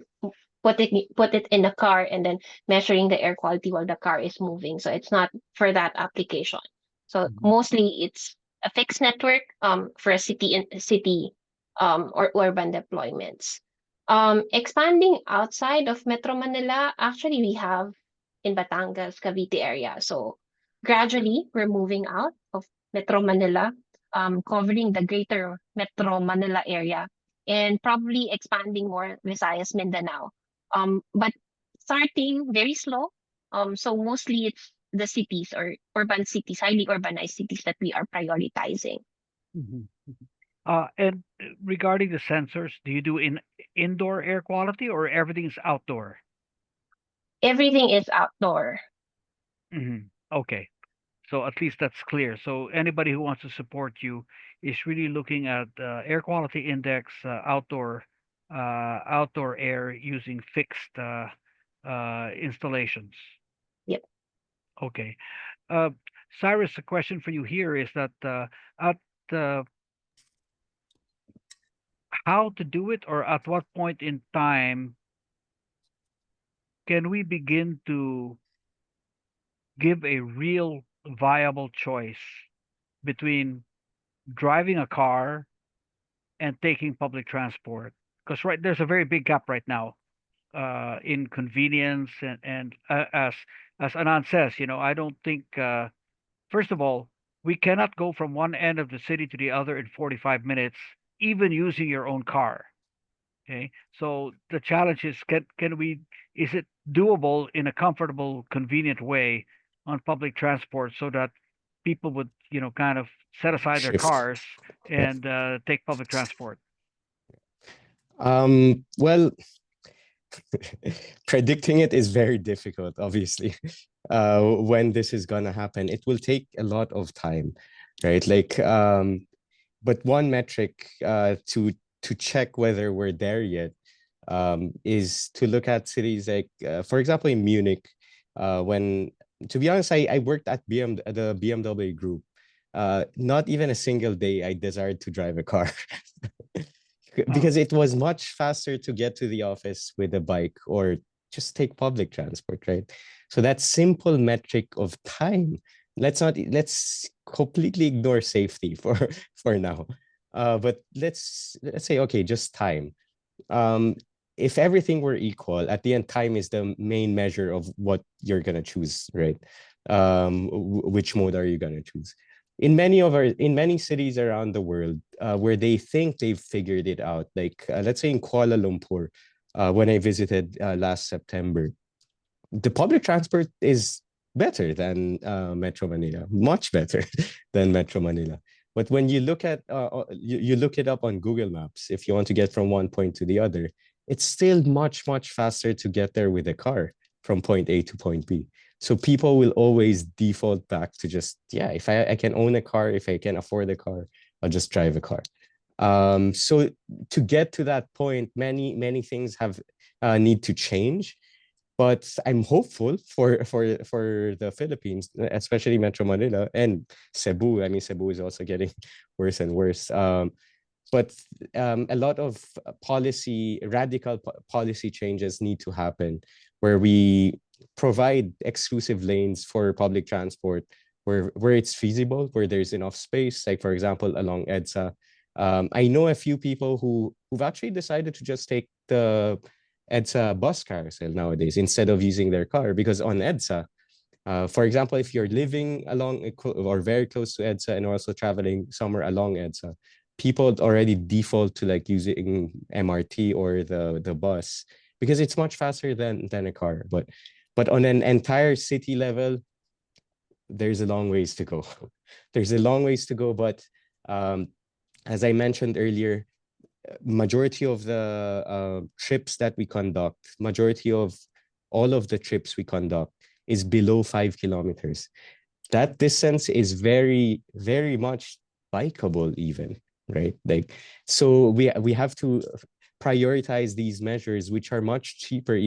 put it in a car and then measuring the air quality while the car is moving. So it's not for that application. So mostly it's a fixed network for a city or urban deployments. Expanding outside of Metro Manila, actually we have in Batangas, Cavite area. So gradually we're moving out of Metro Manila, covering the greater Metro Manila area, and probably expanding more Visayas, Mindanao. But starting very slow. So mostly it's the cities or urban cities, highly urbanized cities that we are prioritizing. Mhm. And regarding the sensors, do you do in indoor air quality or everything's outdoor? Everything is outdoor. Okay. So at least that's clear. So anybody who wants to support you is really looking at air quality index, outdoor air using fixed installations. Yep. Okay. Uh, Cyrus, a question for you here is that at how to do it, or at what point in time can we begin to give a real viable choice between driving a car and taking public transport? Because there's a very big gap right now in convenience and as Anand says, I don't think first of all we cannot go from one end of the city to the other in 45 minutes, even using your own car. Okay, so the challenge is can we is it doable in a comfortable, convenient way on public transport so that people would kind of set aside their Shift. cars Yeah. and take public transport. Well, predicting it is very difficult, obviously. When this is gonna happen, it will take a lot of time, right? Like, but one metric to check whether we're there yet is to look at cities like, for example, in Munich. When, to be honest, I worked at the BMW group. Not even a single day I desired to drive a car. Because it was much faster to get to the office with a bike or just take public transport, right? So that simple metric of time, let's completely ignore safety for for now. But let's say, okay, just time. If everything were equal, at the end, time is the main measure of what you're gonna choose, right? Which mode are you gonna choose? In many cities around the world, where they think they've figured it out, like let's say in Kuala Lumpur, when I visited last September, the public transport is better than Metro Manila, much better than Metro Manila. But when you look at you look it up on Google Maps, if you want to get from one point to the other, it's still much faster to get there with a car from point A to point B. So people will always default back to just, yeah, if I can own a car, if I can afford a car, I'll just drive a car. So to get to that point, many things have need to change. But I'm hopeful for the Philippines, especially Metro Manila and Cebu. I mean, Cebu is also getting worse and worse. But a lot of radical policy changes need to happen, where we provide exclusive lanes for public transport where it's feasible, where there's enough space. Like, for example, along EDSA. I know a few people who've actually decided to just take the EDSA bus carousel nowadays instead of using their car, because on EDSA, for example, if you're living along or very close to EDSA and also traveling somewhere along EDSA, people already default to like using MRT or the bus because it's much faster than a car. But on an entire city level, there's a long ways to go. There's a long ways to go, but as I mentioned earlier, majority of the trips that we conduct, majority of all of the trips we conduct is below 5 kilometers. That distance is very much bikeable even, right? Like, so we have to prioritize these measures, which are much cheaper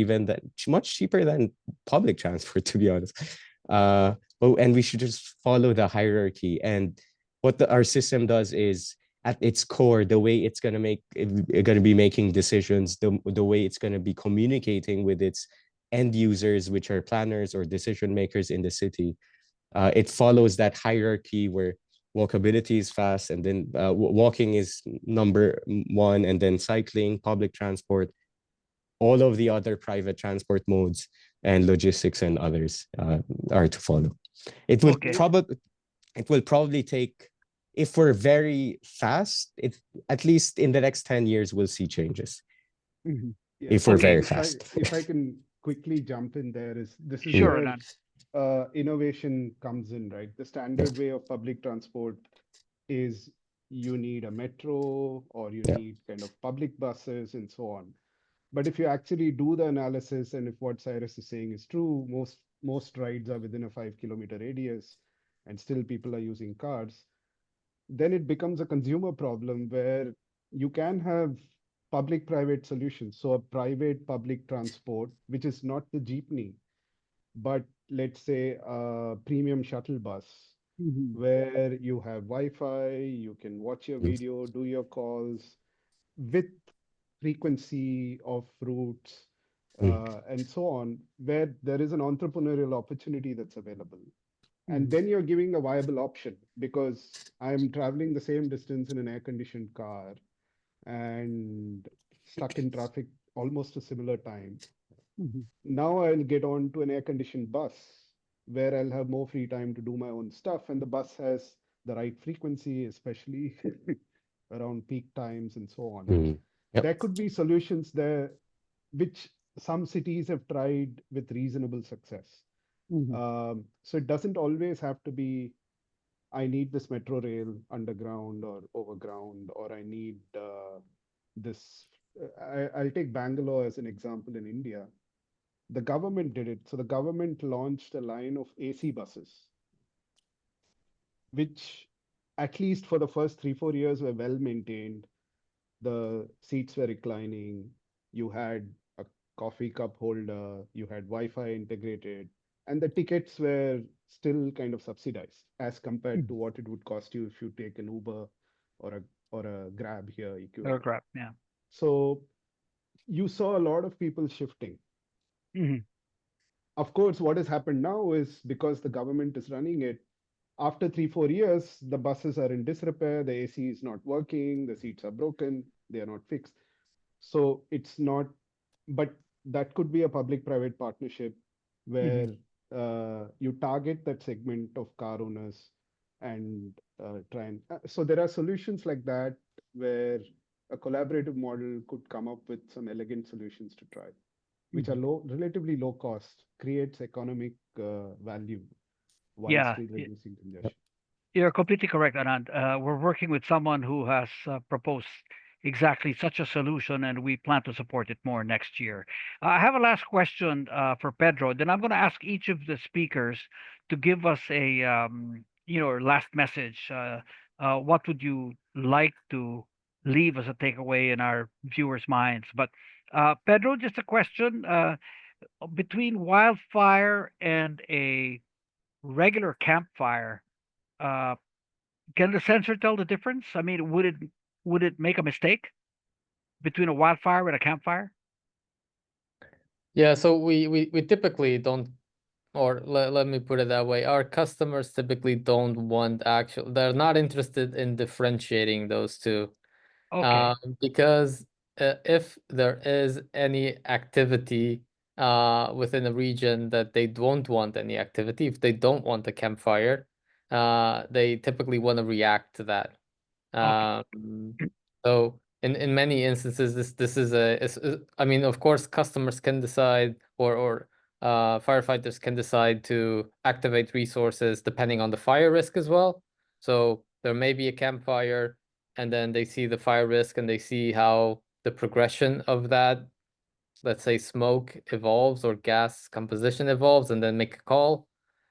much cheaper than public transport, to be honest. And we should just follow the hierarchy. And what our system does is, at its core, the way it's going to be making decisions, the way it's going to be communicating with its end users, which are planners or decision makers in the city, it follows that hierarchy where walkability is fast, and then walking is number one, and then cycling, public transport, all of the other private transport modes and logistics and others are to follow. It will Okay. probably take, if we're very fast, at least in the next 10 years, we'll see changes. Mhm. Yeah, If we're so very if fast. if I can quickly jump in there, this is Sure, where Anand. innovation comes in, right? The standard way of public transport is you need a metro or you Yeah. need kind of public buses and so on. But if you actually do the analysis, and if what Cyrus is saying is true, most rides are within a 5 kilometer radius, and still people are using cars, then it becomes a consumer problem where you can have public-private solutions. So a private public transport, which is not the jeepney, but let's say a premium shuttle bus, Mhm. where you have Wi-Fi, you can watch your Yes. video, do your calls with frequency of routes, and so on, where there is an entrepreneurial opportunity that's available. And Mhm. then you're giving a viable option, because I'm traveling the same distance in an air-conditioned car and stuck in traffic almost a similar time. Mhm. Now I'll get on to an air-conditioned bus where I'll have more free time to do my own stuff, and the bus has the right frequency, especially around peak times and so on. Mm. Yep. There could be solutions there which some cities have tried with reasonable success. Mhm. So it doesn't always have to be, I need this metro rail underground or overground, or I need this. I'll take Bangalore as an example in India. The government did it. So the government launched a line of AC buses, which at least for the first 3, 4 years were well maintained. The seats were reclining. You had a coffee cup holder. You had Wi-Fi integrated, and the tickets were still kind of subsidized as compared to Mhm. what it would cost you if you take an Uber or a Grab here Or equivalent. grab, yeah. So you saw a lot of people shifting. Mhm. Of course, what has happened now is, because the government is running it, after 3, 4 years, the buses are in disrepair, the AC is not working, the seats are broken, they are not fixed. So it's not, but that could be a public-private partnership Mhm. where you target that segment of car owners and try and. So there are solutions like that where a collaborative model could come up with some elegant solutions to try, which are Mhm. relatively low cost, creates economic value while Yeah, still reducing congestion. you're completely correct, Anand. We're working with someone who has proposed exactly such a solution, and we plan to support it more next year. I have a last question for Pedro. Then I'm going to ask each of the speakers to give us a last message. What would you like to leave as a takeaway in our viewers' minds? But Pedro, just a question: between wildfire and a regular campfire. Uh, can the sensor tell the difference? I mean, would it make a mistake between a wildfire and a campfire? Yeah, so we typically don't, or let me put it that way, our customers typically don't want actual, they're not interested in differentiating those two. Okay. Because if there is any activity within a region that they don't want any activity, if they don't want a campfire, they typically want to react to that. Okay. So in many instances, this is I mean, of course, customers can decide, or firefighters can decide to activate resources depending on the fire risk as well. So there may be a campfire, and then they see the fire risk and they see how the progression of that, let's say, smoke evolves or gas composition evolves, and then make a call.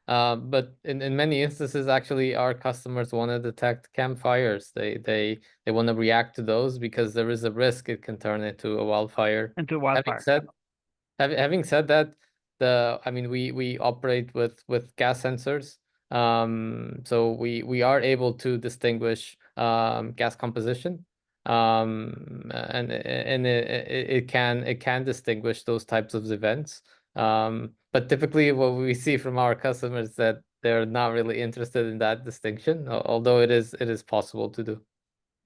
But in many instances, actually, our customers want to detect campfires. They want to react to those because there is a risk it can turn into a wildfire. Into a Having wildfire. said having said that, I mean, we operate with gas sensors. So we are able to distinguish gas composition. And it can distinguish those types of events. But typically what we see from our customers that they're not really interested in that distinction, although it is possible to do.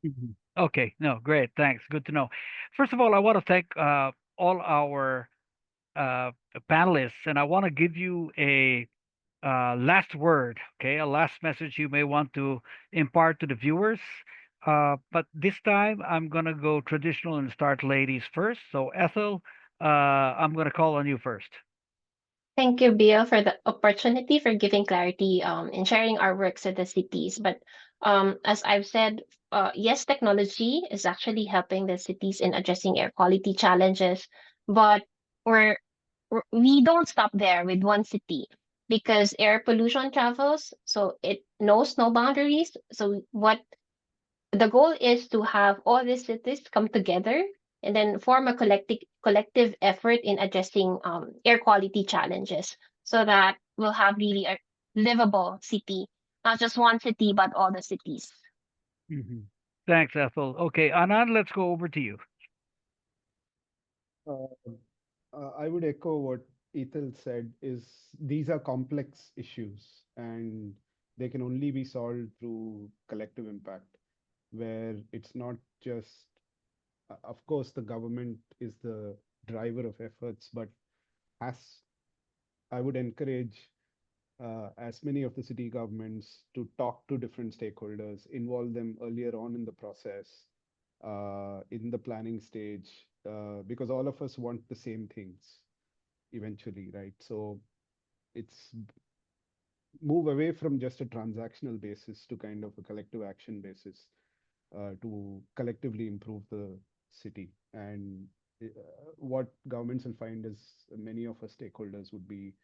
Mhm. Okay. No, great. Thanks. Good to know. First of all, I want to thank all our panelists, and I want to give you a last word, okay, a last message you may want to impart to the viewers. But this time I'm gonna go traditional and start ladies first. So Ethel, I'm gonna call on you first. Thank you, Bill, for the opportunity for giving clarity in sharing our works with the cities. But as I've said, yes, technology is actually helping the cities in addressing air quality challenges, but we're, we don't stop there with one city because air pollution travels, so it knows no boundaries. So what the goal is to have all these cities come together and then form a collective effort in addressing air quality challenges so that we'll have really a livable city, not just one city but all the cities. Hmm. Thanks, Ethel. Okay, Anand, let's go over to you. Uh, I would echo what Ethel said is these are complex issues and they can only be solved through collective impact, where it's not just, of course, the government is the driver of efforts, but as I would encourage as many of the city governments to talk to different stakeholders, involve them earlier on in the process, in the planning stage, because all of us want the same things eventually, right? So it's move away from just a transactional basis to kind of a collective action basis to collectively improve the city. And uh, what governments will find is many of our stakeholders would be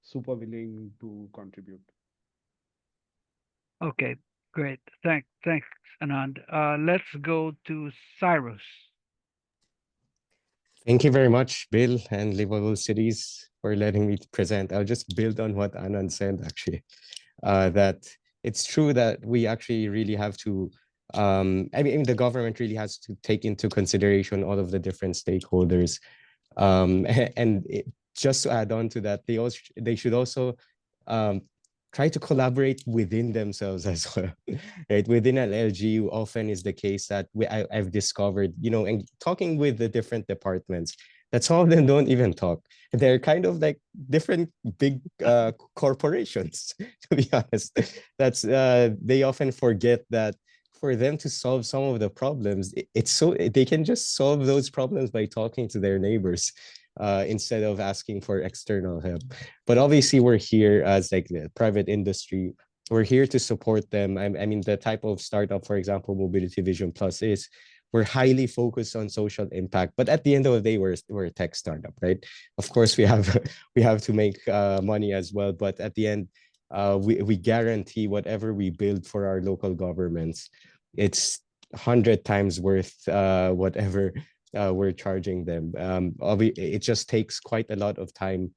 super willing to contribute. Okay, great. Thanks, Anand. Let's go to Cyrus. Thank you very much, Bill and Livable Cities, for letting me present. I'll just build on what Anand said, actually, that it's true that we actually really have to, I mean, the government really has to take into consideration all of the different stakeholders. And just to add on to that, they should also um, try to collaborate within themselves as well, right? Within an LGU, often is the case that I've discovered, you know, and talking with the different departments, that some of them don't even talk. They're kind of like different big corporations, to be honest. That's they often forget that for them to solve some of the problems, it's so they can just solve those problems by talking to their neighbors instead of asking for external help. But obviously, we're here as like the private industry. We're here to support them. I mean, the type of startup, for example, Mobility Vision Plus is, we're highly focused on social impact. But at the end of the day, we're a tech startup, right? Of course, we have we have to make money as well. But at the end, we guarantee whatever we build for our local governments, it's 100 times worth whatever we're charging them. It just takes quite a lot of time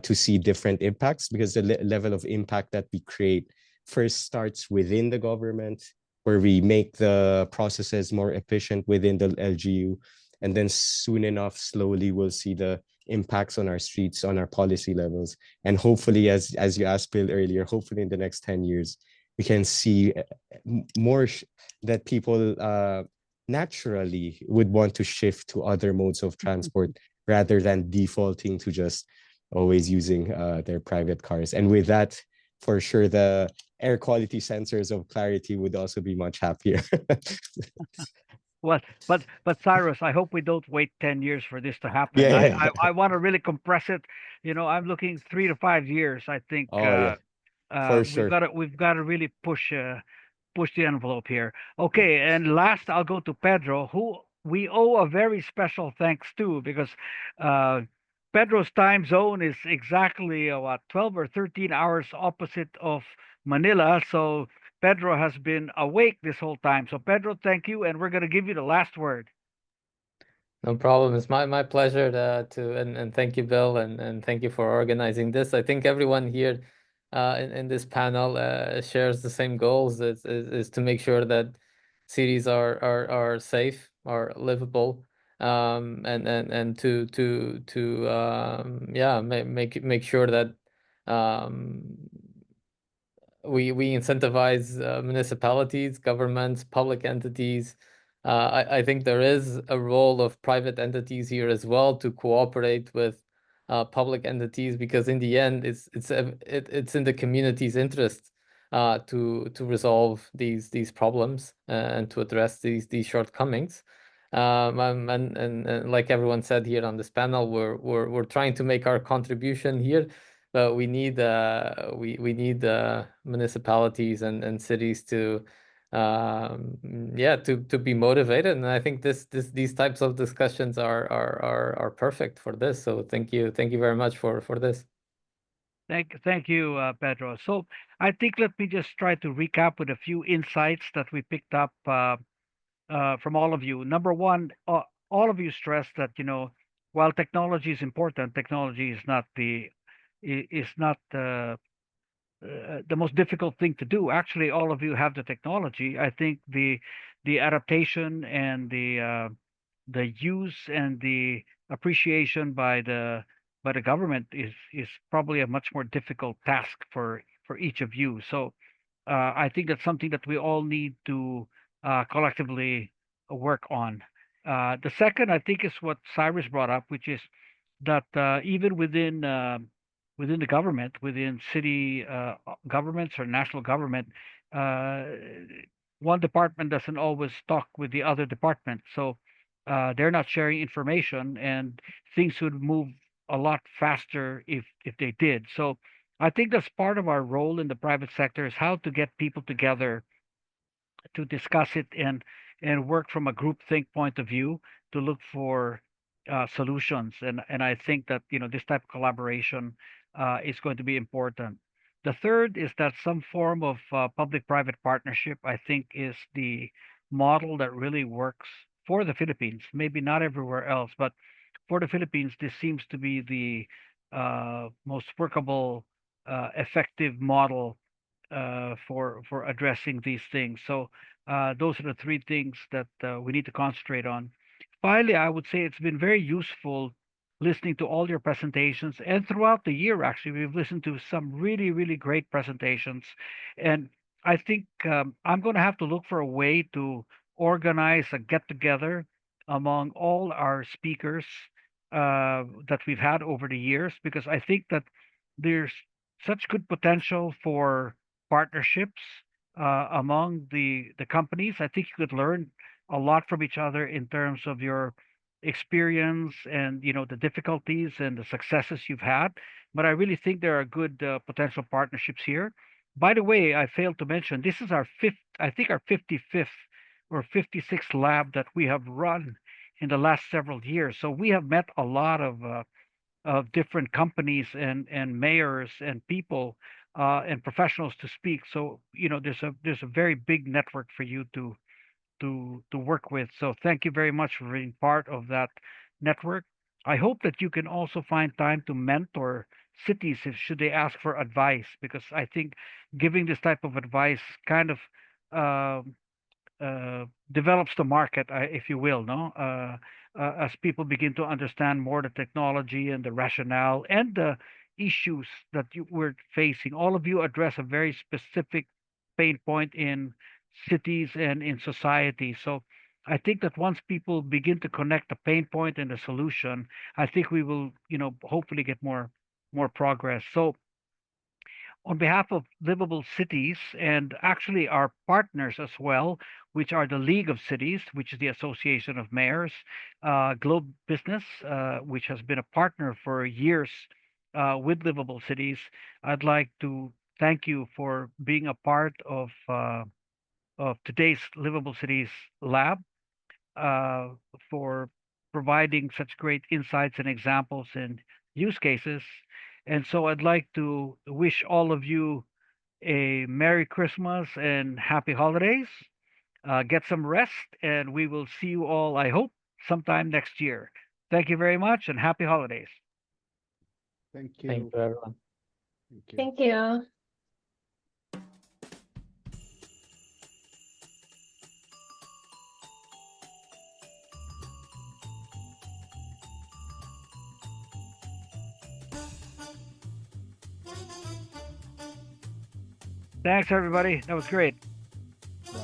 to see different impacts, because the level of impact that we create first starts within the government, where we make the processes more efficient within the LGU. And then soon enough, slowly, we'll see the impacts on our streets, on our policy levels. And hopefully, as you asked Bill earlier, hopefully in the next 10 years, we can see more that people naturally would want to shift to other modes of transport rather than defaulting to just always using their private cars. And with that, for sure, the air quality sensors of Clarity would also be much happier. Well, but Cyrus, I hope we don't wait 10 years for this to happen. Yeah, I yeah. I, I want to really compress it. You know, I'm looking 3 to 5 years. I think Oh, yeah, for we've sure. got to really push the envelope here. Okay, and last I'll go to Pedro, who we owe a very special thanks to because uh, Pedro's time zone is exactly what 12 or 13 hours opposite of Manila. So Pedro has been awake this whole time. So Pedro, thank you, and we're gonna give you the last word. No problem. It's my pleasure and thank you, Bill, and thank you for organizing this. I think everyone here in this panel shares the same goals, is to make sure that cities are safe, are livable, and to yeah, make sure that um we incentivize municipalities, governments, public entities. I think there is a role of private entities here as well to cooperate with public entities, because in the end, it's in the community's interest to resolve these problems and to address these shortcomings. And like everyone said here on this panel, we're trying to make our contribution here, but we need municipalities and cities to to be motivated, and I think these types of discussions are perfect for this. So thank you very much for this. Thank you, Pedro. So I think let me just try to recap with a few insights that we picked up from all of you. Number one, all of you stressed that while technology is important, technology is not the most difficult thing to do. Actually, all of you have the technology. I think the adaptation and the use and the appreciation by the government is probably a much more difficult task for each of you. So I think that's something that we all need to collectively work on. The second, I think, is what Cyrus brought up, which is that even within the government, within city governments or national government, uh, one department doesn't always talk with the other department. So they're not sharing information, and things would move a lot faster if they did. So I think that's part of our role in the private sector is how to get people together to discuss it and work from a group think point of view to look for solutions. And I think that this type of collaboration is going to be important. The third is that some form of public-private partnership, I think, is the model that really works for the Philippines. Maybe not everywhere else, but for the Philippines, this seems to be the most workable, effective model for addressing these things. So those are the three things that we need to concentrate on. Finally, I would say it's been very useful listening to all your presentations, and throughout the year, actually, we've listened to some really, really great presentations. And I think I'm going to have to look for a way to organize a get together among all our speakers that we've had over the years, because I think that there's such good potential for partnerships among the companies. I think you could learn a lot from each other in terms of your experience and the difficulties and the successes you've had. But I really think there are good potential partnerships here. By the way, I failed to mention this is our I think our 55th or 56th lab that we have run in the last several years. So we have met a lot of different companies and mayors and people and professionals to speak. So there's a very big network for you to work with. So thank you very much for being part of that network. I hope that you can also find time to mentor cities if should they ask for advice, because I think giving this type of advice kind of um develops the market, if you will, no? As people begin to understand more the technology and the rationale and the issues that we're facing. All of you address a very specific pain point in cities and in society. So I think that once people begin to connect the pain point and the solution, I think we will, hopefully get more progress. So on behalf of Livable Cities and actually our partners as well, which are the League of Cities, which is the Association of Mayors, Globe Business, which has been a partner for years with Livable Cities, I'd like to thank you for being a part of today's Livable Cities Lab, uh, for providing such great insights and examples and use cases. And so I'd like to wish all of you a Merry Christmas and Happy Holidays. Get some rest, and we will see you all, I hope, sometime next year. Thank you very much, and Happy Holidays. Thank Thank you. you, everyone. Thank you. Thank you. Thanks, everybody. That was great. Bye.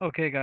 Okay, guys.